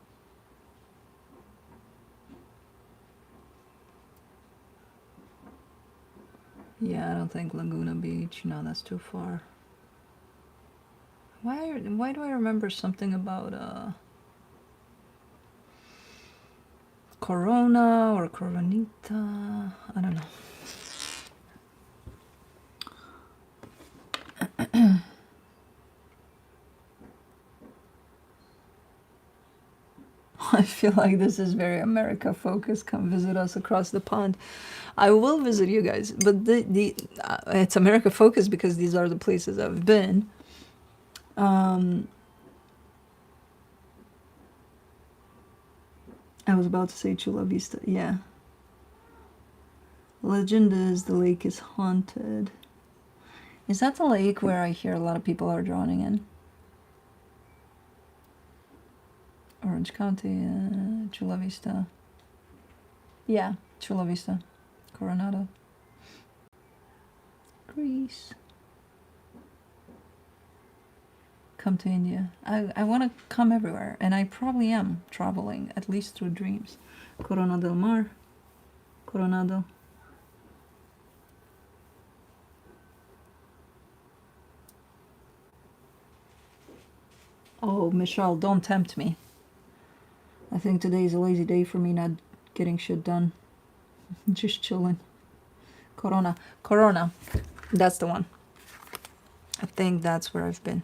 Yeah, I don't think Laguna Beach. No, that's too far. Why do I remember something about Corona or Coronita? I don't know. I feel like this is very America focused. Come visit us across the pond. I will visit you guys, but it's America focused because these are the places I've been. I was about to say Chula Vista. Yeah. Legend is the lake is haunted. Is that the lake where I hear a lot of people are drowning in? Orange County, Chula Vista. Yeah, Chula Vista. Coronado. Greece. Come to India. I want to come everywhere, and I probably am traveling, at least through dreams. Corona del Mar. Coronado. Oh, Michelle, don't tempt me. I think today is a lazy day for me, not getting shit done. Just chilling. Corona. Corona. That's the one. I think that's where I've been.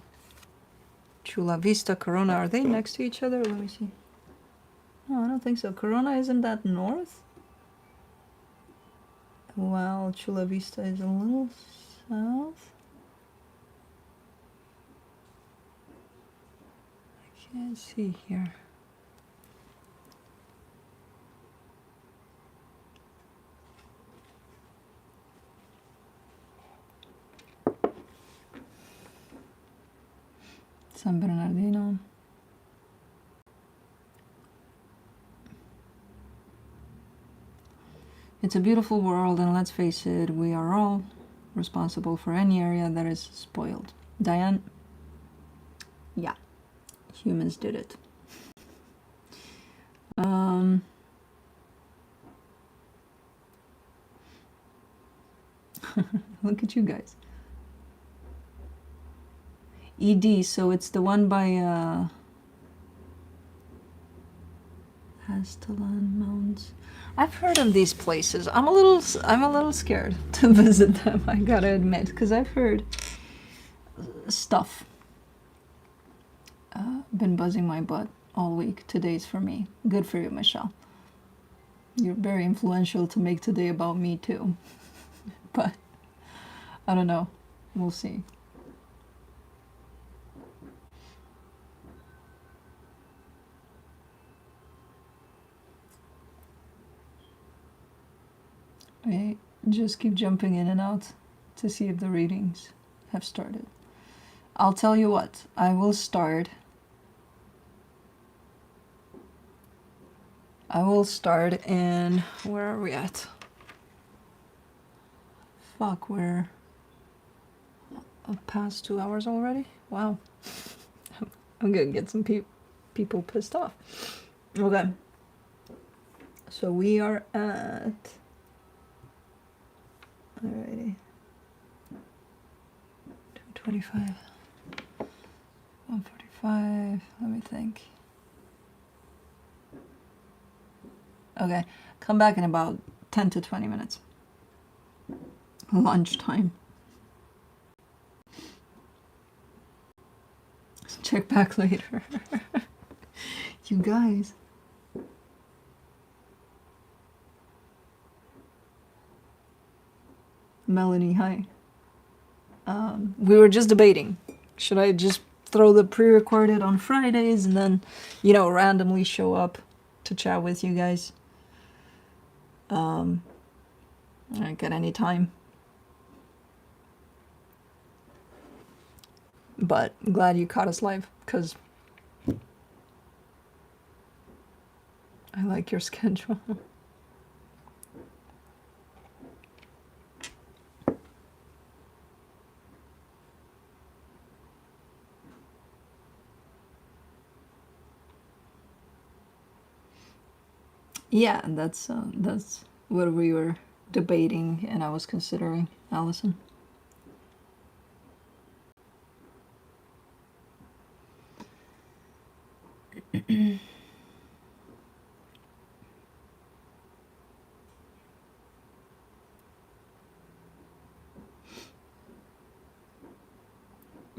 Chula Vista, Corona. Are they next to each other? Let me see. No, I don't think so. Corona, isn't that north? Well, Chula Vista is a little south. I can't see here. San Bernardino. It's a beautiful world, and let's face it, we are all responsible for any area that is spoiled. Diane? Yeah, humans did it. Look at you guys. ED, so it's the one by Aztalan Mounds. I've heard of these places. I'm a little scared to visit them, I gotta admit, because I've heard stuff. Been buzzing my butt all week. Today's for me. Good for you, Michelle. You're very influential to make today about me too. But I don't know. We'll see. I just keep jumping in and out to see if the readings have started. I'll tell you what, I will start. In, where are we at? Fuck, we're past 2 hours already? Wow. I'm gonna get some people pissed off. Okay. So we are at... Alrighty. 225. 145. Let me think. Okay. Come back in about 10 to 20 minutes. Lunchtime. Check back later. You guys. Melanie, hi. We were just debating. Should I just throw the pre-recorded on Fridays and then, you know, randomly show up to chat with you guys? Like at any time. But glad you caught us live, because I like your schedule. Yeah, that's what we were debating and I was considering, Allison.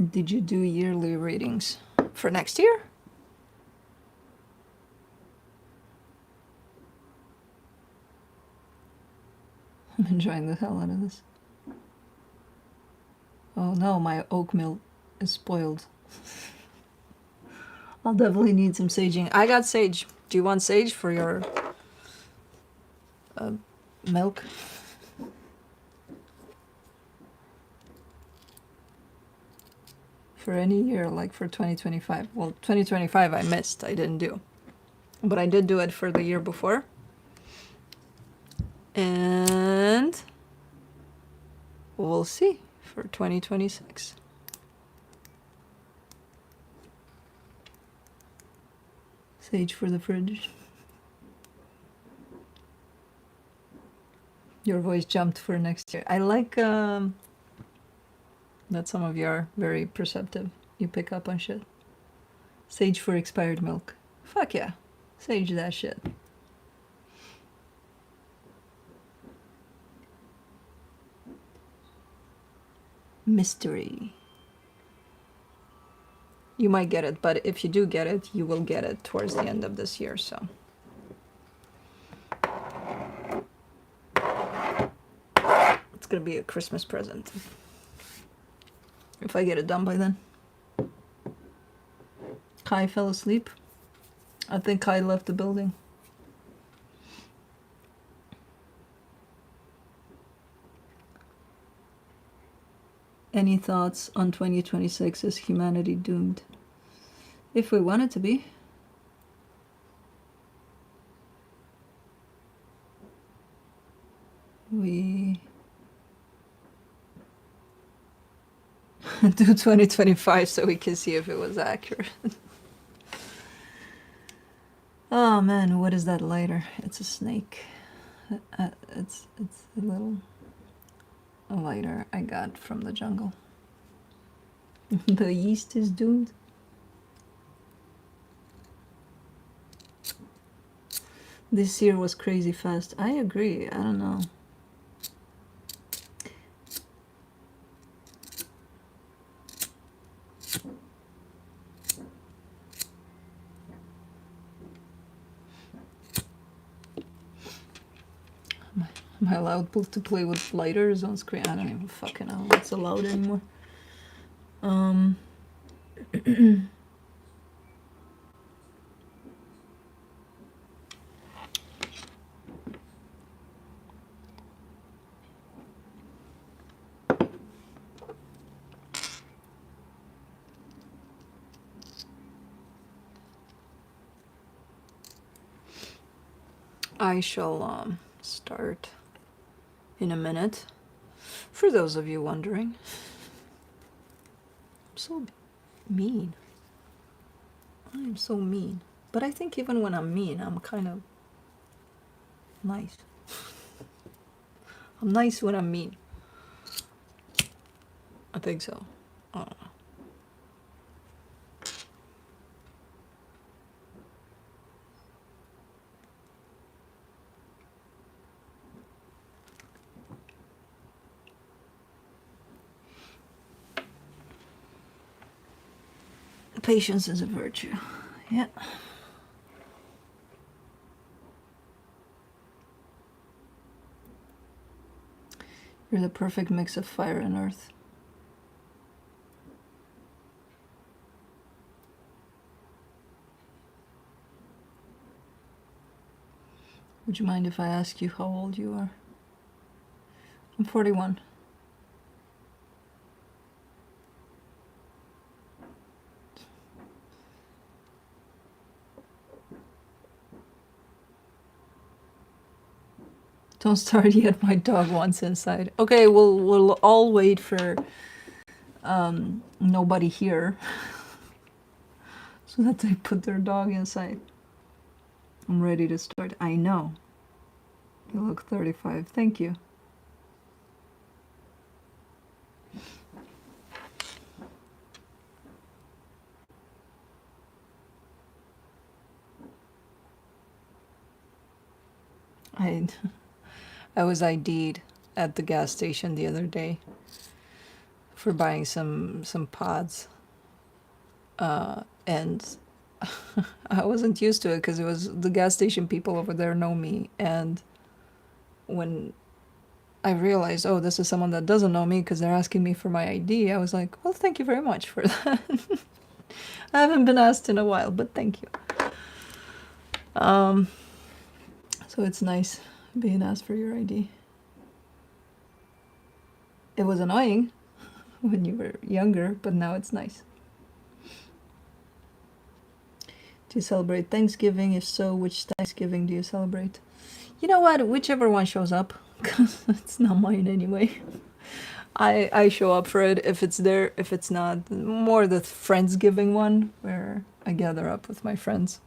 Did you do yearly readings for next year? I'm enjoying the hell out of this. Oh no, my oat milk is spoiled. I'll definitely need some saging. I got sage. Do you want sage for your milk? For any year, like for 2025. Well, 2025 I missed. I didn't do. But I did do it for the year before. And we'll see for 2026. Sage for the fridge. Your voice jumped for next year. I like that some of you are very perceptive. You pick up on shit. Sage for expired milk. Fuck yeah. Sage that shit. Mystery. You might get it, but if you do get it, you will get it towards the end of this year, so. It's gonna be a Christmas present. If I get it done by then. Kai fell asleep. I think Kai left the building. Any thoughts on 2026? Is humanity doomed? If we want it to be. We do 2025 so we can see if it was accurate. Oh man, what is that lighter? It's a snake. It's a little lighter I got from the jungle. The yeast is doomed. This year was crazy fast. I agree. I don't know. Am I allowed to play with lighters on screen? I don't even fucking know what's allowed anymore. I shall start in a minute. For those of you wondering, I'm so mean. I am so mean. But I think even when I'm mean, I'm kind of nice. I'm nice when I'm mean. I think so. I don't know. Patience is a virtue. Yeah. You're the perfect mix of fire and earth. Would you mind if I ask you how old you are? I'm 41. Don't start yet, my dog wants inside. Okay, we'll all wait for nobody here so that they put their dog inside. I'm ready to start. I know. You look 35. Thank you. I was ID'd at the gas station the other day for buying some pods, and I wasn't used to it because it was the gas station people over there know me, and when I realized, oh, this is someone that doesn't know me because they're asking me for my ID, I was like, well, thank you very much for that. I haven't been asked in a while, but thank you. So it's nice being asked for your ID. It was annoying when you were younger, but now it's nice. Do you celebrate Thanksgiving? If so, which Thanksgiving do you celebrate? You know what? Whichever one shows up, because it's not mine anyway. I show up for it if it's there. If it's not, more the Friendsgiving one, where I gather up with my friends.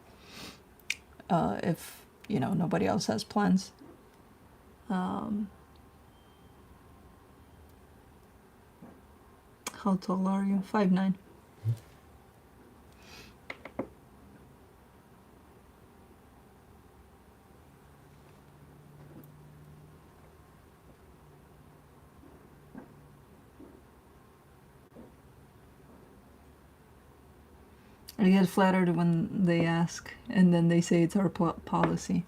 If, you know, nobody else has plans. How tall are you? 5'9". I get flattered when they ask, and then they say it's our policy.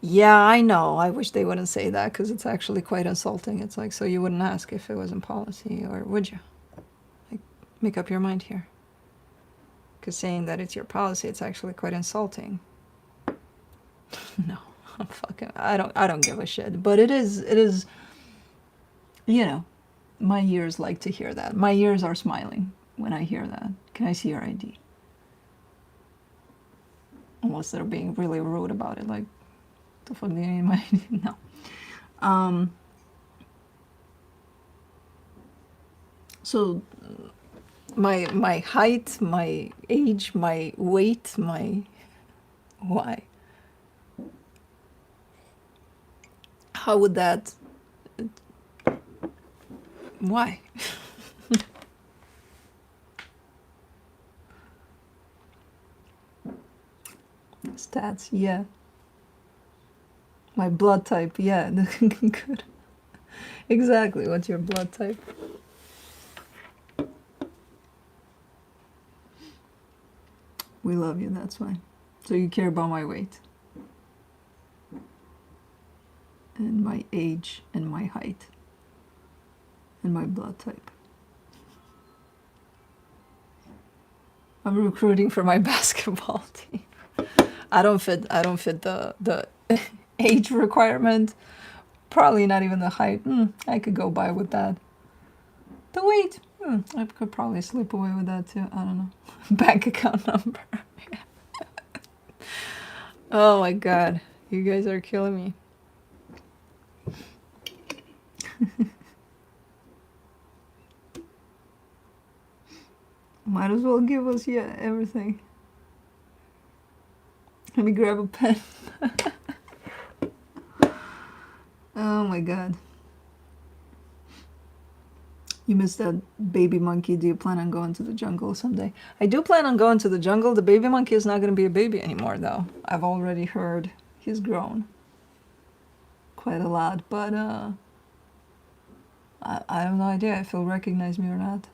Yeah, I know. I wish they wouldn't say that, because it's actually quite insulting. It's like, so you wouldn't ask if it wasn't policy, or would you? Like, make up your mind here. Because saying that it's your policy, it's actually quite insulting. No, I'm fucking. I don't give a shit. But it is. You know, my ears like to hear that. My ears are smiling when I hear that. Can I see your ID? Unless they're being really rude about it, like, the fuck do you need my ID? No. So my height, my age, my weight, my why? How would that? Why? Stats, yeah. My blood type, yeah. Good. Exactly. What's your blood type? We love you, that's why. So you care about my weight. And my age, and my height. And my blood type. I'm recruiting for my basketball team. I don't fit the age requirement. Probably not even the height. I could go by with that. The weight. I could probably slip away with that too. I don't know. Bank account number. Oh my god. You guys are killing me. Might as well give us, yeah, everything. Let me grab a pen. Oh my god. You missed that baby monkey. Do you plan on going to the jungle someday? I do plan on going to the jungle. The baby monkey is not going to be a baby anymore, though. I've already heard he's grown quite a lot, but I have no idea if he'll recognize me or not,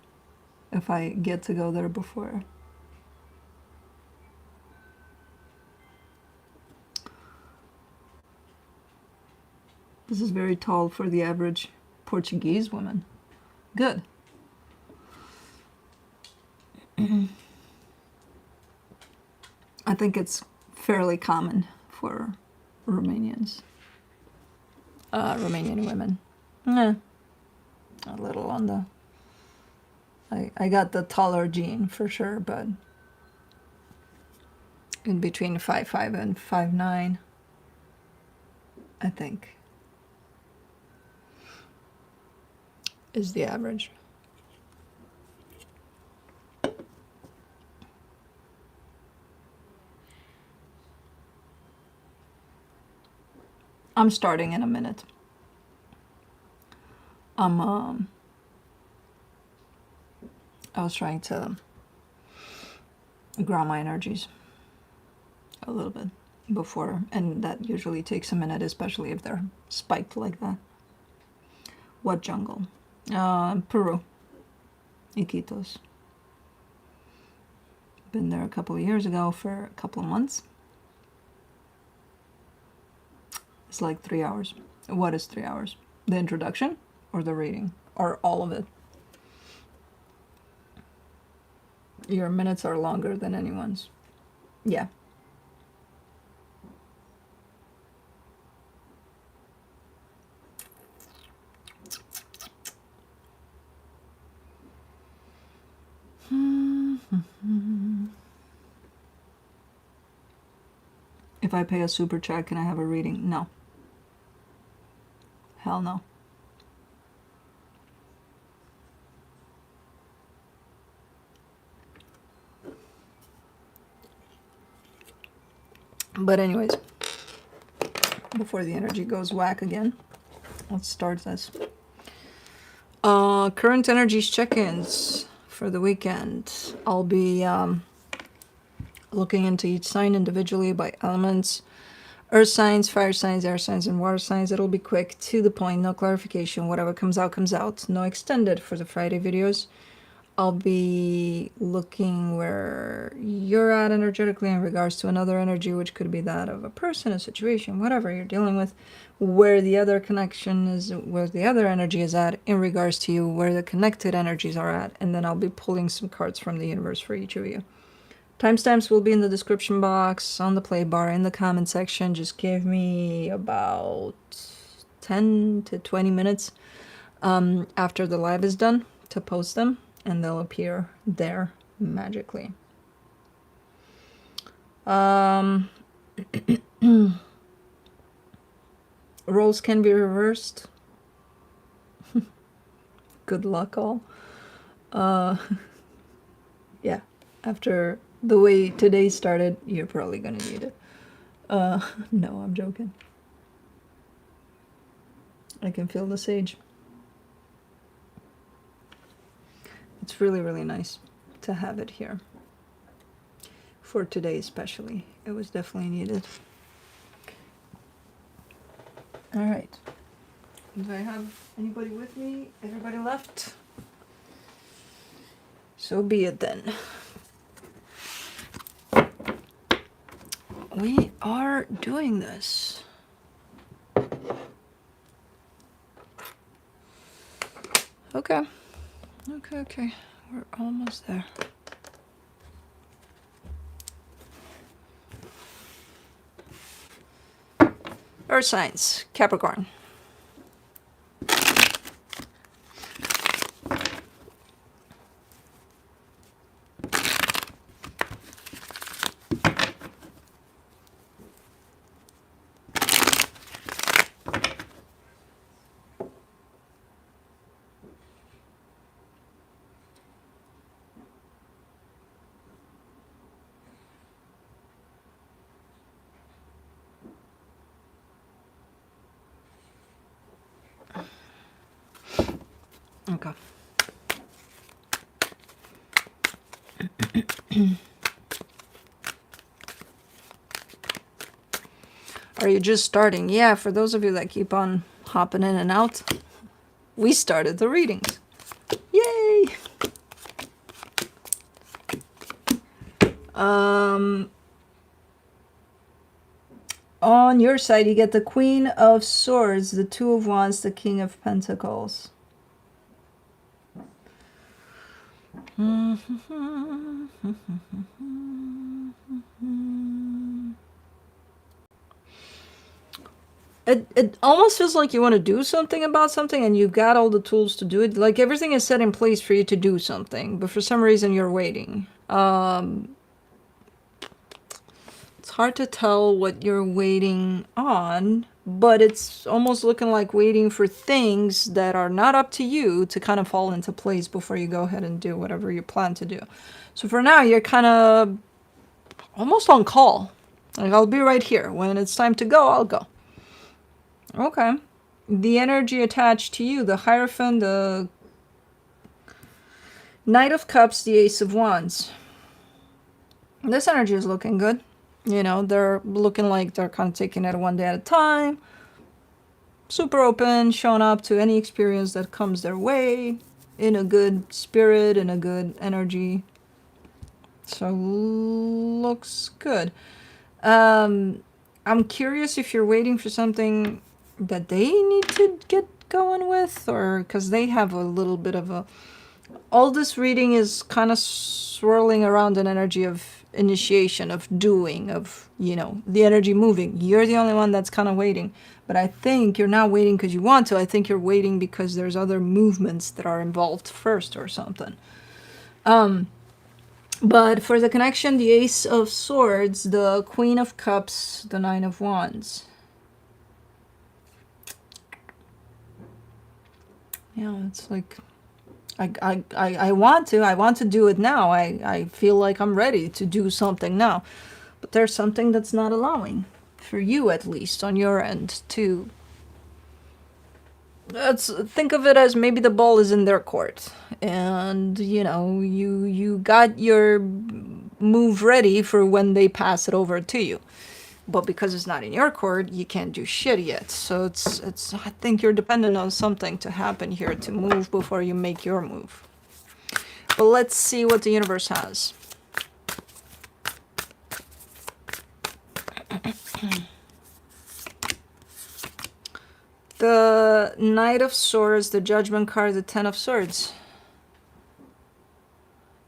if I get to go there before. This is very tall for the average Portuguese woman. Good. I think it's fairly common for Romanians. Romanian women. A little on the... I got the taller gene for sure, but in between 5'5" and 5'9", I think, is the average. I'm starting in a minute. I was trying to ground my energies a little bit before, and that usually takes a minute, especially if they're spiked like that. What jungle? Peru, Iquitos. Been there a couple of years ago for a couple of months. It's like 3 hours. What is 3 hours? The introduction or the reading? Or all of it? Your minutes are longer than anyone's. Yeah. If I pay a super chat, can I have a reading? No. Hell no. But anyways, before the energy goes whack again, let's start this. Current energies check-ins for the weekend. I'll be looking into each sign individually by elements. Earth signs, fire signs, air signs, and water signs. It'll be quick, to the point, no clarification. Whatever comes out, comes out. No extended for the Friday videos. I'll be looking where you're at energetically in regards to another energy, which could be that of a person, a situation, whatever you're dealing with, where the other connection is, where the other energy is at in regards to you, where the connected energies are at, and then I'll be pulling some cards from the universe for each of you. Timestamps will be in the description box, on the play bar, in the comment section. Just give me about 10 to 20 minutes after the live is done to post them, and they'll appear there magically. Roles can be reversed. Good luck all. Yeah, after the way today started, you're probably gonna need it. No, I'm joking. I can feel the sage. It's really, really nice to have it here. For today especially. It was definitely needed. Alright. Do I have anybody with me? Everybody left? So be it then. We are doing this. Okay. Okay. We're almost there. Earth signs, Capricorn. Okay. Are you just starting? Yeah, for those of you that keep on hopping in and out, we started the readings. Yay! On your side, you get the Queen of Swords, the Two of Wands, the King of Pentacles. It almost feels like you want to do something about something and you've got all the tools to do it. Like everything is set in place for you to do something, but for some reason you're waiting. It's hard to tell what you're waiting on, but it's almost looking like waiting for things that are not up to you to kind of fall into place before you go ahead and do whatever you plan to do. So for now, you're kind of almost on call. Like, I'll be right here. When it's time to go, I'll go. Okay. The energy attached to you, the Hierophant, the Knight of Cups, the Ace of Wands. This energy is looking good. You know, they're looking like they're kind of taking it one day at a time. Super open, showing up to any experience that comes their way. In a good spirit, in a good energy. So, looks good. I'm curious if you're waiting for something that they need to get going with, or because they have a little bit of a... All this reading is kind of swirling around an energy of initiation, of doing, of, you know, the energy moving. You're the only one that's kind of waiting. But I think you're not waiting because you want to. I think you're waiting because there's other movements that are involved first or something. But for the connection, the Ace of Swords, the Queen of Cups, the Nine of Wands. Yeah, it's like... I want to do it now. I feel like I'm ready to do something now. But there's something that's not allowing, for you at least, on your end, to... think of it as maybe the ball is in their court. And, you know, you got your move ready for when they pass it over to you. But because it's not in your court, you can't do shit yet. So it's I think you're dependent on something to happen here to move before you make your move. But let's see what the universe has. The Knight of Swords, the Judgment card, the Ten of Swords.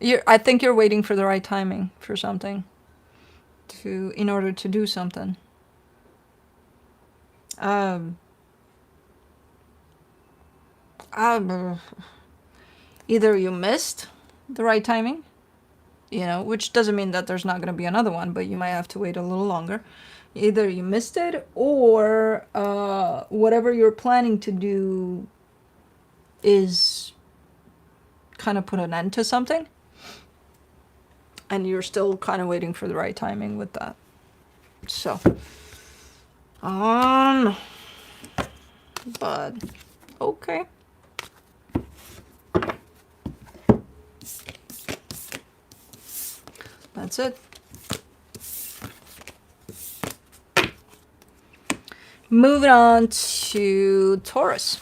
I think you're waiting for the right timing for something. In order to do something. Either you missed the right timing, you know, which doesn't mean that there's not going to be another one, but you might have to wait a little longer. Either you missed it, or whatever you're planning to do is kind of put an end to something. And you're still kind of waiting for the right timing with that. So, but, okay. That's it. Moving on to Taurus.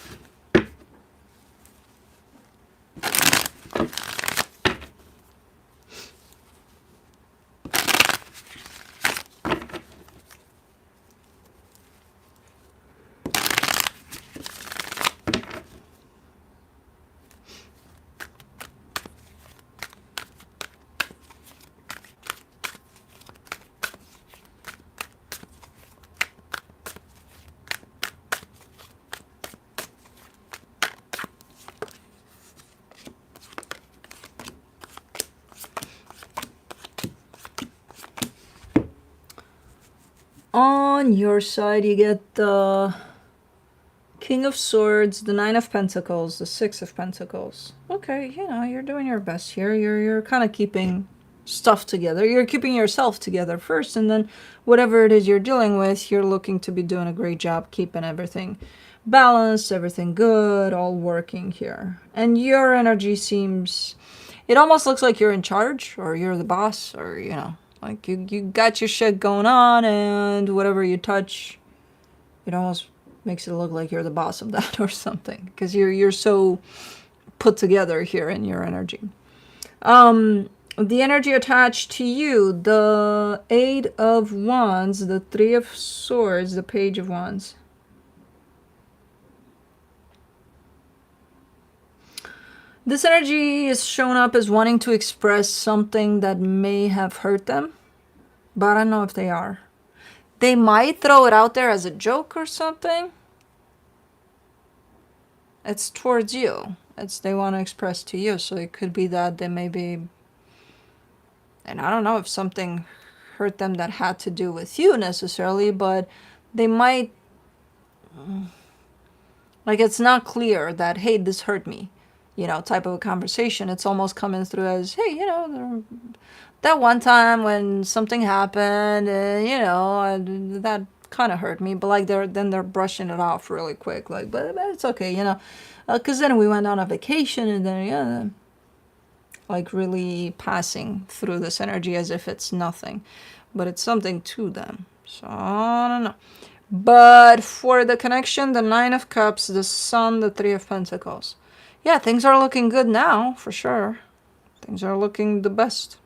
On your side, you get the King of Swords, the Nine of Pentacles, the Six of Pentacles. Okay, you know, you're doing your best here. You're kind of keeping stuff together. You're keeping yourself together first, and then whatever it is you're dealing with, you're looking to be doing a great job keeping everything balanced, everything good, all working here. And your energy seems, it almost looks like you're in charge, or you're the boss, or, you know, like you got your shit going on, and whatever you touch, it almost makes it look like you're the boss of that or something, because you're so put together here in your energy. The energy attached to you, the Eight of Wands, the Three of Swords, the Page of Wands. This energy is shown up as wanting to express something that may have hurt them, but I don't know if they are. They might throw it out there as a joke or something. It's towards you. It's they want to express to you, so it could be that they may be, and I don't know if something hurt them that had to do with you necessarily, but they might, like, it's not clear that, hey, this hurt me, you know, type of a conversation. It's almost coming through as, hey, you know, that one time when something happened, you know, that kind of hurt me, but like they're brushing it off really quick, like, but it's okay, you know, because then we went on a vacation, and then, yeah, like really passing through this energy as if it's nothing, but it's something to them. So I don't know. But for the connection, the Nine of Cups, the Sun, the Three of Pentacles. Yeah, things are looking good now, for sure. Things are looking the best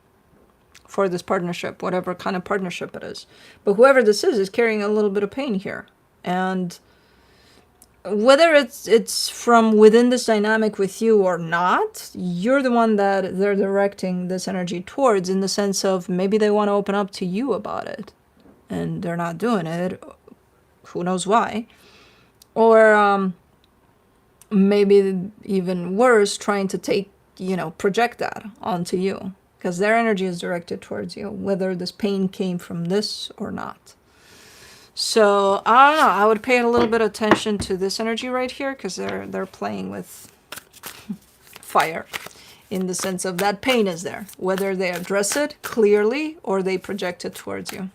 for this partnership, whatever kind of partnership it is. But whoever this is carrying a little bit of pain here. And whether it's from within this dynamic with you or not, you're the one that they're directing this energy towards, in the sense of maybe they want to open up to you about it, and they're not doing it. Who knows why? Or maybe even worse, trying to take, you know, project that onto you, because their energy is directed towards you, whether this pain came from this or not. So I don't know, I would pay a little bit of attention to this energy right here, because they're playing with fire, in the sense of that pain is there, whether they address it clearly or they project it towards you.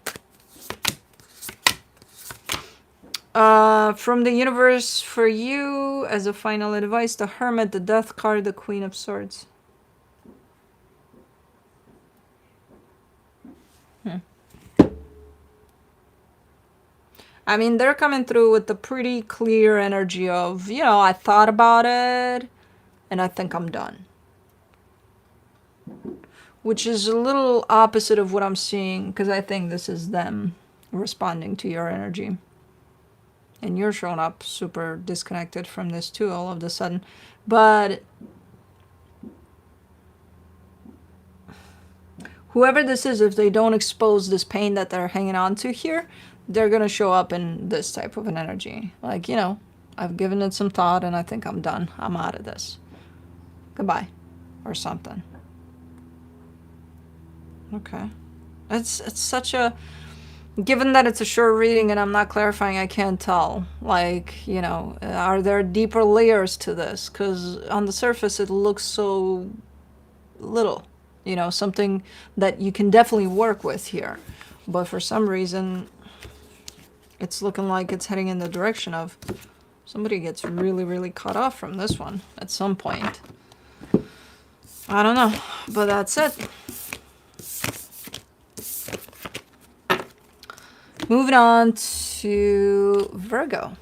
From the universe for you, as a final advice, the Hermit, the Death card, the Queen of Swords. I mean, they're coming through with the pretty clear energy of, you know, I thought about it, and I think I'm done. Which is a little opposite of what I'm seeing, because I think this is them responding to your energy. And you're showing up super disconnected from this too, all of a sudden. But whoever this is, if they don't expose this pain that they're hanging on to here, they're going to show up in this type of an energy. Like, you know, I've given it some thought and I think I'm done. I'm out of this. Goodbye. Or something. Okay. It's such a... Given that it's a short reading and I'm not clarifying, I can't tell. Like, you know, are there deeper layers to this? Because on the surface it looks so little. You know, something that you can definitely work with here. But for some reason, it's looking like it's heading in the direction of somebody gets really, really cut off from this one at some point. I don't know, but that's it. Moving on to Virgo.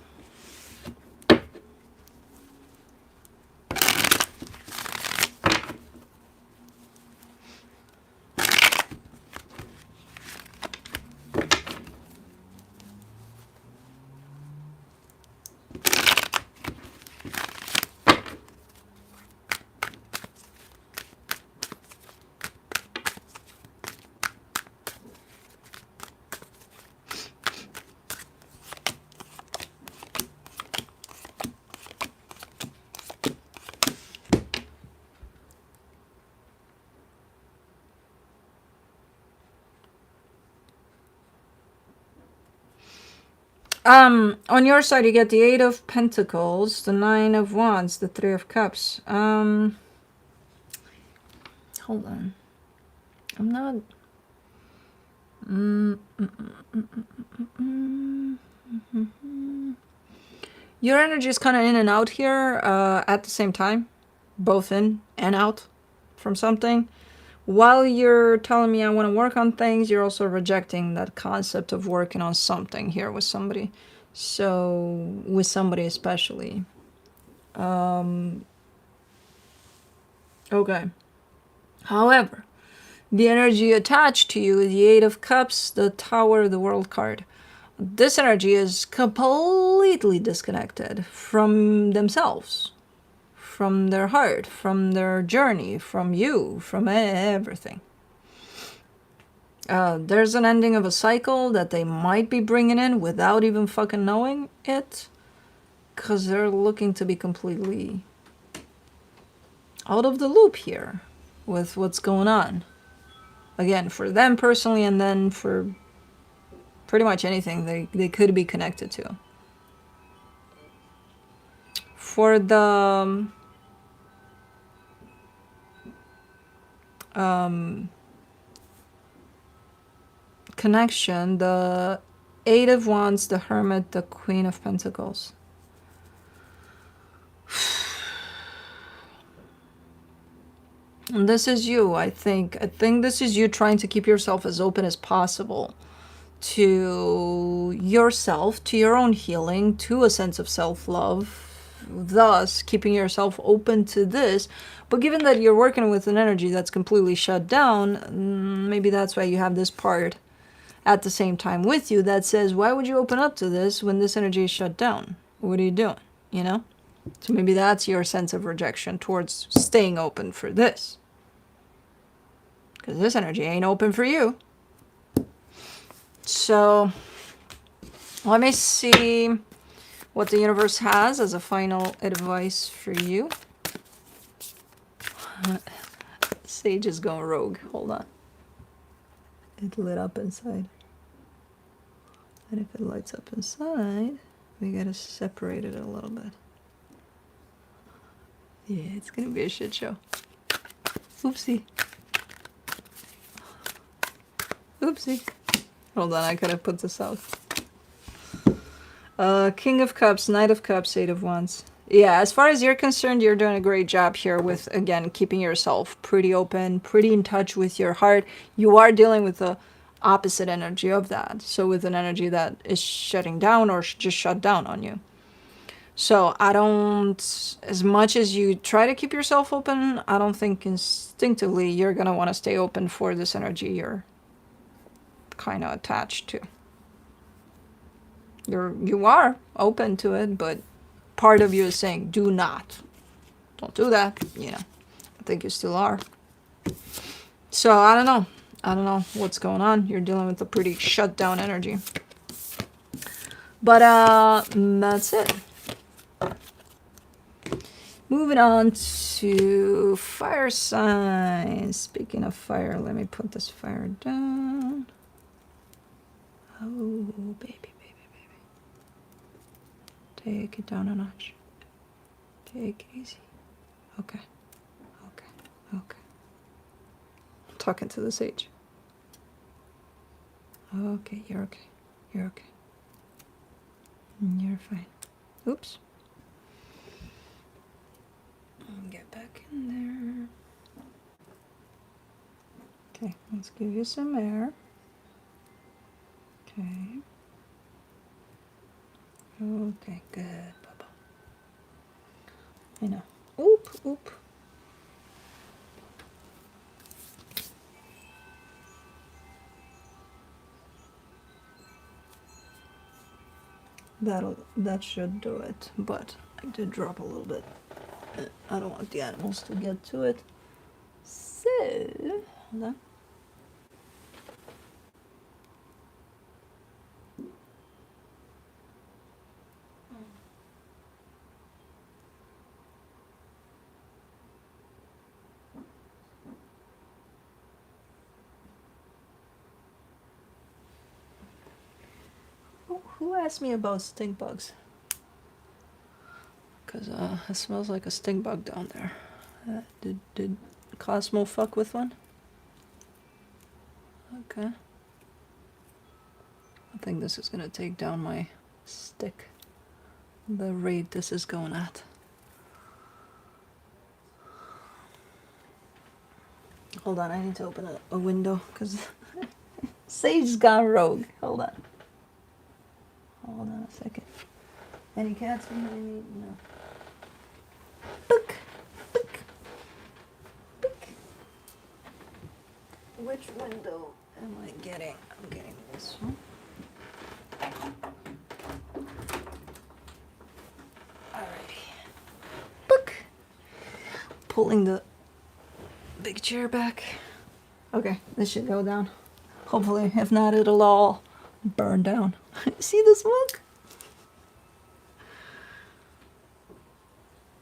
On your side, you get the Eight of Pentacles, the Nine of Wands, the Three of Cups. Hold on. I'm not... Your energy is kind of in and out here at the same time. Both in and out from something. While you're telling me I want to work on things, you're also rejecting that concept of working on something here with somebody. So, with somebody especially. Okay. However, the energy attached to you, the Eight of Cups, the Tower, the World card. This energy is completely disconnected from themselves, from their heart, from their journey, from you, from everything. There's an ending of a cycle that they might be bringing in without even fucking knowing it, because they're looking to be completely out of the loop here with what's going on. Again, for them personally, and then for pretty much anything they could be connected to. For the connection, the Eight of Wands, the Hermit, the Queen of Pentacles. And this is you, I think. I think this is you trying to keep yourself as open as possible to yourself, to your own healing, to a sense of self-love, thus keeping yourself open to this. But given that you're working with an energy that's completely shut down, maybe that's why you have this part at the same time with you that says, why would you open up to this when this energy is shut down? What are you doing? You know? So maybe that's your sense of rejection towards staying open for this. Because this energy ain't open for you. So let me see what the universe has as a final advice for you. Sage is going rogue. Hold on. It lit up inside. And if it lights up inside, we gotta separate it a little bit. Yeah, it's gonna be a shit show. Oopsie. Oopsie. Hold on, I gotta put this out. King of Cups, Knight of Cups, Eight of Wands. Yeah, as far as you're concerned, you're doing a great job here with, again, keeping yourself pretty open, pretty in touch with your heart. You are dealing with the opposite energy of that. So with an energy that is shutting down or just shut down on you. So I don't, as much as you try to keep yourself open, I don't think instinctively you're going to want to stay open for this energy you're kind of attached to. You are open to it, but part of you is saying, do not. Don't do that, you know. I think you still are. So I don't know. I don't know what's going on. You're dealing with a pretty shut down energy. But that's it. Moving on to fire signs. Speaking of fire, let me put this fire down. Oh, baby, baby, baby. Take it down a notch. Take it easy. Okay. Okay. Okay. I'm talking to the sage. Okay, you're okay. You're okay. You're fine. Oops. Get back in there. Okay, let's give you some air. Okay. Okay, good, Bubba. I know. Oop, oop. That should do it, but I did drop a little bit. I don't want the animals to get to it. So, hold on. Who asked me about stink bugs? Because it smells like a stink bug down there. Did Cosmo fuck with one? Okay. I think this is gonna take down my stick the rate this is going at. Hold on, I need to open a window because Sage's gone rogue. Hold on. Hold on a second. Any cats behind me? No. Book. Book. Book. Which window am I getting? I'm getting this one. Alrighty. Book. Pulling the big chair back. Okay, this should go down. Hopefully, if not, it'll all burn down. See the smoke?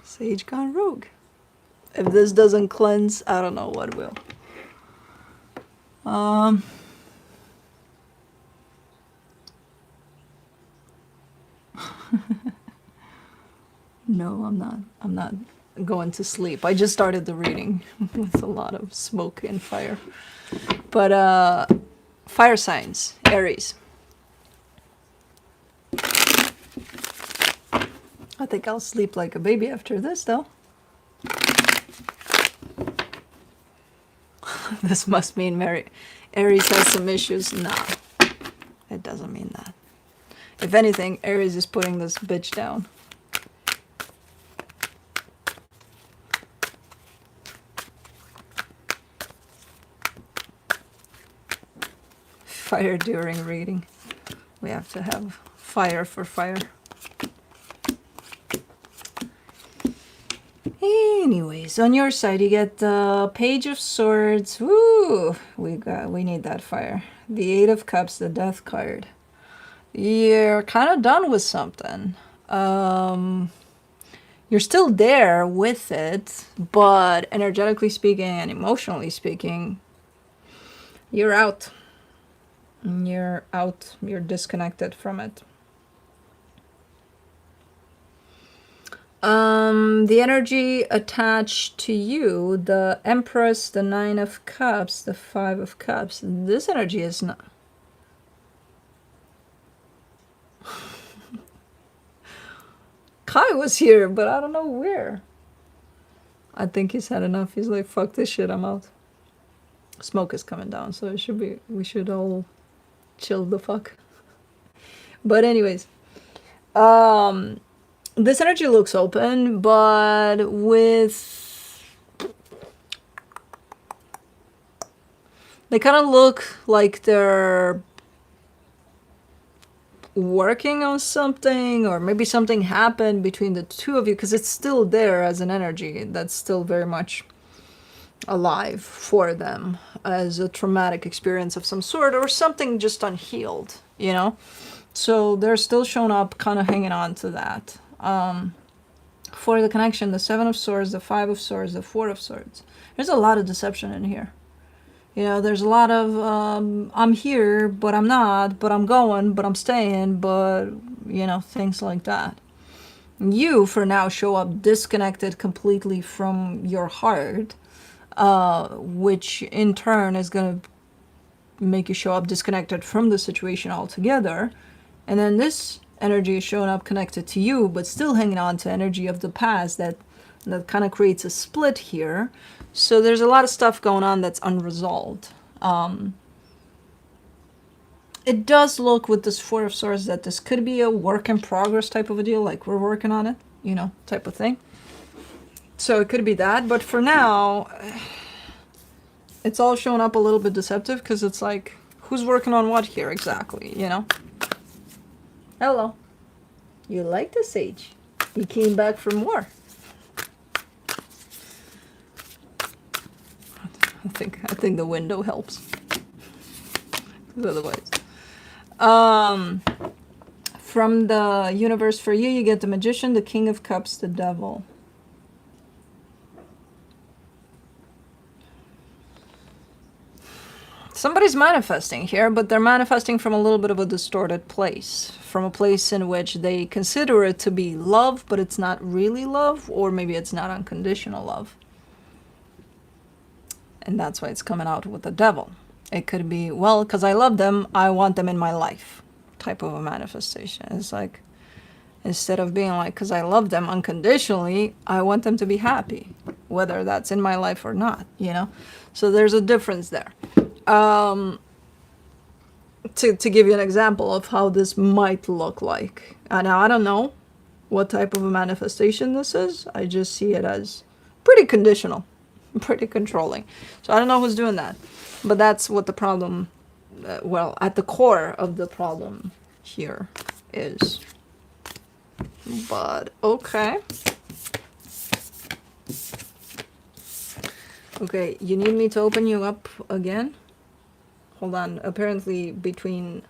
Sage gone rogue. If this doesn't cleanse, I don't know what will. No, I'm not going to sleep. I just started the reading with a lot of smoke and fire. But fire signs, Aries. I think I'll sleep like a baby after this, though. This must mean Aries has some issues. No, it doesn't mean that. If anything, Aries is putting this bitch down. Fire during reading. We have to have fire for fire. Anyways, on your side you get the Page of Swords. Woo! We need that fire. The Eight of Cups, the Death card. You're kind of done with something. You're still there with it, but energetically speaking and emotionally speaking, you're out. You're out. You're disconnected from it. The energy attached to you, the Empress, the Nine of Cups, the Five of Cups, this energy is not... Kai was here, but I don't know where. I think he's had enough. He's like, fuck this shit, I'm out. Smoke is coming down, so it should be, we should all chill the fuck. But anyways, this energy looks open, but with... They kind of look like they're working on something, or maybe something happened between the two of you, because it's still there as an energy that's still very much alive for them as a traumatic experience of some sort, or something just unhealed, you know? So they're still showing up, kind of hanging on to that. For the connection, the Seven of Swords, the Five of Swords, the Four of Swords. There's a lot of deception in here. You know, there's a lot of, I'm here, but I'm not, but I'm going, but I'm staying, but, you know, things like that. You, for now, show up disconnected completely from your heart, which in turn is going to make you show up disconnected from the situation altogether. And then this energy is showing up connected to you, but still hanging on to energy of the past that kind of creates a split here. So there's a lot of stuff going on that's unresolved. It does look with this Four of Swords that this could be a work in progress type of a deal, like we're working on it, you know, type of thing. So it could be that, but for now, it's all showing up a little bit deceptive, because it's like, who's working on what here exactly, you know? Hello. You like the Sage? He came back for more. I think the window helps. Otherwise. From the universe for you, you get the Magician, the King of Cups, the Devil. Somebody's manifesting here, but they're manifesting from a little bit of a distorted place. From a place in which they consider it to be love, but it's not really love, or maybe it's not unconditional love. And that's why it's coming out with the Devil. It could be, well, because I love them, I want them in my life, type of a manifestation. It's like, Instead of being like, because I love them unconditionally, I want them to be happy, whether that's in my life or not, you know? So there's a difference there. To give you an example of how this might look like. Now, I don't know what type of a manifestation this is. I just see it as pretty conditional, pretty controlling. So I don't know who's doing that. But that's what the problem, well, at the core of the problem here is. But, okay. Okay, you need me to open you up again? Hold on. Apparently, between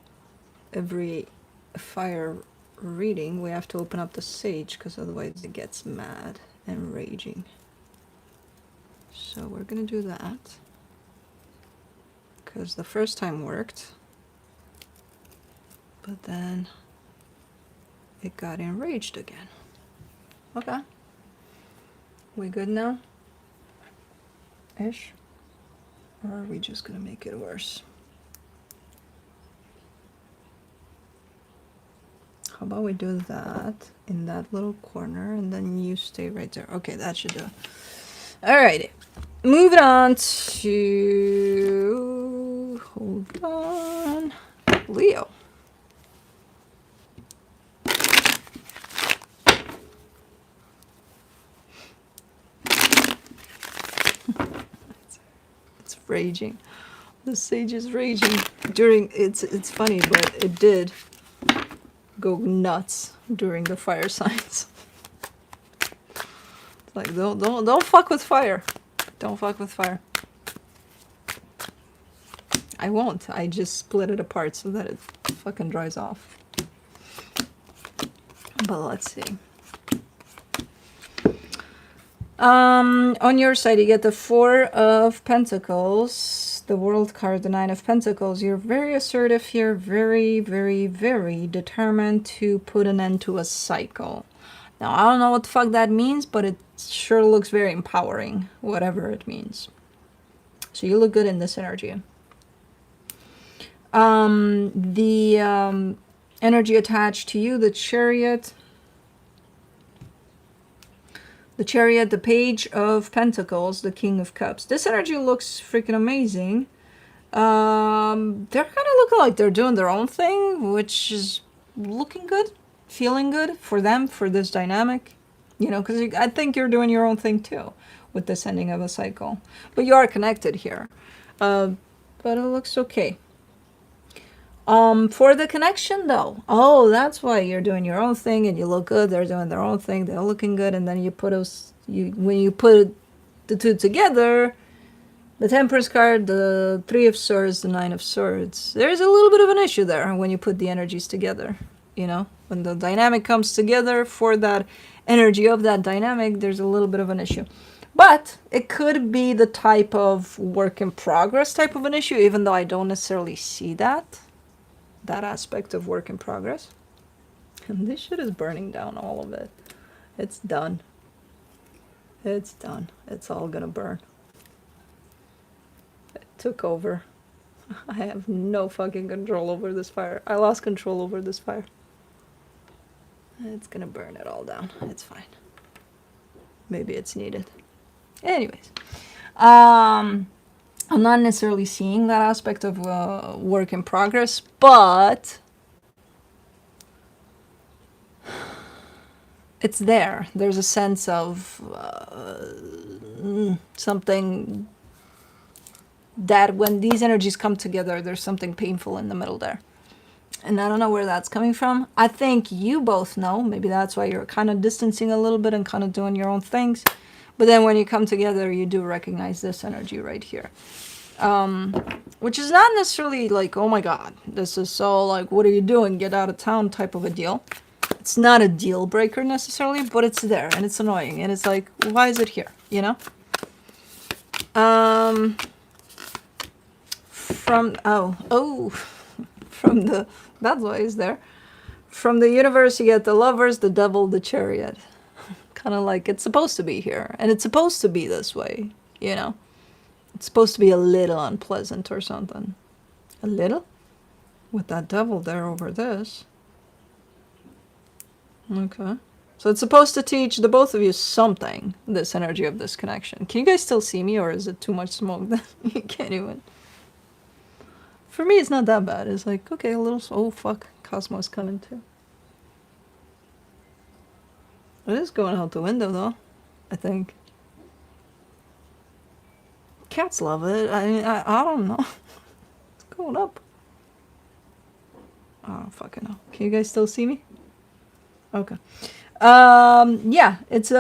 every fire reading, we have to open up the sage, because otherwise it gets mad and raging. So we're gonna do that. Because the first time worked. But then it got enraged again. Okay. We good now? Ish? Or are we just gonna make it worse? How about we do that in that little corner and then you stay right there. Okay, that should do it. Alrighty. Moving on to... Hold on. Leo. It's raging. The sage is raging during... It's funny, but it did go nuts during the fire signs. It's like, don't fuck with fire. Don't fuck with fire. I won't. I just split it apart so that it fucking dries off. But let's see. On your side, you get the Four of Pentacles, the World card, the Nine of Pentacles. You're very assertive here, very, very, very determined to put an end to a cycle. Now, I don't know what the fuck that means, but it sure looks very empowering, whatever it means. So you look good in this energy. The energy attached to you, the Chariot. The Chariot, the Page of Pentacles, the King of Cups. This energy looks freaking amazing. They're kind of looking like they're doing their own thing, which is looking good, feeling good for them, for this dynamic. You know, because I think you're doing your own thing too with this ending of a cycle. But you are connected here. But it looks okay. For the connection though, oh, that's why you're doing your own thing and you look good. They're doing their own thing. They're looking good. And then you put us, when you put the two together, the Temperance card, the Three of Swords, the Nine of Swords, there's a little bit of an issue there when you put the energies together. You know, when the dynamic comes together for that energy of that dynamic, there's a little bit of an issue. But it could be the type of work in progress type of an issue, even though I don't necessarily see that aspect of work in progress. And this shit is burning down, all of it. It's done. It's done. It's all gonna burn. It took over. I have no fucking control over this fire. I lost control over this fire. It's gonna burn it all down. It's fine. Maybe it's needed. Anyways. I'm not necessarily seeing that aspect of work in progress, but it's there. There's a sense of something that when these energies come together, there's something painful in the middle there. And I don't know where that's coming from. I think you both know. Maybe that's why you're kind of distancing a little bit and kind of doing your own things. But then when you come together, you do recognize this energy right here. Which is not necessarily like, oh my god, this is so like, what are you doing? Get out of town type of a deal. It's not a deal breaker necessarily, but it's there and it's annoying. And it's like, why is it here? You know? That's why it's there. From the universe, you get the Lovers, the Devil, the Chariot. Kind of like it's supposed to be here. And it's supposed to be this way, you know? It's supposed to be a little unpleasant or something. A little? With that devil there over this. Okay. So it's supposed to teach the both of you something, this energy of this connection. Can you guys still see me, or is it too much smoke that you can't even? For me, it's not that bad. It's like, okay, a little... Oh, fuck. Cosmo's coming too. It is going out the window, though, I think. Cats love it. I don't know. It's going up. I don't fucking know. Can you guys still see me? Okay. Yeah, it's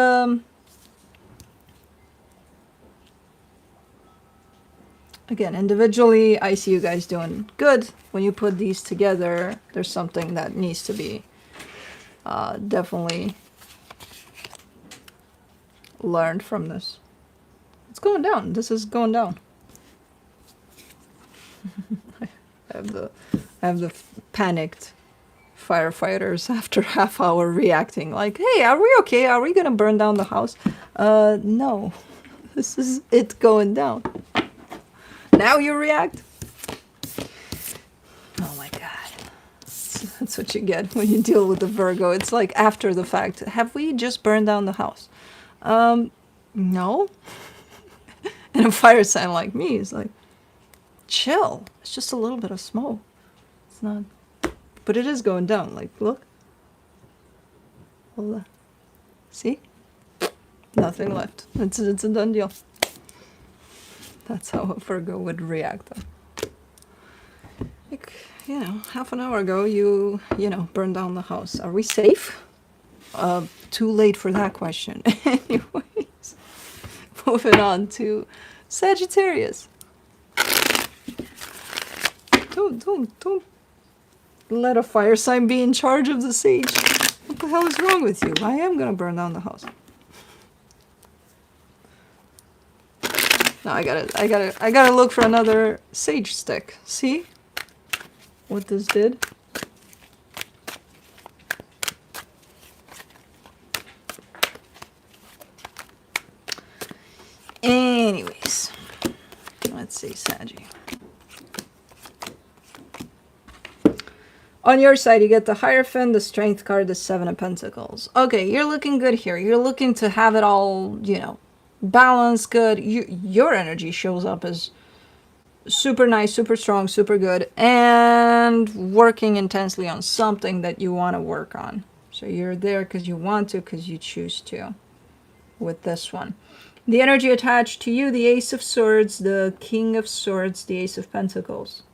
again, individually, I see you guys doing good. When you put these together, there's something that needs to be definitely learned from this. It's going down. This is going down. I have the panicked firefighters after half hour reacting like, hey, are we okay? Are we gonna burn down the house? No. This is it going down. Now you react? Oh my god. That's what you get when you deal with the Virgo. It's like after the fact. Have we just burned down the house? No. And a fire sign like me is like, chill. It's just a little bit of smoke. It's not... But it is going down. Like, look. Hold on. See? Nothing left. It's a done deal. That's how a Virgo would react, though. Like, you know, half an hour ago, you know, burned down the house. Are we safe? Too late for that question. Anyways, moving on to Sagittarius. Don't let a fire sign be in charge of the sage. What the hell is wrong with you? I am gonna burn down the house. No, I gotta look for another sage stick. See what this did? Anyways, let's see, Saggy. On your side, you get the Hierophant, the Strength card, the Seven of Pentacles. Okay, you're looking good here. You're looking to have it all, you know, balanced, good. Your energy shows up as super nice, super strong, super good, and working intensely on something that you want to work on. So you're there because you want to, because you choose to with this one. The energy attached to you, the Ace of Swords, the King of Swords, the Ace of Pentacles.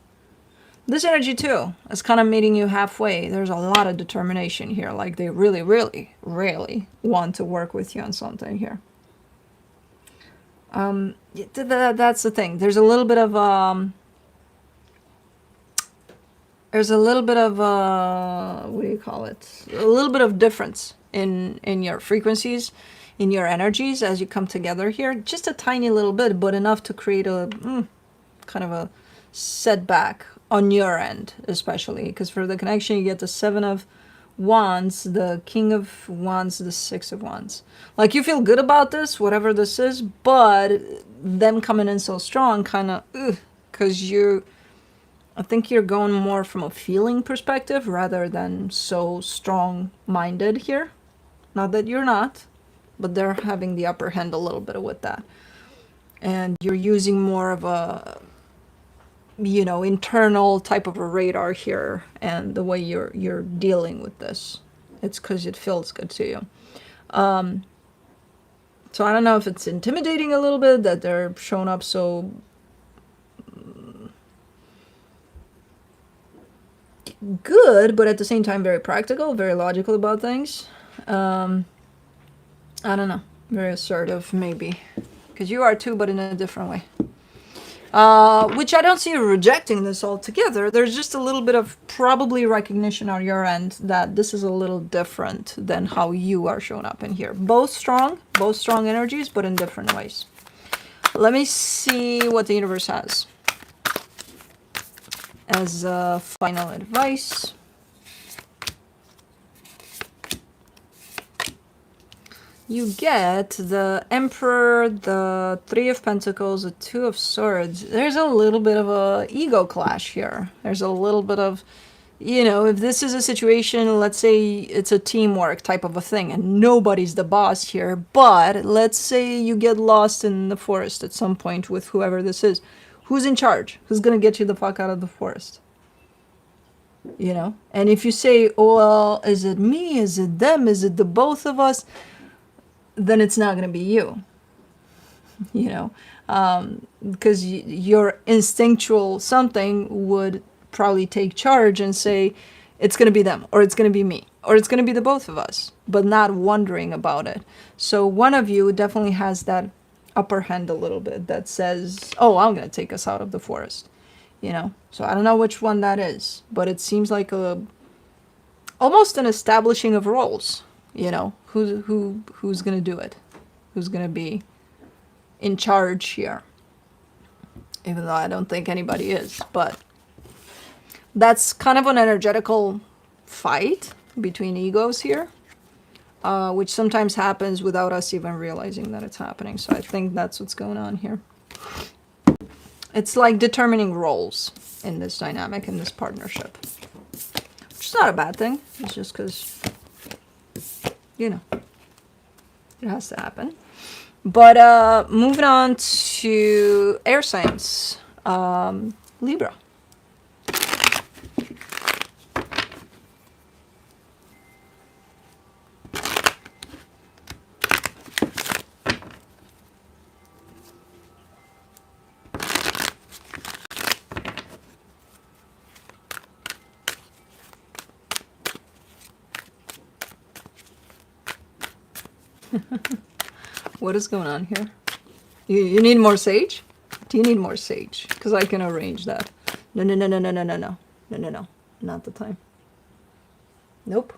This energy too is kind of meeting you halfway. There's a lot of determination here. Like they really, really, really want to work with you on something here. That's the thing. There's a little bit of what do you call it? A little bit of difference in your frequencies, in your energies as you come together here. Just a tiny little bit, but enough to create a kind of a setback on your end, especially because for the connection you get the Seven of Wands, the King of Wands, the Six of Wands. Like you feel good about this, whatever this is, but them coming in so strong kind of because I think you're going more from a feeling perspective rather than so strong-minded here. Not that you're not, but they're having the upper hand a little bit with that. And you're using more of a, you know, internal type of a radar here, and the way you're dealing with this. It's because it feels good to you. So I don't know if it's intimidating a little bit that they're showing up so good, but at the same time very practical, very logical about things. I don't know, very assertive maybe, because you are too, but in a different way. Which I don't see you rejecting this altogether. There's just a little bit of probably recognition on your end that this is a little different than how you are showing up in here. Both strong energies, but in different ways. Let me see what the universe has as final advice. You get the Emperor, the Three of Pentacles, the Two of Swords. There's a little bit of a ego clash here. There's a little bit of you know, if this is a situation, let's say it's a teamwork type of a thing and nobody's the boss here, but let's say you get lost in the forest at some point with whoever this is. Who's in charge? Who's going to get you the fuck out of the forest? You know? And if you say, oh, well, is it me? Is it them? Is it the both of us? Then it's not going to be you. You know? Because your instinctual something would probably take charge and say, it's going to be them, or it's going to be me, or it's going to be the both of us, but not wondering about it. So one of you definitely has that upper hand a little bit that says, oh, I'm going to take us out of the forest. You know, so I don't know which one that is, but it seems like almost an establishing of roles. You know, who's gonna do it, who's gonna be in charge here. Even though I don't think anybody is, but that's kind of an energetical fight between egos here, which sometimes happens without us even realizing that it's happening. So I think that's what's going on here. It's like determining roles in this dynamic, in this partnership. Which is not a bad thing. It's just because, you know, it has to happen. But moving on to air signs. Libra. What is going on here? You need more sage? Do you need more sage? Because I can arrange that. No, no, no, no, no, no, no, no. No, no, no. Not the time. Nope.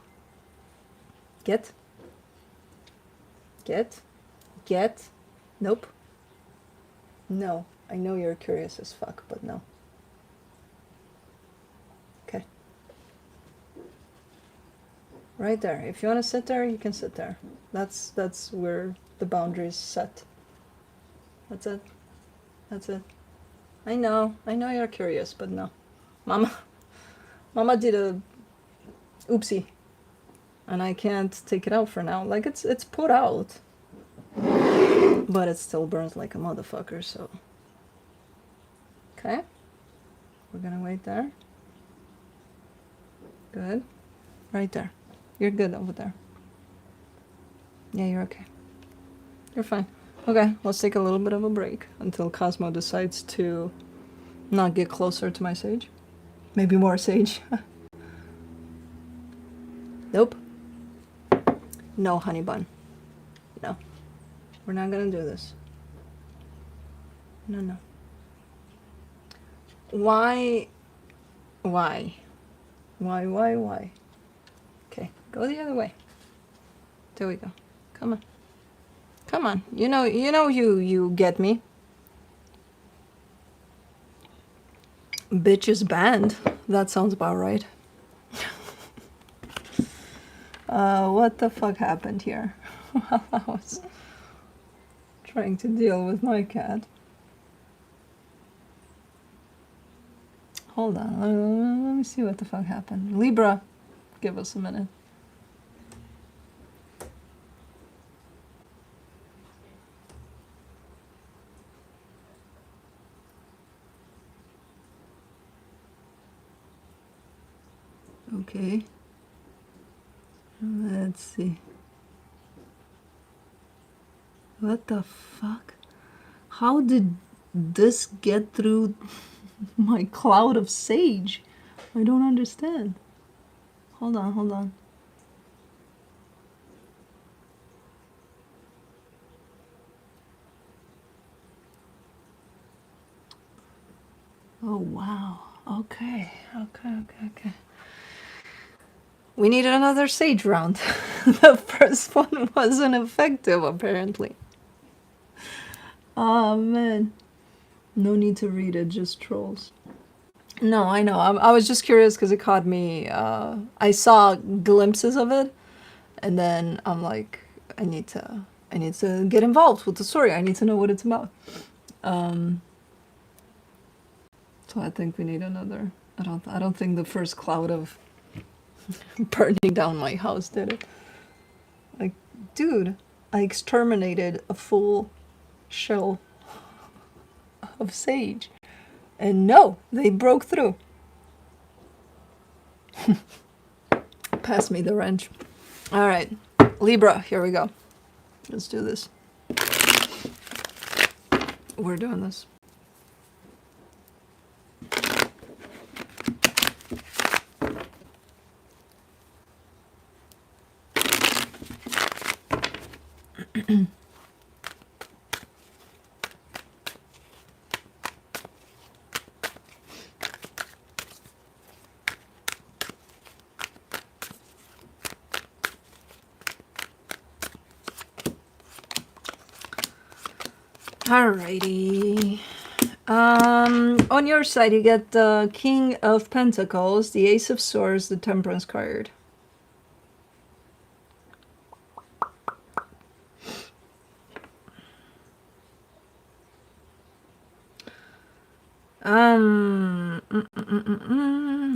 Get. Nope. No. I know you're curious as fuck, but no. Okay. Right there. If you want to sit there, you can sit there. That's where the boundaries set. That's it. That's it. I know you're curious, but no. Mama did a oopsie. And I can't take it out for now. Like, it's put out. But it still burns like a motherfucker, so. Okay. We're gonna wait there. Good. Right there. You're good over there. Yeah, you're okay. You're fine. Okay, let's take a little bit of a break until Cosmo decides to not get closer to my sage. Maybe more sage. Nope. No, honey bun. No. We're not gonna do this. No, no. Why? Why? Why? Okay, go the other way. There we go. Come on. Come on. You know you get me. Bitch is banned. That sounds about right. What the fuck happened here? While I was trying to deal with my cat. Hold on. Let me see what the fuck happened. Libra, give us a minute. Okay. Let's see. What the fuck? How did this get through my cloud of sage? I don't understand. Hold on. Oh, wow. Okay. We needed another sage round. The first one wasn't effective, apparently. Oh, man. No need to read it, just trolls. No, I know. I was just curious because it caught me. I saw glimpses of it, and then I'm like, I need to get involved with the story. I need to know what it's about. So I think we need another I don't think the first cloud of burning down my house did it. Like, dude, I exterminated a full shell of sage. And no, they broke through. Pass me the wrench. All right, Libra, here we go. Let's do this. We're doing this. Alrighty. On your side, you get the King of Pentacles, the Ace of Swords, the Temperance card.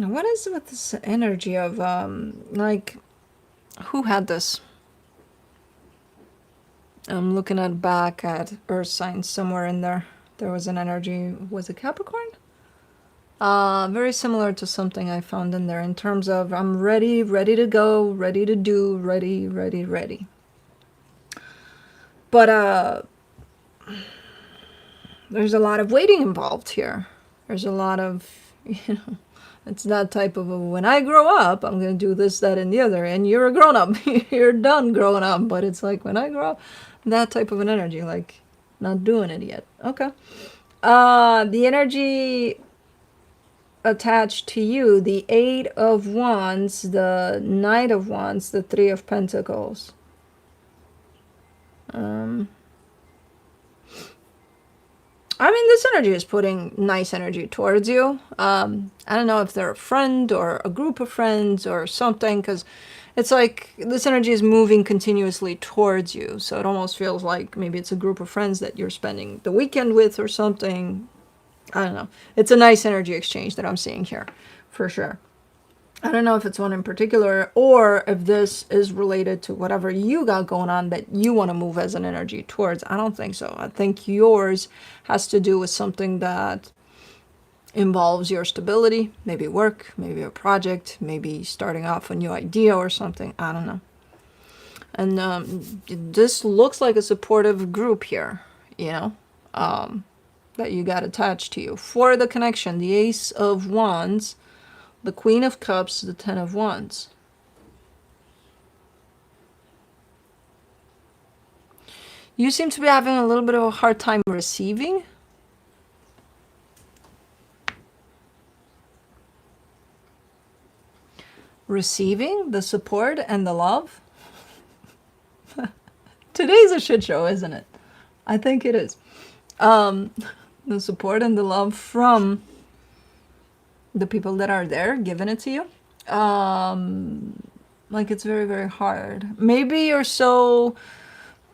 What is with this energy of, like, who had this? I'm looking back at Earth signs somewhere in there. There was an energy, was it Capricorn? Very similar to something I found in there in terms of I'm ready to go, ready to do, ready. But there's a lot of waiting involved here. There's a lot of, it's that type of when I grow up, I'm going to do this, that, and the other. And you're a grown-up. You're done growing up. But it's like when I grow up, that type of an energy, like not doing it yet. Okay. The energy attached to you, the Eight of Wands, the Knight of Wands, the Three of Pentacles. I mean, this energy is putting nice energy towards you. I don't know if they're a friend or a group of friends or something, because it's like this energy is moving continuously towards you. So it almost feels like maybe it's a group of friends that you're spending the weekend with or something. I don't know. It's a nice energy exchange that I'm seeing here, for sure. I don't know if it's one in particular or if this is related to whatever you got going on that you want to move as an energy towards. I don't think so. I think yours has to do with something that involves your stability, maybe work, maybe a project, maybe starting off a new idea or something. I don't know. And this looks like a supportive group here, you know, that you got attached to you. For the connection, the Ace of Wands, the Queen of Cups, the Ten of Wands. You seem to be having a little bit of a hard time receiving. Receiving the support and the love. Today's a shit show, isn't it? I think it is. The support and the love from the people that are there giving it to you. Like it's very, very hard. Maybe you're so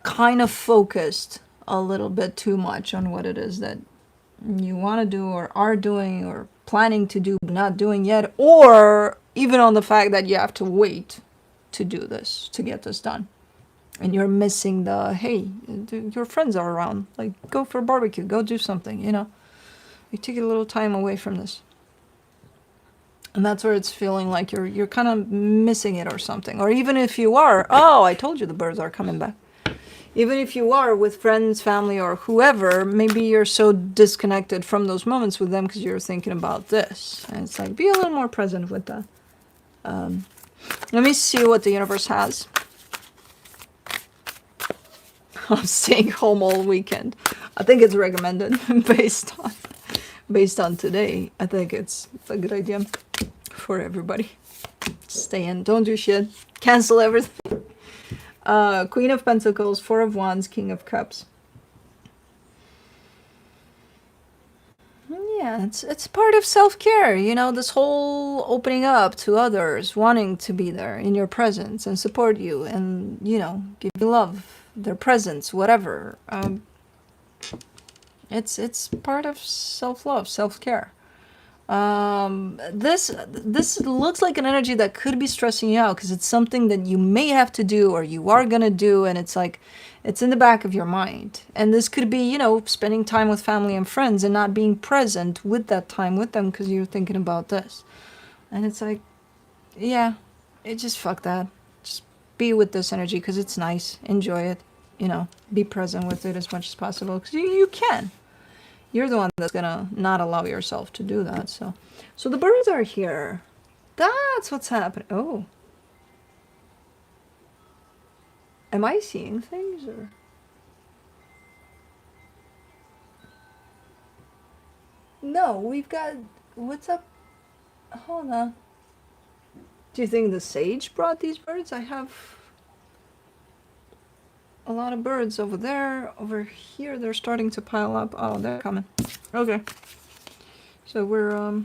kind of focused a little bit too much on what it is that you want to do or are doing or planning to do but not doing yet, or even on the fact that you have to wait to do this, to get this done. And you're missing the, hey, your friends are around. Like, go for a barbecue, go do something, you know. You take a little time away from this. And that's where it's feeling like you're kind of missing it or something. Or even if you are, oh, I told you the birds are coming back. Even if you are with friends, family, or whoever, maybe you're so disconnected from those moments with them because you're thinking about this. And it's like, be a little more present with that. Let me see what the universe has. I'm staying home all weekend. I think it's recommended based on today. I think it's a good idea for everybody. Stay in, don't do shit, cancel everything. Queen of Pentacles, Four of Wands, King of Cups. Yeah, it's part of self-care, you know, this whole opening up to others, wanting to be there in your presence and support you and, you know, give you love, their presence, whatever. It's part of self-love, self-care. This looks like an energy that could be stressing you out because it's something that you may have to do or you are gonna do, and it's like it's in the back of your mind. And this could be, you know, spending time with family and friends and not being present with that time with them because you're thinking about this. And it's like, yeah, it just fuck that. Just be with this energy because it's nice. Enjoy it. You know, be present with it as much as possible because you can. You're the one that's gonna not allow yourself to do that. So the birds are here. That's what's happening. Oh, am I seeing things or? No, we've got. What's up? Hold on. Do you think the sage brought these birds? I have a lot of birds over there. Over here, they're starting to pile up. Oh, they're coming. Okay. So we're,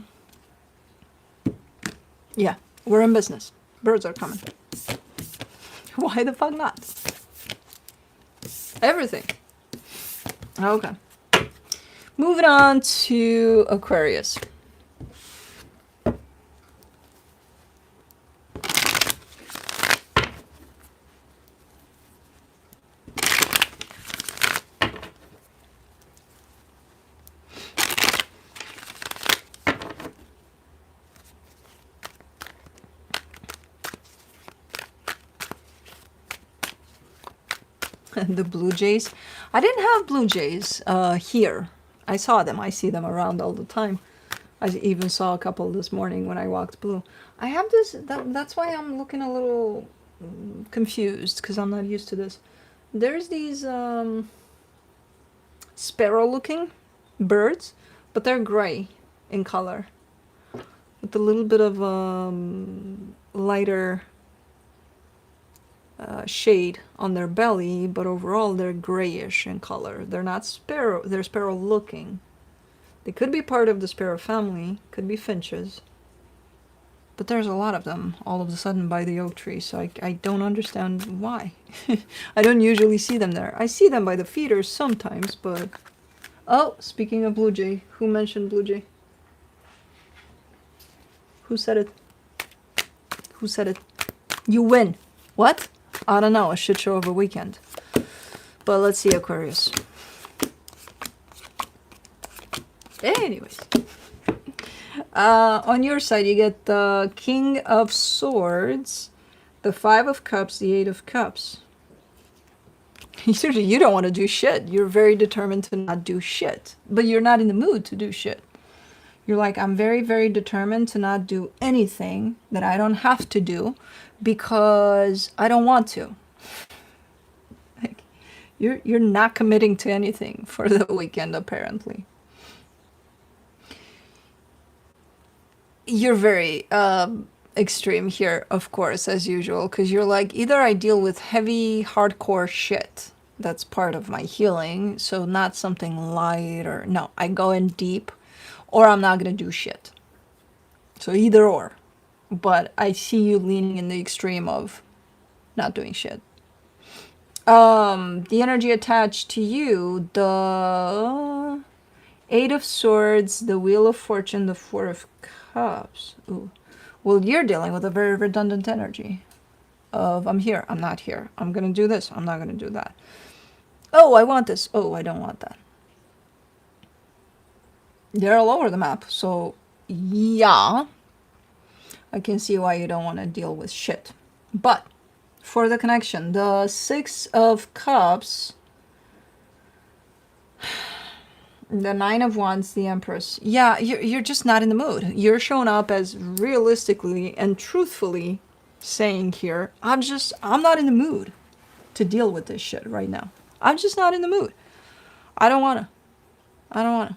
yeah, we're in business. Birds are coming. Why the fuck not? Everything. Okay. Moving on to Aquarius. The blue jays. I didn't have blue jays here. I saw them. I see them around all the time. I even saw a couple this morning when I walked blue. I have this, that's why I'm looking a little confused because I'm not used to this. There's these sparrow looking birds, but they're gray in color with a little bit of lighter shade on their belly, but overall they're grayish in color. They're not sparrow, they're sparrow looking. They could be part of the sparrow family, could be finches, but there's a lot of them all of a sudden by the oak tree, so I don't understand why. I don't usually see them there. I see them by the feeders sometimes, but... Oh, speaking of blue jay, who mentioned blue jay? Who said it? Who said it? You win. What? I don't know, a shit show of a weekend. But let's see Aquarius. Anyways. On your side, you get the King of Swords, the Five of Cups, the Eight of Cups. You don't want to do shit. You're very determined to not do shit. But you're not in the mood to do shit. You're like, I'm very, very determined to not do anything that I don't have to do because I don't want to. Like, you're not committing to anything for the weekend, apparently. You're very extreme here, of course, as usual, because you're like, either I deal with heavy, hardcore shit. That's part of my healing, so not something light or... No, I go in deep, or I'm not going to do shit. So either or. But I see you leaning in the extreme of not doing shit. The energy attached to you, the Eight of Swords, the Wheel of Fortune, the Four of Cups. Ooh. Well, you're dealing with a very redundant energy of I'm here, I'm not here. I'm going to do this, I'm not going to do that. Oh, I want this. Oh, I don't want that. They're all over the map. So, yeah. I can see why you don't want to deal with shit. But, for the connection, the Six of Cups, the Nine of Wands, the Empress. Yeah, you're just not in the mood. You're showing up as realistically and truthfully saying here, I'm not in the mood to deal with this shit right now. I'm just not in the mood. I don't want to.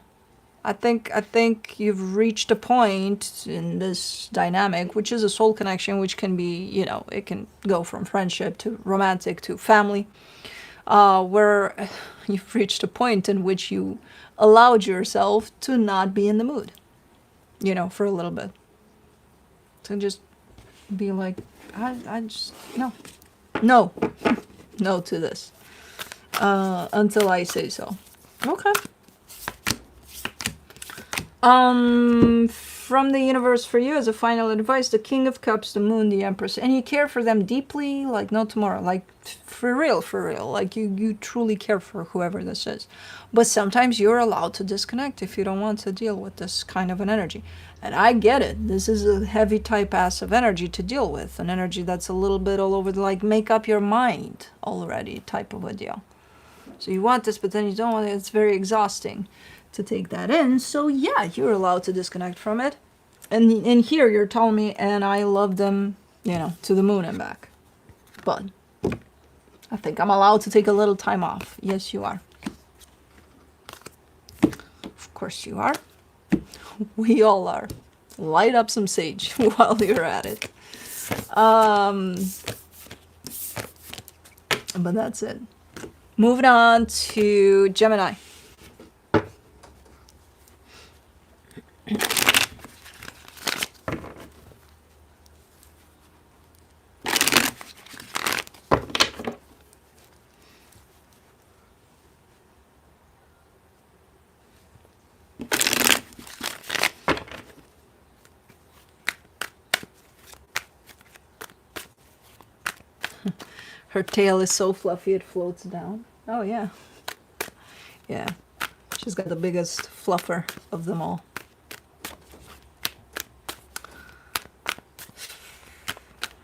I think you've reached a point in this dynamic, which is a soul connection, which can be, you know, it can go from friendship to romantic to family, where you've reached a point in which you allowed yourself to not be in the mood, you know, for a little bit. To just be like, I just, no, no to this, until I say so. Okay. from the universe for you as a final advice, the King of Cups, the Moon, the Empress. And you care for them deeply, like no tomorrow, like for real, like you truly care for whoever this is. But sometimes you're allowed to disconnect if you don't want to deal with this kind of an energy. And I get it. This is a heavy type ass of energy to deal with, an energy that's a little bit all over the, like, make up your mind already type of a deal. So you want this, but then you don't want it. It's very exhausting to take that in. So yeah, you're allowed to disconnect from it. And here you're telling me, and I love them, you know, to the moon and back. But I think I'm allowed to take a little time off. Yes, you are. Of course you are. We all are. Light up some sage while you're at it. But that's it. Moving on to Gemini. Her tail is so fluffy it floats down. Oh yeah. Yeah. She's got the biggest fluffer of them all.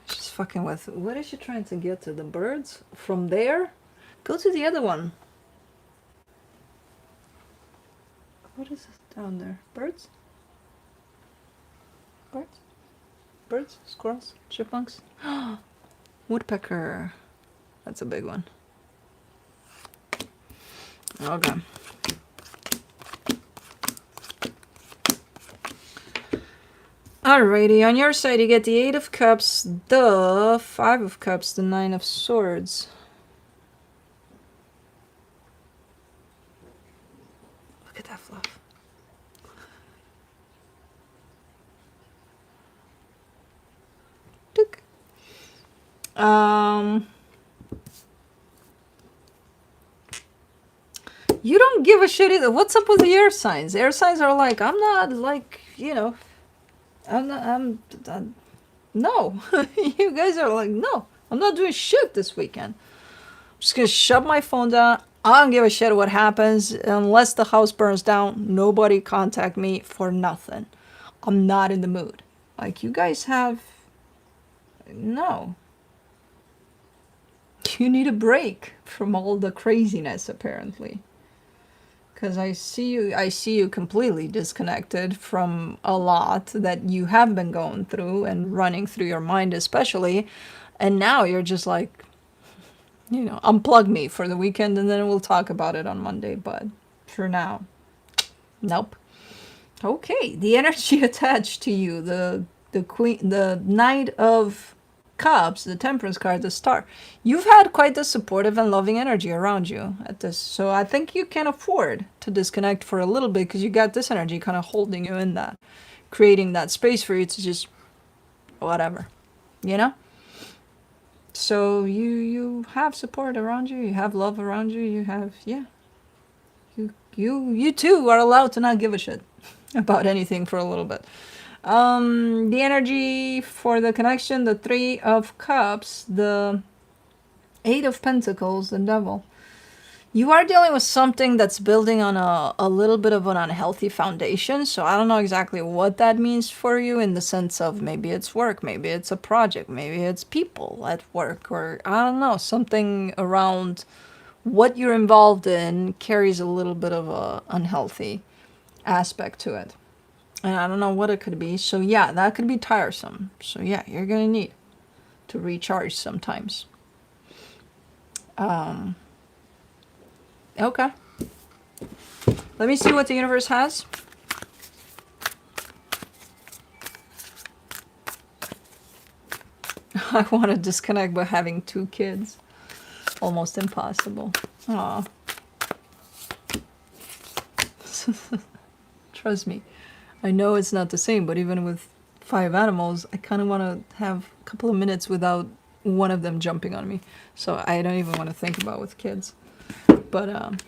She's fucking with... What is she trying to get to? The birds? From there? Go to the other one. What is this down there? Birds? Birds? Birds? Squirrels? Chipmunks? Woodpecker. That's a big one. Okay. Alrighty, on your side you get the 8 of Cups, the 5 of Cups, the 9 of Swords. Look at that fluff. Tick. You don't give a shit either. What's up with the air signs? Air signs are like, I'm not like, you know, I'm no. You guys are like, no, I'm not doing shit this weekend. I'm just gonna shut my phone down. I don't give a shit what happens. Unless the house burns down, nobody contact me for nothing. I'm not in the mood. Like, you guys have... No. You need a break from all the craziness, apparently. Because I see you completely disconnected from a lot that you have been going through and running through your mind especially. And now you're just like, you know, unplug me for the weekend and then we'll talk about it on Monday. But for now, nope. Okay, the energy attached to you, the Queen, the Knight of Cups, the Temperance card, the Star. You've had quite the supportive and loving energy around you at this. So I think you can afford to disconnect for a little bit because you got this energy kind of holding you in that, creating that space for you to just whatever, you know? So you have support around you, you have love around you, you have, yeah. You too are allowed to not give a shit about anything for a little bit. The energy for the connection, the 3 of Cups, the 8 of Pentacles, the Devil. You are dealing with something that's building on a little bit of an unhealthy foundation. So I don't know exactly what that means for you in the sense of maybe it's work, maybe it's a project, maybe it's people at work, or I don't know, something around what you're involved in carries a little bit of a unhealthy aspect to it. And I don't know what it could be. So yeah, that could be tiresome. So yeah, you're going to need to recharge sometimes. Okay. Let me see what the universe has. I want to disconnect by having 2 kids. Almost impossible. Aw. Trust me. I know it's not the same, but even with 5 animals, I kind of want to have a couple of minutes without one of them jumping on me. So I don't even want to think about with kids. But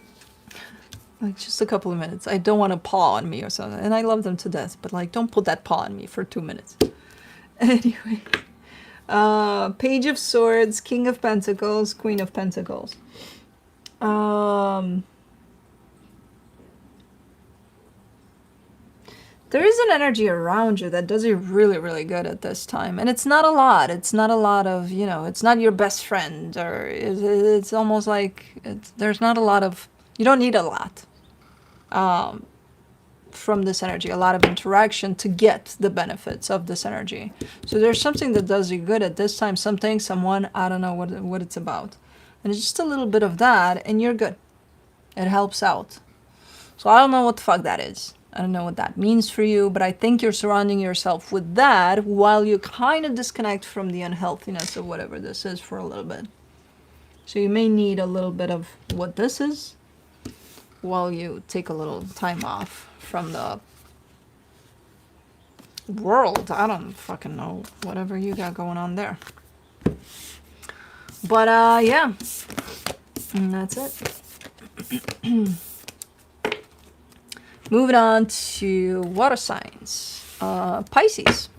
Like, just a couple of minutes. I don't want a paw on me or something. And I love them to death, but like, don't put that paw on me for 2 minutes. Anyway. Page of Swords, King of Pentacles, Queen of Pentacles. There is an energy around you that does you really, really good at this time. And it's not a lot. It's not a lot of, you know, it's not your best friend. Or it's almost like there's not a lot of, you don't need a lot from this energy. A lot of interaction to get the benefits of this energy. So there's something that does you good at this time. Something, someone, I don't know what it's about. And it's just a little bit of that and you're good. It helps out. So I don't know what the fuck that is. I don't know what that means for you, but I think you're surrounding yourself with that while you kind of disconnect from the unhealthiness of whatever this is for a little bit. So you may need a little bit of what this is while you take a little time off from the world. I don't fucking know, whatever you got going on there. But yeah, and that's it. Moving on to water signs. Pisces.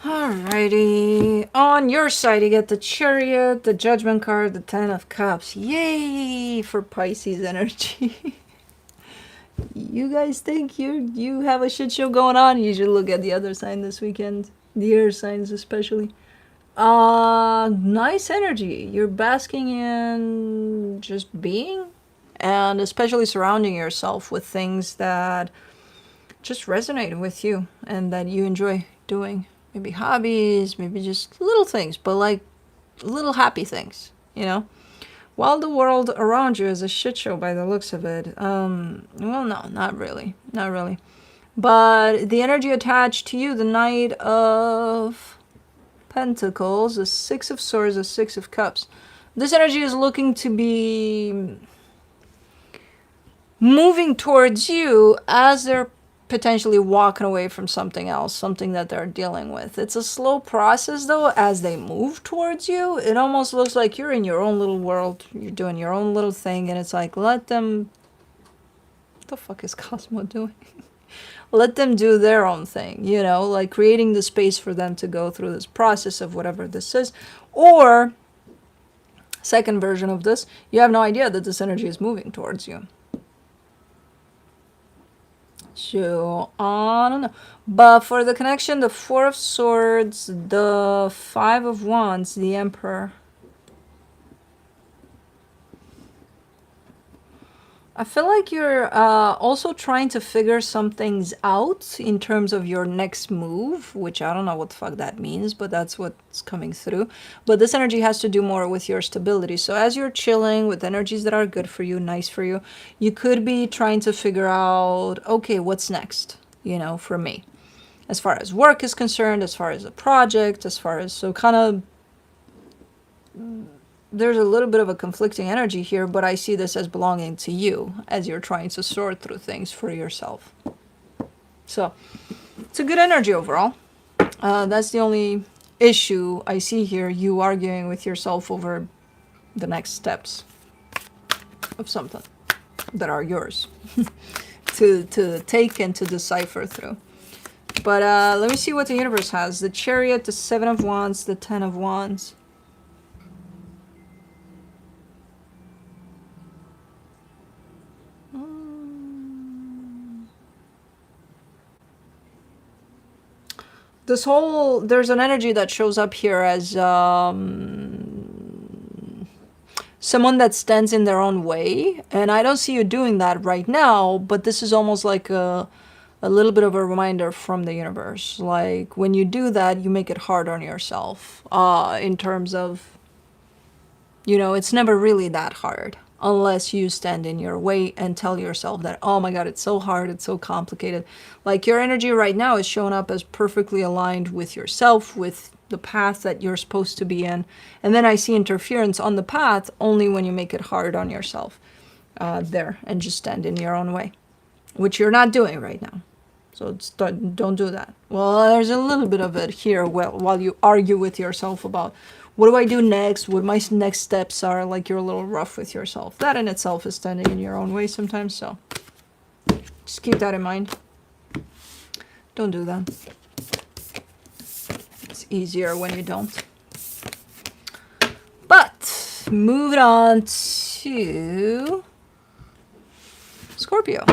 Alrighty, on your side you get the Chariot, the Judgment card, the Ten of Cups. Yay for Pisces energy. You guys think you have a shit show going on? You should look at the other sign this weekend. The air signs especially. Nice energy. You're basking in just being, and especially surrounding yourself with things that just resonate with you and that you enjoy doing. Maybe hobbies, maybe just little things, but like little happy things, you know? While the world around you is a shit show by the looks of it. Well, no, not really. Not really. But the energy attached to you, the Knight of Pentacles, the Six of Swords, the Six of Cups. This energy is looking to be moving towards you as they're potentially walking away from something else, something that they're dealing with. It's a slow process though. As they move towards you, it almost looks like you're in your own little world, you're doing your own little thing, and it's like, let them, what the fuck is Cosmo doing? Let them do their own thing, you know, like creating the space for them to go through this process of whatever this is. Or second version of this, you have no idea that this energy is moving towards you. So, I don't know. But for the connection, the Four of Swords, the Five of Wands, the Emperor. I feel like you're also trying to figure some things out in terms of your next move, which I don't know what the fuck that means, but that's what's coming through. But this energy has to do more with your stability. So as you're chilling with energies that are good for you, nice for you, you could be trying to figure out, okay, what's next, you know, for me. As far as work is concerned, as far as a project, as far as, so kind of, there's a little bit of a conflicting energy here, but I see this as belonging to you as you're trying to sort through things for yourself. So it's a good energy overall. That's the only issue I see here, you arguing with yourself over the next steps of something that are yours to take and to decipher through. But let me see what the universe has. The Chariot, the Seven of Wands, the Ten of Wands. This whole, there's an energy that shows up here as someone that stands in their own way. And I don't see you doing that right now, but this is almost like a little bit of a reminder from the universe. Like when you do that, you make it hard on yourself, in terms of, you know, it's never really that hard unless you stand in your way and tell yourself that, oh my God, it's so hard, it's so complicated. Like your energy right now is showing up as perfectly aligned with yourself, with the path that you're supposed to be in. And then I see interference on the path only when you make it hard on yourself there and just stand in your own way, which you're not doing right now. So don't do that. Well, there's a little bit of it here while you argue with yourself about what do I do next, what my next steps are, like you're a little rough with yourself. That in itself is standing in your own way sometimes, so just keep that in mind. Don't do that. It's easier when you don't. But moving on to Scorpio.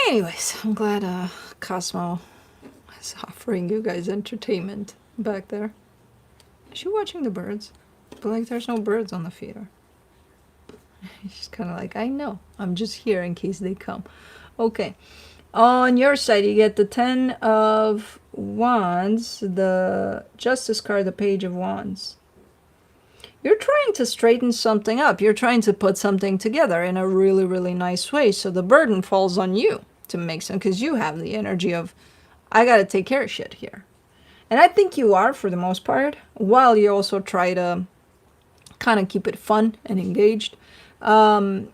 Anyways, I'm glad Cosmo is offering you guys entertainment back there. Is she watching the birds? But like there's no birds on the feeder. She's kind of like, I know, I'm just here in case they come. Okay, on your side you get the 10 of Wands, the Justice card, the Page of Wands. You're trying to straighten something up. You're trying to put something together in a really, really nice way. So the burden falls on you to make some, because you have the energy of, I got to take care of shit here. And I think you are for the most part, while you also try to kind of keep it fun and engaged. The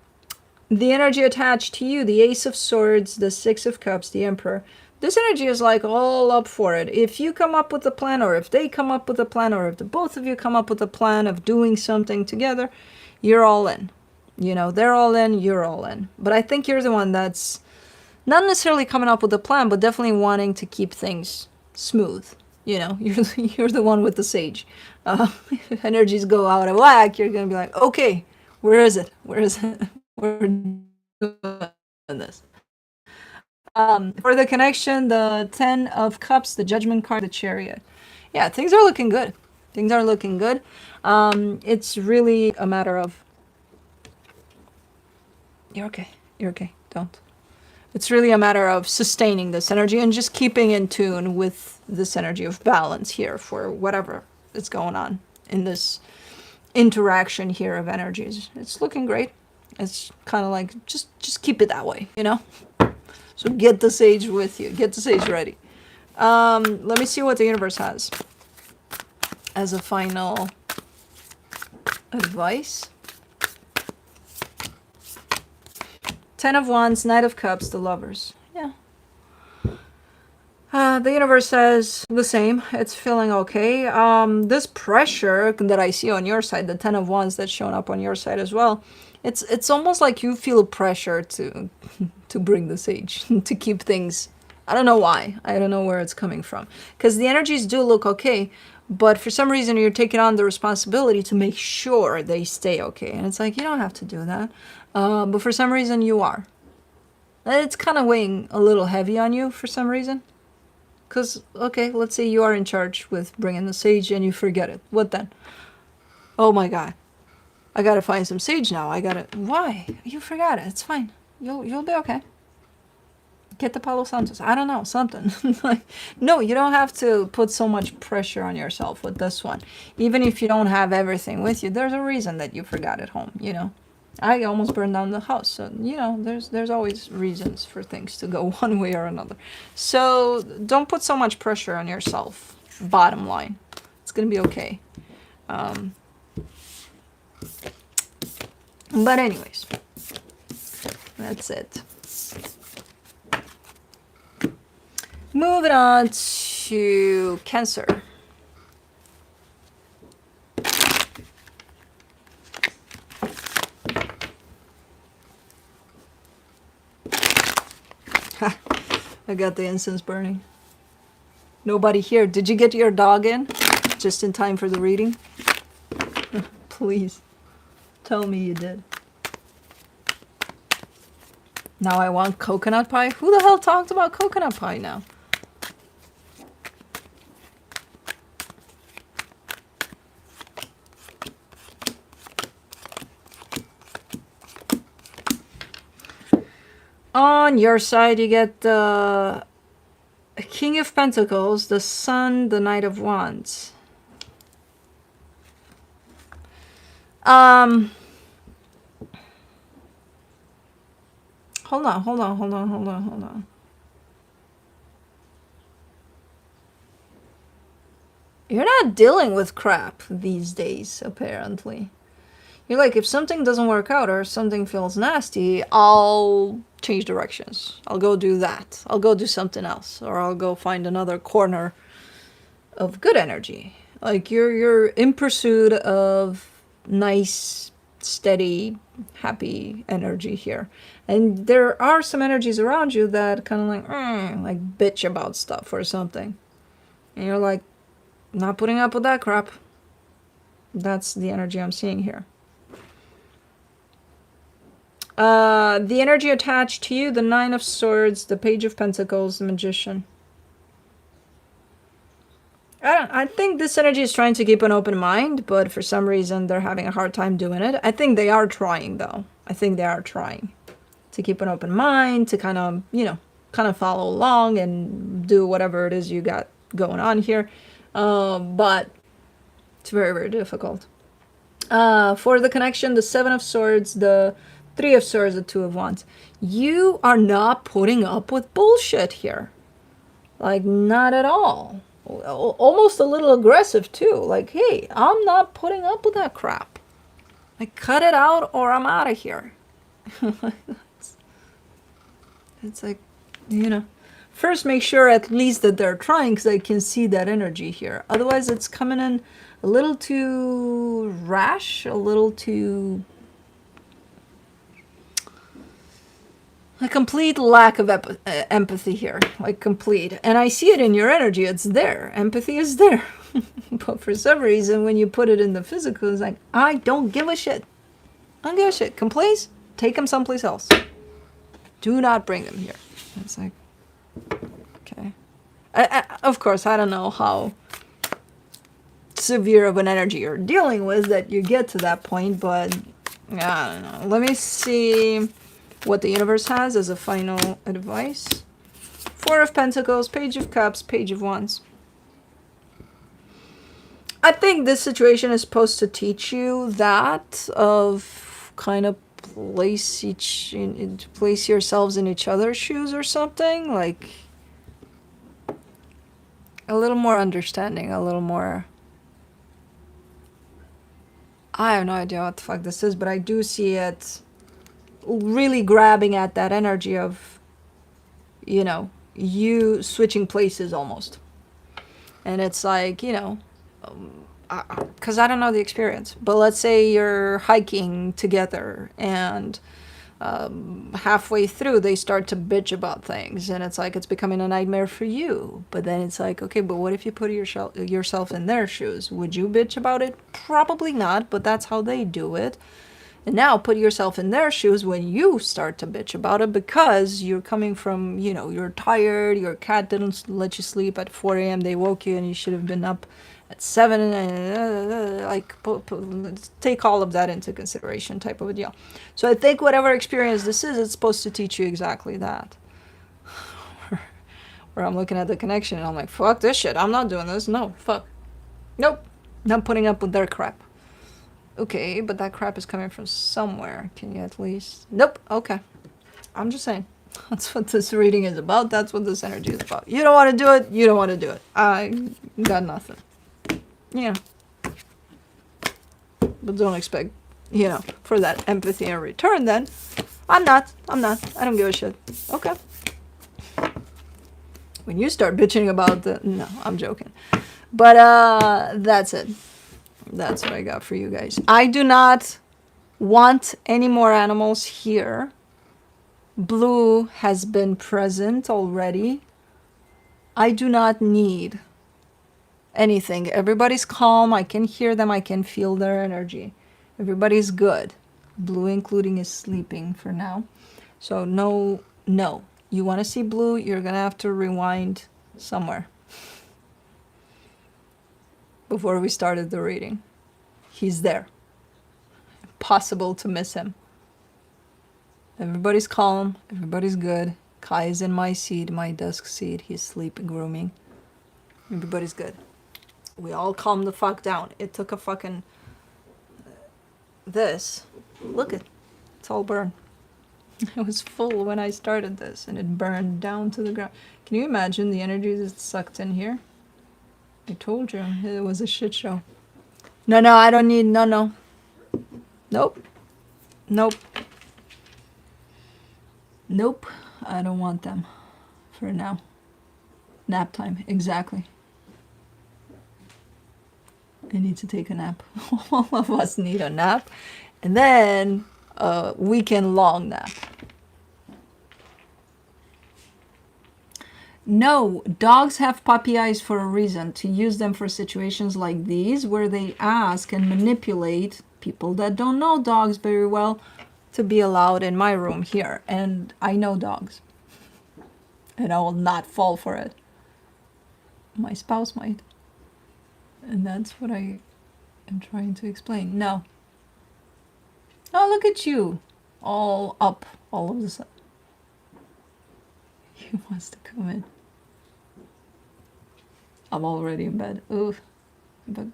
energy attached to you, the Ace of Swords, the Six of Cups, the Emperor. This energy is like all up for it. If you come up with a plan, or if they come up with a plan, or if the both of you come up with a plan of doing something together, you're all in. You know, they're all in, you're all in. But I think you're the one that's not necessarily coming up with a plan, but definitely wanting to keep things smooth. You know, you're the one with the sage. If energies go out of whack, you're going to be like, okay, where is it? Where is it? We're doing this. For the connection, the 10 of Cups, the Judgment card, the Chariot. Yeah, things are looking good. Things are looking good. It's really a matter of... You're okay. You're okay. Don't. It's really a matter of sustaining this energy and just keeping in tune with this energy of balance here for whatever is going on in this interaction here of energies. It's looking great. It's kind of like, just keep it that way, you know? So get the sage with you. Get the sage ready. Let me see what the universe has as a final advice. 10 of Wands, Knight of Cups, the Lovers. Yeah. The universe says the same. It's feeling okay. This pressure that I see on your side, the 10 of Wands that's shown up on your side as well, it's almost like you feel pressure to bring the sage, to keep things. I don't know why. I don't know where it's coming from. Because the energies do look okay, but for some reason you're taking on the responsibility to make sure they stay okay. And it's like, you don't have to do that. But for some reason you are. It's kind of weighing a little heavy on you for some reason. Because, okay, let's say you are in charge with bringing the sage and you forget it. What then? Oh my God. I gotta find some sage now. Why? You forgot it. It's fine. You'll be okay. Get the Palo Santos. I don't know, something. Like, no, you don't have to put so much pressure on yourself with this one. Even if you don't have everything with you, there's a reason that you forgot at home, you know. I almost burned down the house. So, you know, there's always reasons for things to go one way or another. So don't put so much pressure on yourself. Bottom line. It's going to be okay. But anyways, that's it. Moving on to Cancer. I got the incense burning. Nobody here. Did you get your dog in? Just in time for the reading? Please. Tell me you did. Now I want coconut pie? Who the hell talked about coconut pie now? On your side, you get the King of Pentacles, the Sun, the Knight of Wands. Hold on. You're not dealing with crap these days, apparently. You're like, if something doesn't work out or something feels nasty, I'll change directions. I'll go do that. I'll go do something else. Or I'll go find another corner of good energy. Like, you're in pursuit of nice, steady, happy energy here. And there are some energies around you that kind of like bitch about stuff or something. And you're like, not putting up with that crap. That's the energy I'm seeing here. The energy attached to you, the Nine of Swords, the Page of Pentacles, the Magician. I think this energy is trying to keep an open mind, but for some reason they're having a hard time doing it. I think they are trying, though. I think they are trying to keep an open mind, to kind of, kind of follow along and do whatever it is you got going on here. But it's very, very difficult. For the connection, the Seven of Swords, the Three of Swords, the Two of Wands. You are not putting up with bullshit here. Like, not at all. Almost a little aggressive, too. Like, hey, I'm not putting up with that crap. Like, cut it out or I'm out of here. It's like, first make sure at least that they're trying, because I can see that energy here. Otherwise, it's coming in a little too rash, a little too... a complete lack of empathy here, like complete. And I see it in your energy, it's there. Empathy is there. But for some reason, when you put it in the physical, it's like, I don't give a shit. I don't give a shit. Come please, take them someplace else. Do not bring them here. It's like, okay. Of course, I don't know how severe of an energy you're dealing with that you get to that point, but I don't know. Let me see what the universe has as a final advice. Four of Pentacles, Page of Cups, Page of Wands. I think this situation is supposed to teach you that, of kind of place yourselves in each other's shoes or something, like a little more understanding, a little more... I have no idea what the fuck this is, but I do see it really grabbing at that energy of, you switching places almost. And it's like, because I don't know the experience, but let's say you're hiking together and halfway through they start to bitch about things, and it's like it's becoming a nightmare for you. But then it's like, okay, but what if you put yourself in their shoes? Would you bitch about it? Probably not, but that's how they do it. And now put yourself in their shoes when you start to bitch about it, because you're coming from, you're tired, your cat didn't let you sleep at 4 a.m. They woke you and you should have been up at 7. And take all of that into consideration, type of a deal. So I think whatever experience this is, it's supposed to teach you exactly that. Where I'm looking at the connection and I'm like, fuck this shit. I'm not doing this. No, fuck. Nope. Not putting up with their crap. Okay, but that crap is coming from somewhere. Can you at least... Nope. Okay. I'm just saying. That's what this reading is about. That's what this energy is about. You don't want to do it. You don't want to do it. I got nothing. Yeah. But don't expect you know, for that empathy in return, then I'm not. I don't give a shit. Okay. When you start bitching about the, no, I'm joking. But that's it. That's what I got for you guys. I do not want any more animals here. Blue has been present already. I do not need anything. Everybody's calm. I can hear them. I can feel their energy. Everybody's good. Blue, including, is sleeping for now. So no. You want to see Blue, you're going to have to rewind somewhere before we started the reading. He's there. Impossible to miss him. Everybody's calm. Everybody's good. Kai is in my seat, my desk seat. He's sleeping, grooming. Everybody's good. We all calm the fuck down. It took a fucking... This. Look it. It's all burned. It was full when I started this, and it burned down to the ground. Can you imagine the energy that's sucked in here? I told you, it was a shit show. No, I don't need... No. Nope. I don't want them for now. Nap time, exactly. I need to take a nap. All of us need a nap. And then a weekend long nap. No, dogs have puppy eyes for a reason, to use them for situations like these where they ask and manipulate people that don't know dogs very well to be allowed in my room here. And I know dogs. And I will not fall for it. My spouse might. And that's what I am trying to explain. No. Oh, look at you. All up all of a sudden. He wants to come in. I'm already in bed. Ooh. But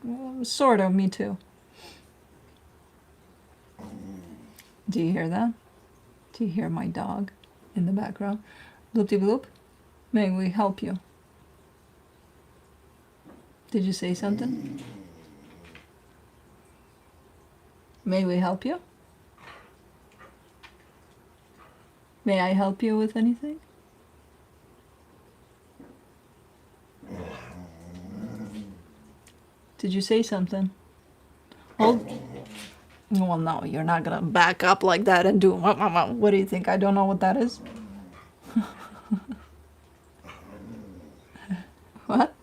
sort of, me too. Do you hear that? Do you hear my dog in the background? Bloop-de-bloop. May we help you? Did you say something? May we help you? May I help you with anything? Did you say something? Hold. Well, no, you're not gonna back up like that and do. What do you think? I don't know what that is. What?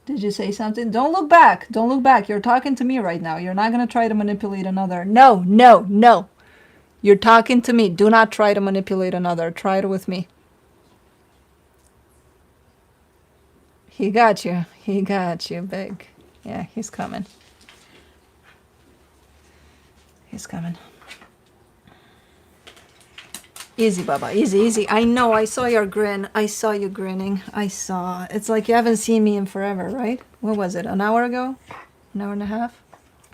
Did you say something? Don't look back. Don't look back. You're talking to me right now. You're not gonna try to manipulate another. No. You're talking to me. Do not try to manipulate another. Try it with me. He got you. He got you, big. Yeah, he's coming. He's coming. Easy, Baba. Easy. I know. I saw your grin. I saw you grinning. I saw. It's like you haven't seen me in forever, right? What was it? An hour ago? An hour and a half?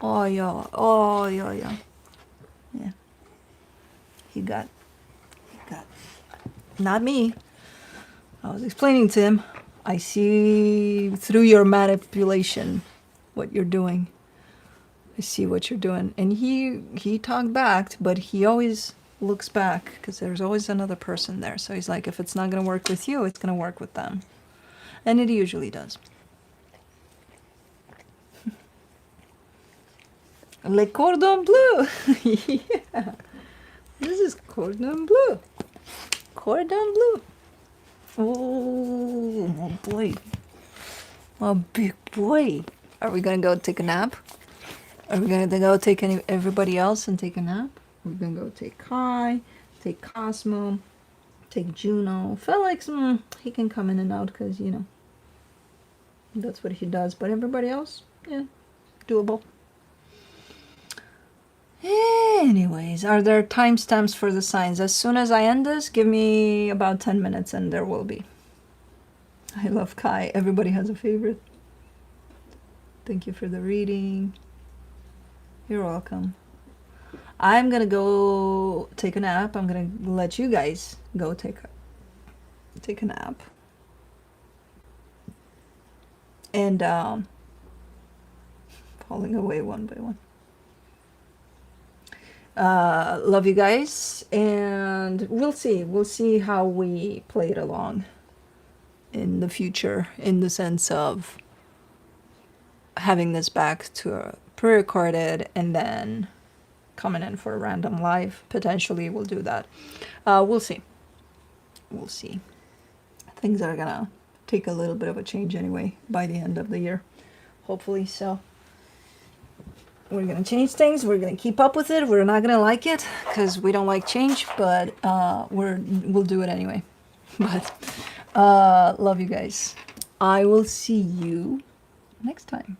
Oh, yeah. Yeah. He got. Not me. I was explaining to him. I see through your manipulation what you're doing. I see what you're doing. And he talked back, but he always looks back because there's always another person there. So he's like, if it's not going to work with you, it's going to work with them. And it usually does. Le cordon bleu. Yeah. This is cordon bleu. Cordon bleu. Oh, my boy. My big boy. Are we going to go take a nap? Are we going to go take everybody else and take a nap? We're going to go take Kai, take Cosmo, take Juno. Felix, he can come in and out because, you know, that's what he does. But everybody else, yeah, doable. Anyways, are there timestamps for the signs? As soon as I end this, give me about 10 minutes and there will be. I love Kai. Everybody has a favorite. Thank you for the reading. You're welcome. I'm gonna go take a nap. I'm gonna let you guys go take a nap. And falling away one by one. Love you guys, and we'll see how we play it along in the future, in the sense of having this back to pre-recorded and then coming in for a random live. Potentially we'll do that. We'll see. Things are gonna take a little bit of a change anyway by the end of the year, hopefully. So we're gonna change things, we're gonna keep up with it, we're not gonna like it because we don't like change, but we'll do it anyway. But love you guys. I will see you next time.